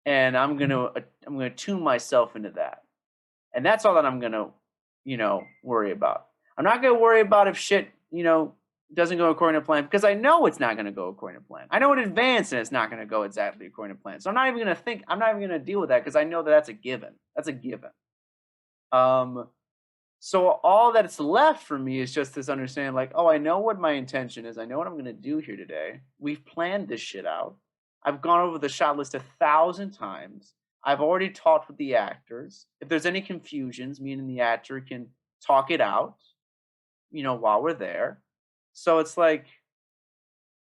And I'm going to tune myself into that. And that's all that I'm going to, worry about. I'm not going to worry about if shit, doesn't go according to plan, because I know it's not going to go according to plan. I know in advance and it's not going to go exactly according to plan. So I'm not even going to deal with that, because I know that that's a given. That's a given. Um, so all that's left for me is just this understanding, like, oh, I know what my intention is. I know what I'm going to do here today. We've planned this shit out. I've gone over the shot list 1,000 times. I've already talked with the actors. If there's any confusions, me and the actor can talk it out, while we're there. So it's like,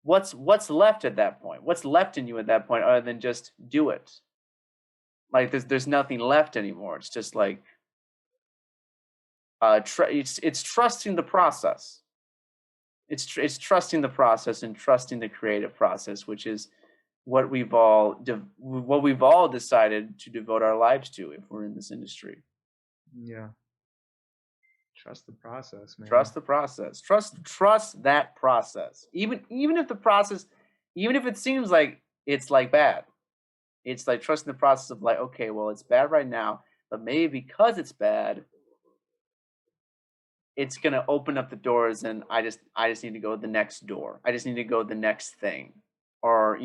what's left at that point? What's left in you at that point other than just do it? Like, there's nothing left anymore. It's just like, it's trusting the process. It's trusting the process and trusting the creative process, which is what we've all decided to devote our lives to if we're in this industry. Yeah, trust the process, man. Trust the process. Trust that process. Even if the process, even if it seems like it's like bad, it's like trusting the process of like, okay, well, it's bad right now, but maybe because it's bad, it's gonna open up the doors, and I just need to go the next door. I just need to go the next thing, or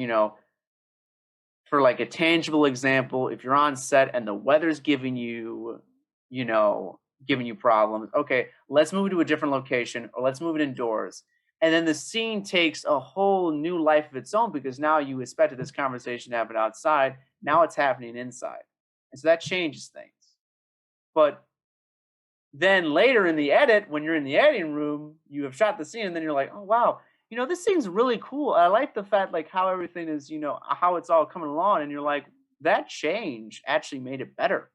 for like a tangible example, if you're on set and the weather's giving you, giving you problems, okay, let's move to a different location or let's move it indoors. And then the scene takes a whole new life of its own because now you expected this conversation to happen outside. Now it's happening inside. And so that changes things. But then later in the edit, when you're in the editing room, you have shot the scene and then you're like, oh, wow, this seems really cool. I like the fact like how everything is, how it's all coming along. And you're like, that change actually made it better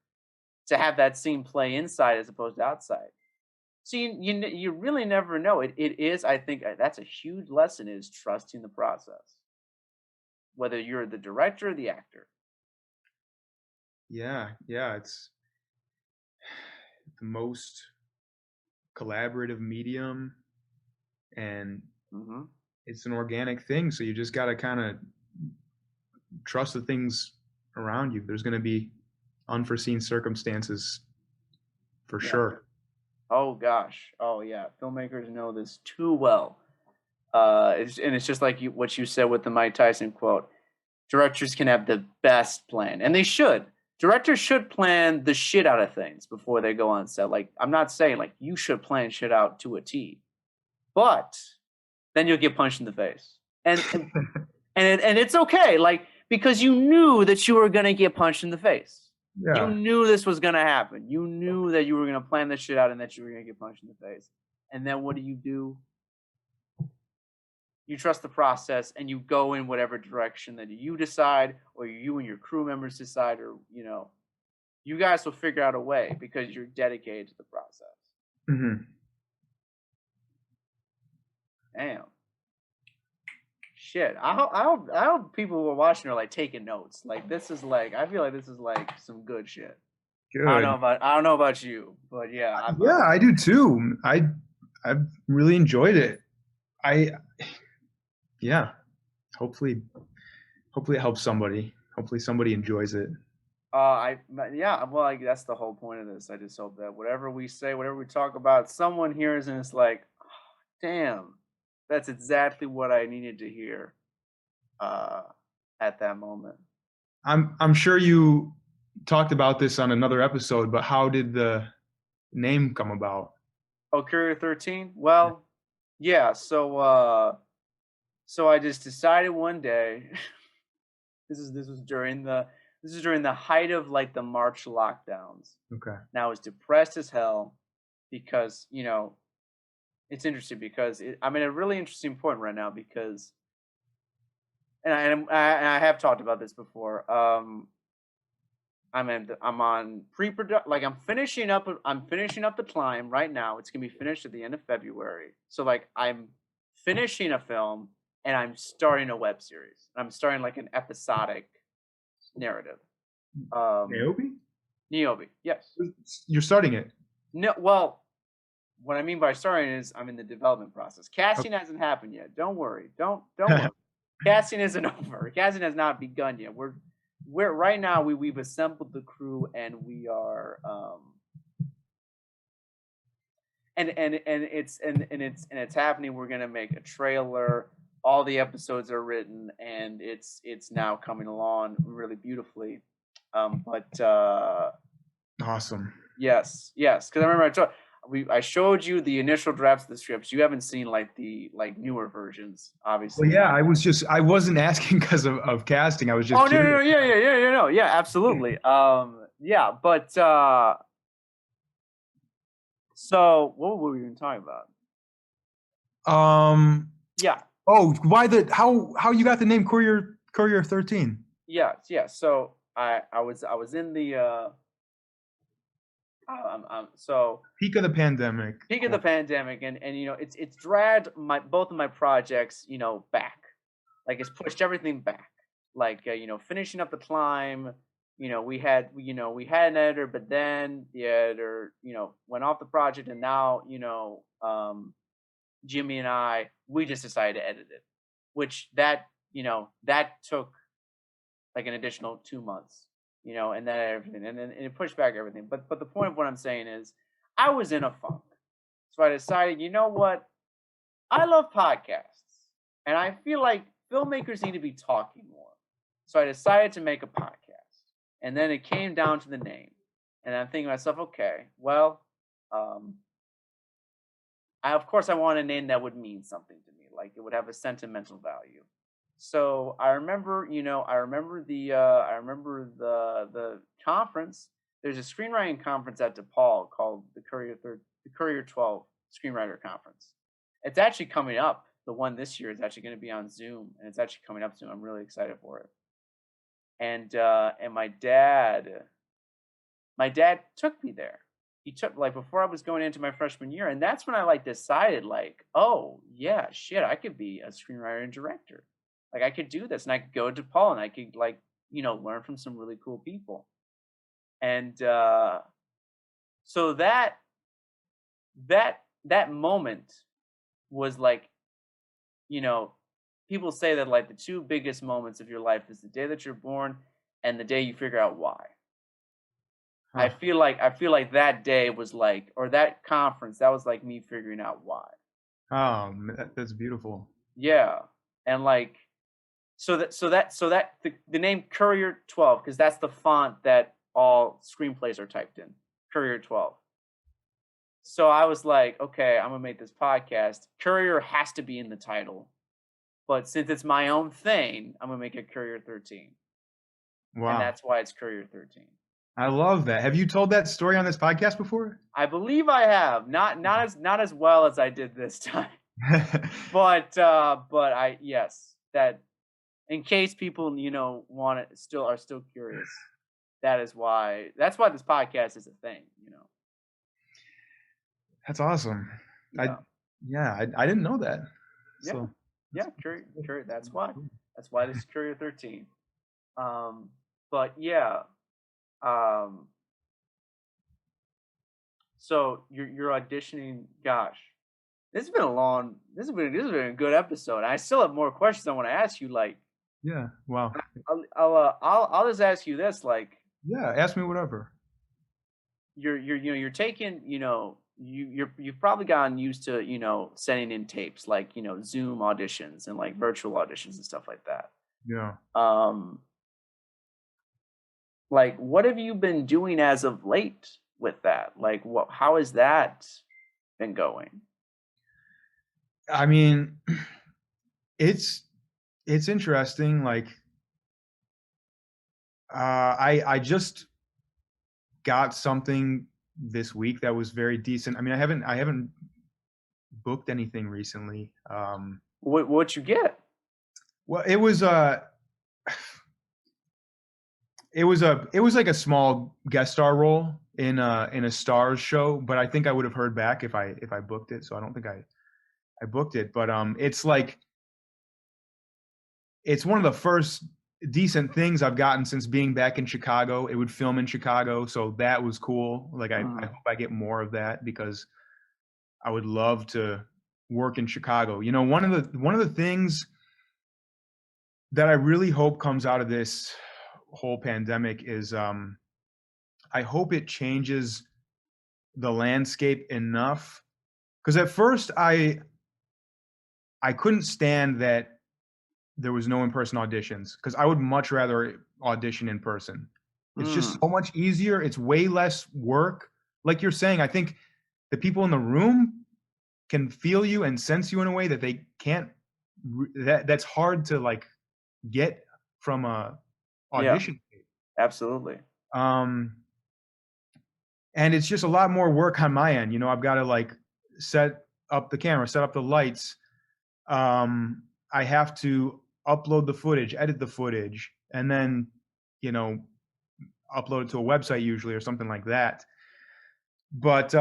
to have that scene play inside as opposed to outside. So you really never know. It is, I think that's a huge lesson, is trusting the process, whether you're the director or the actor. Yeah, it's the most collaborative medium, and it's an organic thing. So you just got to kind of trust the things around you. There's going to be unforeseen circumstances for sure. Oh gosh. Oh yeah. Filmmakers know this too well. It's just like what you said with the Mike Tyson quote. Directors can have the best plan, and they should. Directors should plan the shit out of things before they go on set. Like, I'm not saying like you should plan shit out to a T, but then you'll get punched in the face, and it's okay, like, because you knew that you were gonna get punched in the face. Yeah. You knew this was gonna happen. You knew that you were gonna plan this shit out and that you were gonna get punched in the face. And then what do? You trust the process and you go in whatever direction that you decide, or you and your crew members decide, or you guys will figure out a way because you're dedicated to the process. Mm-hmm. Damn. Shit. I hope people who are watching are like taking notes. Like, this is like, I feel like this is like some good shit. Good. I don't know about you, but yeah. I do too. I've really enjoyed it. Yeah. Hopefully it helps somebody. Hopefully somebody enjoys it. Well, like, that's the whole point of this. I just hope that whatever we say, whatever we talk about, someone hears and it's like, oh, damn, that's exactly what I needed to hear at that moment. I'm sure you talked about this on another episode, but how did the name come about? Oh, Courier 13? Well, yeah, so I just decided one day, this is during the height of like the March lockdowns. Okay. Now I was depressed as hell because, it's interesting because I'm in a really interesting point right now because, and I have talked about this before. I'm on pre-production. Like, I'm finishing up the climb right now. It's gonna be finished at the end of February. So like, I'm finishing a film and I'm starting a web series. I'm starting like an episodic narrative. Niobe, yes. You're starting it? No, well, what I mean by starting is I'm in the development process. Casting hasn't happened yet. Don't worry. Don't worry. Casting isn't over. Casting has not begun yet. We're right now we've assembled the crew and we are and it's happening. We're gonna make a trailer. All the episodes are written and it's now coming along really beautifully. Awesome. Yes, because I remember I showed you the initial drafts of the scripts. You haven't seen like the newer versions, obviously. Well, yeah, I wasn't asking because of casting. I was just curious. Yeah, absolutely. Yeah, but so what were we even talking about? Yeah. Oh, how you got the name Courier 13? Yeah. So I was in the so peak of the pandemic. And it's dragged both of my projects back. Like, it's pushed everything back. Like, finishing up the climb, we had an editor, but then the editor went off the project, and now Jimmy and I, we just decided to edit it, which that took like an additional 2 months. And then everything, and then it pushed back everything. But the point of what I'm saying is, I was in a funk, so I decided, you know what? I love podcasts, and I feel like filmmakers need to be talking more. So I decided to make a podcast, and then it came down to the name, and I'm thinking to myself, okay, well, um, of course I want a name that would mean something to me, like it would have a sentimental value. So I remember, I remember the conference. There's a screenwriting conference at DePaul called the Courier 12 Screenwriter Conference. It's actually coming up. The one this year is actually going to be on Zoom, and it's actually coming up soon. I'm really excited for it. And my dad took me there. He took, like, before I was going into my freshman year, and that's when I like decided, like, oh yeah, shit, I could be a screenwriter and director. Like I could do this, and I could go to Paul, and I could, like, learn from some really cool people. And so that moment was like, you know, people say that, like, the two biggest moments of your life is the day that you're born and the day you figure out why. Huh. I feel like that day was like, or that conference, that was like me figuring out why. That's beautiful. Yeah. And like, the name Courier 12, because that's the font that all screenplays are typed in. Courier 12. So I was like, okay, I'm gonna make this podcast. Courier has to be in the title. But since it's my own thing, I'm gonna make it Courier 13. And Wow. that's why it's Courier 13. I love that. Have you told that story on this podcast before? I believe I have. Not as well as I did this time. But I, yes, that, in case people, want it, are still curious. That's why this podcast is a thing. That's awesome. Yeah. I didn't know that. Yeah. So Yeah, Courier. That's why. That's why this is Courier 13. But yeah. So you're auditioning. Gosh, this has been a good episode. I still have more questions I want to ask you. Like, yeah, wow. I'll just ask you this. Like, Yeah, ask me whatever. you're taking, you've probably gotten used to, sending in tapes, like, Zoom auditions and like virtual auditions and stuff like that. Yeah. Like, what have you been doing as of late with that? Like, how has that been going? I mean, it's interesting. Like, I just got something this week that was very decent. I mean, I haven't booked anything recently. What you get? Well, it was it was like a small guest star role in a Stars show, but I think I would have heard back if I booked it. So I don't think I booked it. But it's like, it's one of the first decent things I've gotten since being back in Chicago. It would film in Chicago, so that was cool. Like I hope I get more of that, because I would love to work in Chicago. One of the things that I really hope comes out of this whole pandemic is I hope it changes the landscape enough, because at first I couldn't stand that there was no in-person auditions, because I would much rather audition in person. It's just so much easier. It's way less work. Like you're saying, I think the people in the room can feel you and sense you in a way that they can't. That's hard to like get from a Yeah, audition. absolutely. And it's just a lot more work on my end. I've got to like set up the camera, set up the lights. I have to upload the footage, edit the footage, and then, upload it to a website usually, or something like that. But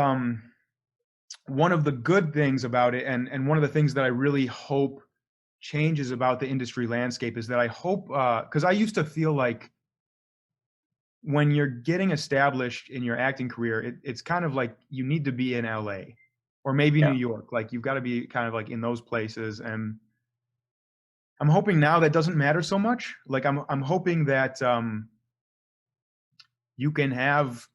one of the good things about it, and one of the things that I really hope changes about the industry landscape, is that I hope, because I used to feel like when you're getting established in your acting career, it's kind of like you need to be in LA or maybe Yeah. New York. Like you've got to be kind of like in those places. And I'm hoping now that doesn't matter so much. Like I'm hoping that you can have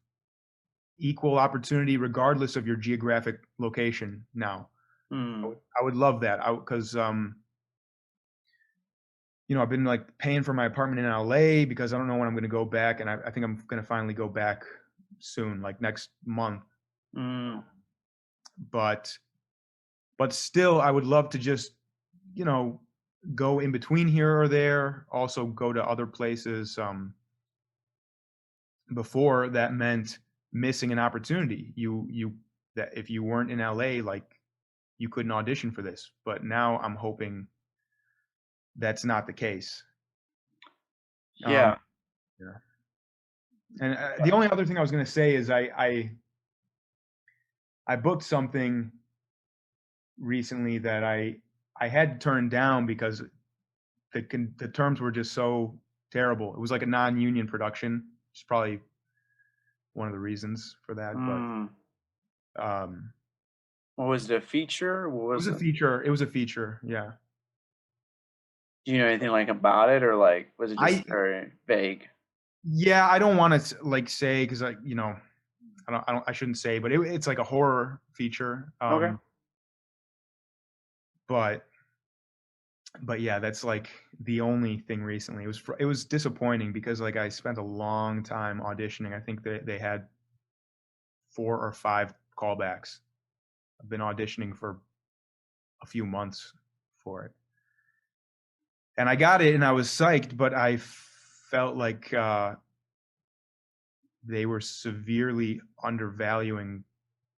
equal opportunity regardless of your geographic location now. I would love that, because I've been like paying for my apartment in LA because I don't know when I'm going to go back. And I think I'm going to finally go back soon, like next month. Mm. But, still, I would love to just, you know, go in between here or there, also go to other places. Before that meant missing an opportunity. That if you weren't in LA, like you couldn't audition for this. But now I'm hoping that's not the case. Um, Yeah. yeah. And the only other thing I was going to say is I booked something recently that I had turned down because the terms were just so terrible. It was like a non-union production, which is probably one of the reasons for that. But Mm. um, What was it, a feature? What it was was a it? feature. It was a feature. Yeah. Do you know anything like about it, or like was it just I very vague? Yeah, I don't want to like say because I shouldn't say, but it's like a horror feature. Okay. But yeah, that's like the only thing recently. It was disappointing because like I spent a long time auditioning. I think they had 4 or 5 callbacks. I've been auditioning for a few months for it, and I got it, and I was psyched. But I felt like they were severely undervaluing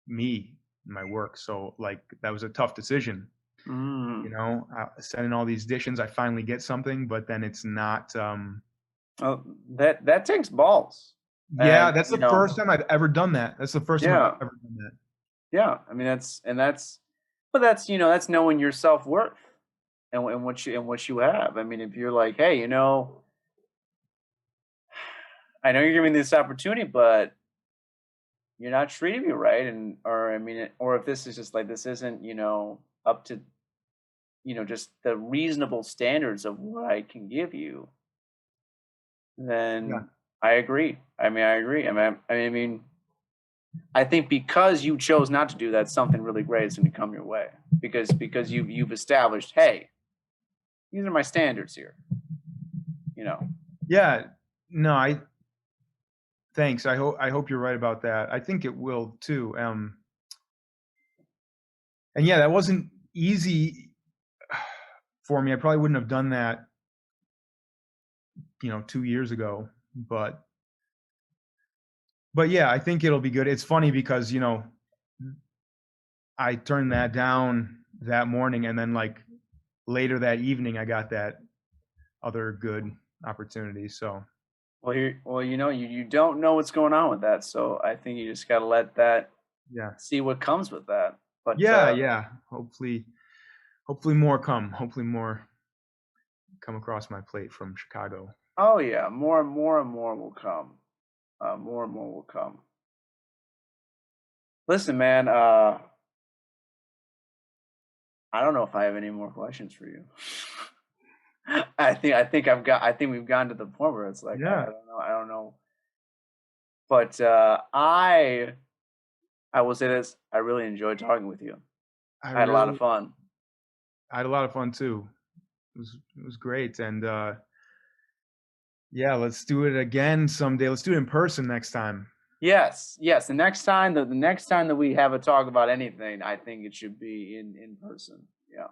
me and my work. So like that was a tough decision. Mm. I send in all these auditions. I finally get something, but then it's not. Oh, that takes balls, Yeah, and that's the first time I've ever done that. That's the first time I've yeah, ever done that. yeah. I mean, but that's that's knowing your self worth and what you have. I mean, if you're like, hey, I know you're giving me this opportunity, but you're not treating me right, and or I mean, or if this is just like this isn't up to just the reasonable standards of what I can give you, Yeah, then I agree. I agree. I think because you chose not to do that, something really great is going to come your way because you've established, hey, these are my standards here. You know. yeah. No, thanks. I hope you're right about that. I think it will too. And yeah, that wasn't easy for me. I probably wouldn't have done that, 2 years ago. But yeah, I think it'll be good. It's funny because I turned that down that morning, and then like later that evening, I got that other good opportunity. So You don't know what's going on with that, so I think you just got to let that yeah, see what comes with that. But yeah. Hopefully more come. Hopefully more come across my plate from Chicago. oh yeah, more and more and more will come. More and more will come. Listen, man. I don't know if I have any more questions for you. I think we've gotten to the point where it's like I Yeah, don't know. I don't know. But I will say this: I really enjoyed talking with you. I I had a lot of really fun. I had a lot of fun too. It was great, and yeah, let's do it again someday. Let's do it in person next time. Yes, yes. The next time that we have a talk about anything, I think it should be in person. Yeah.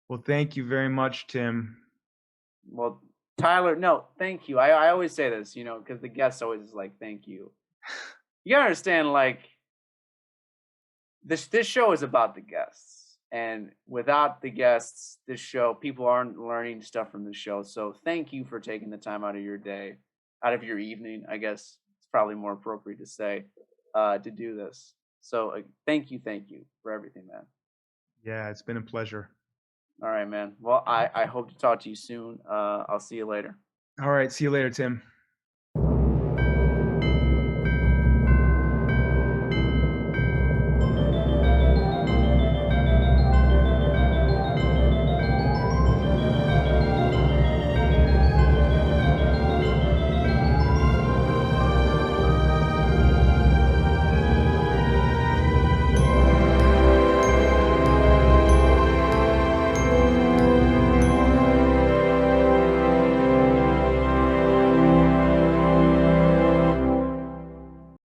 Well, thank you very much, Tim. Well, Tyler, no, thank you. I always say this, because the guest always is like, thank you. You gotta understand, like, this show is about the guests, and without the guests, this show people aren't learning stuff from the show. So thank you for taking the time out of your day, out of your evening. I guess it's probably more appropriate to say, to do this. So thank you for everything, man. Yeah, it's been a pleasure. All right, man. Well, I hope to talk to you soon. I'll see you later. All right, see you later, Tim.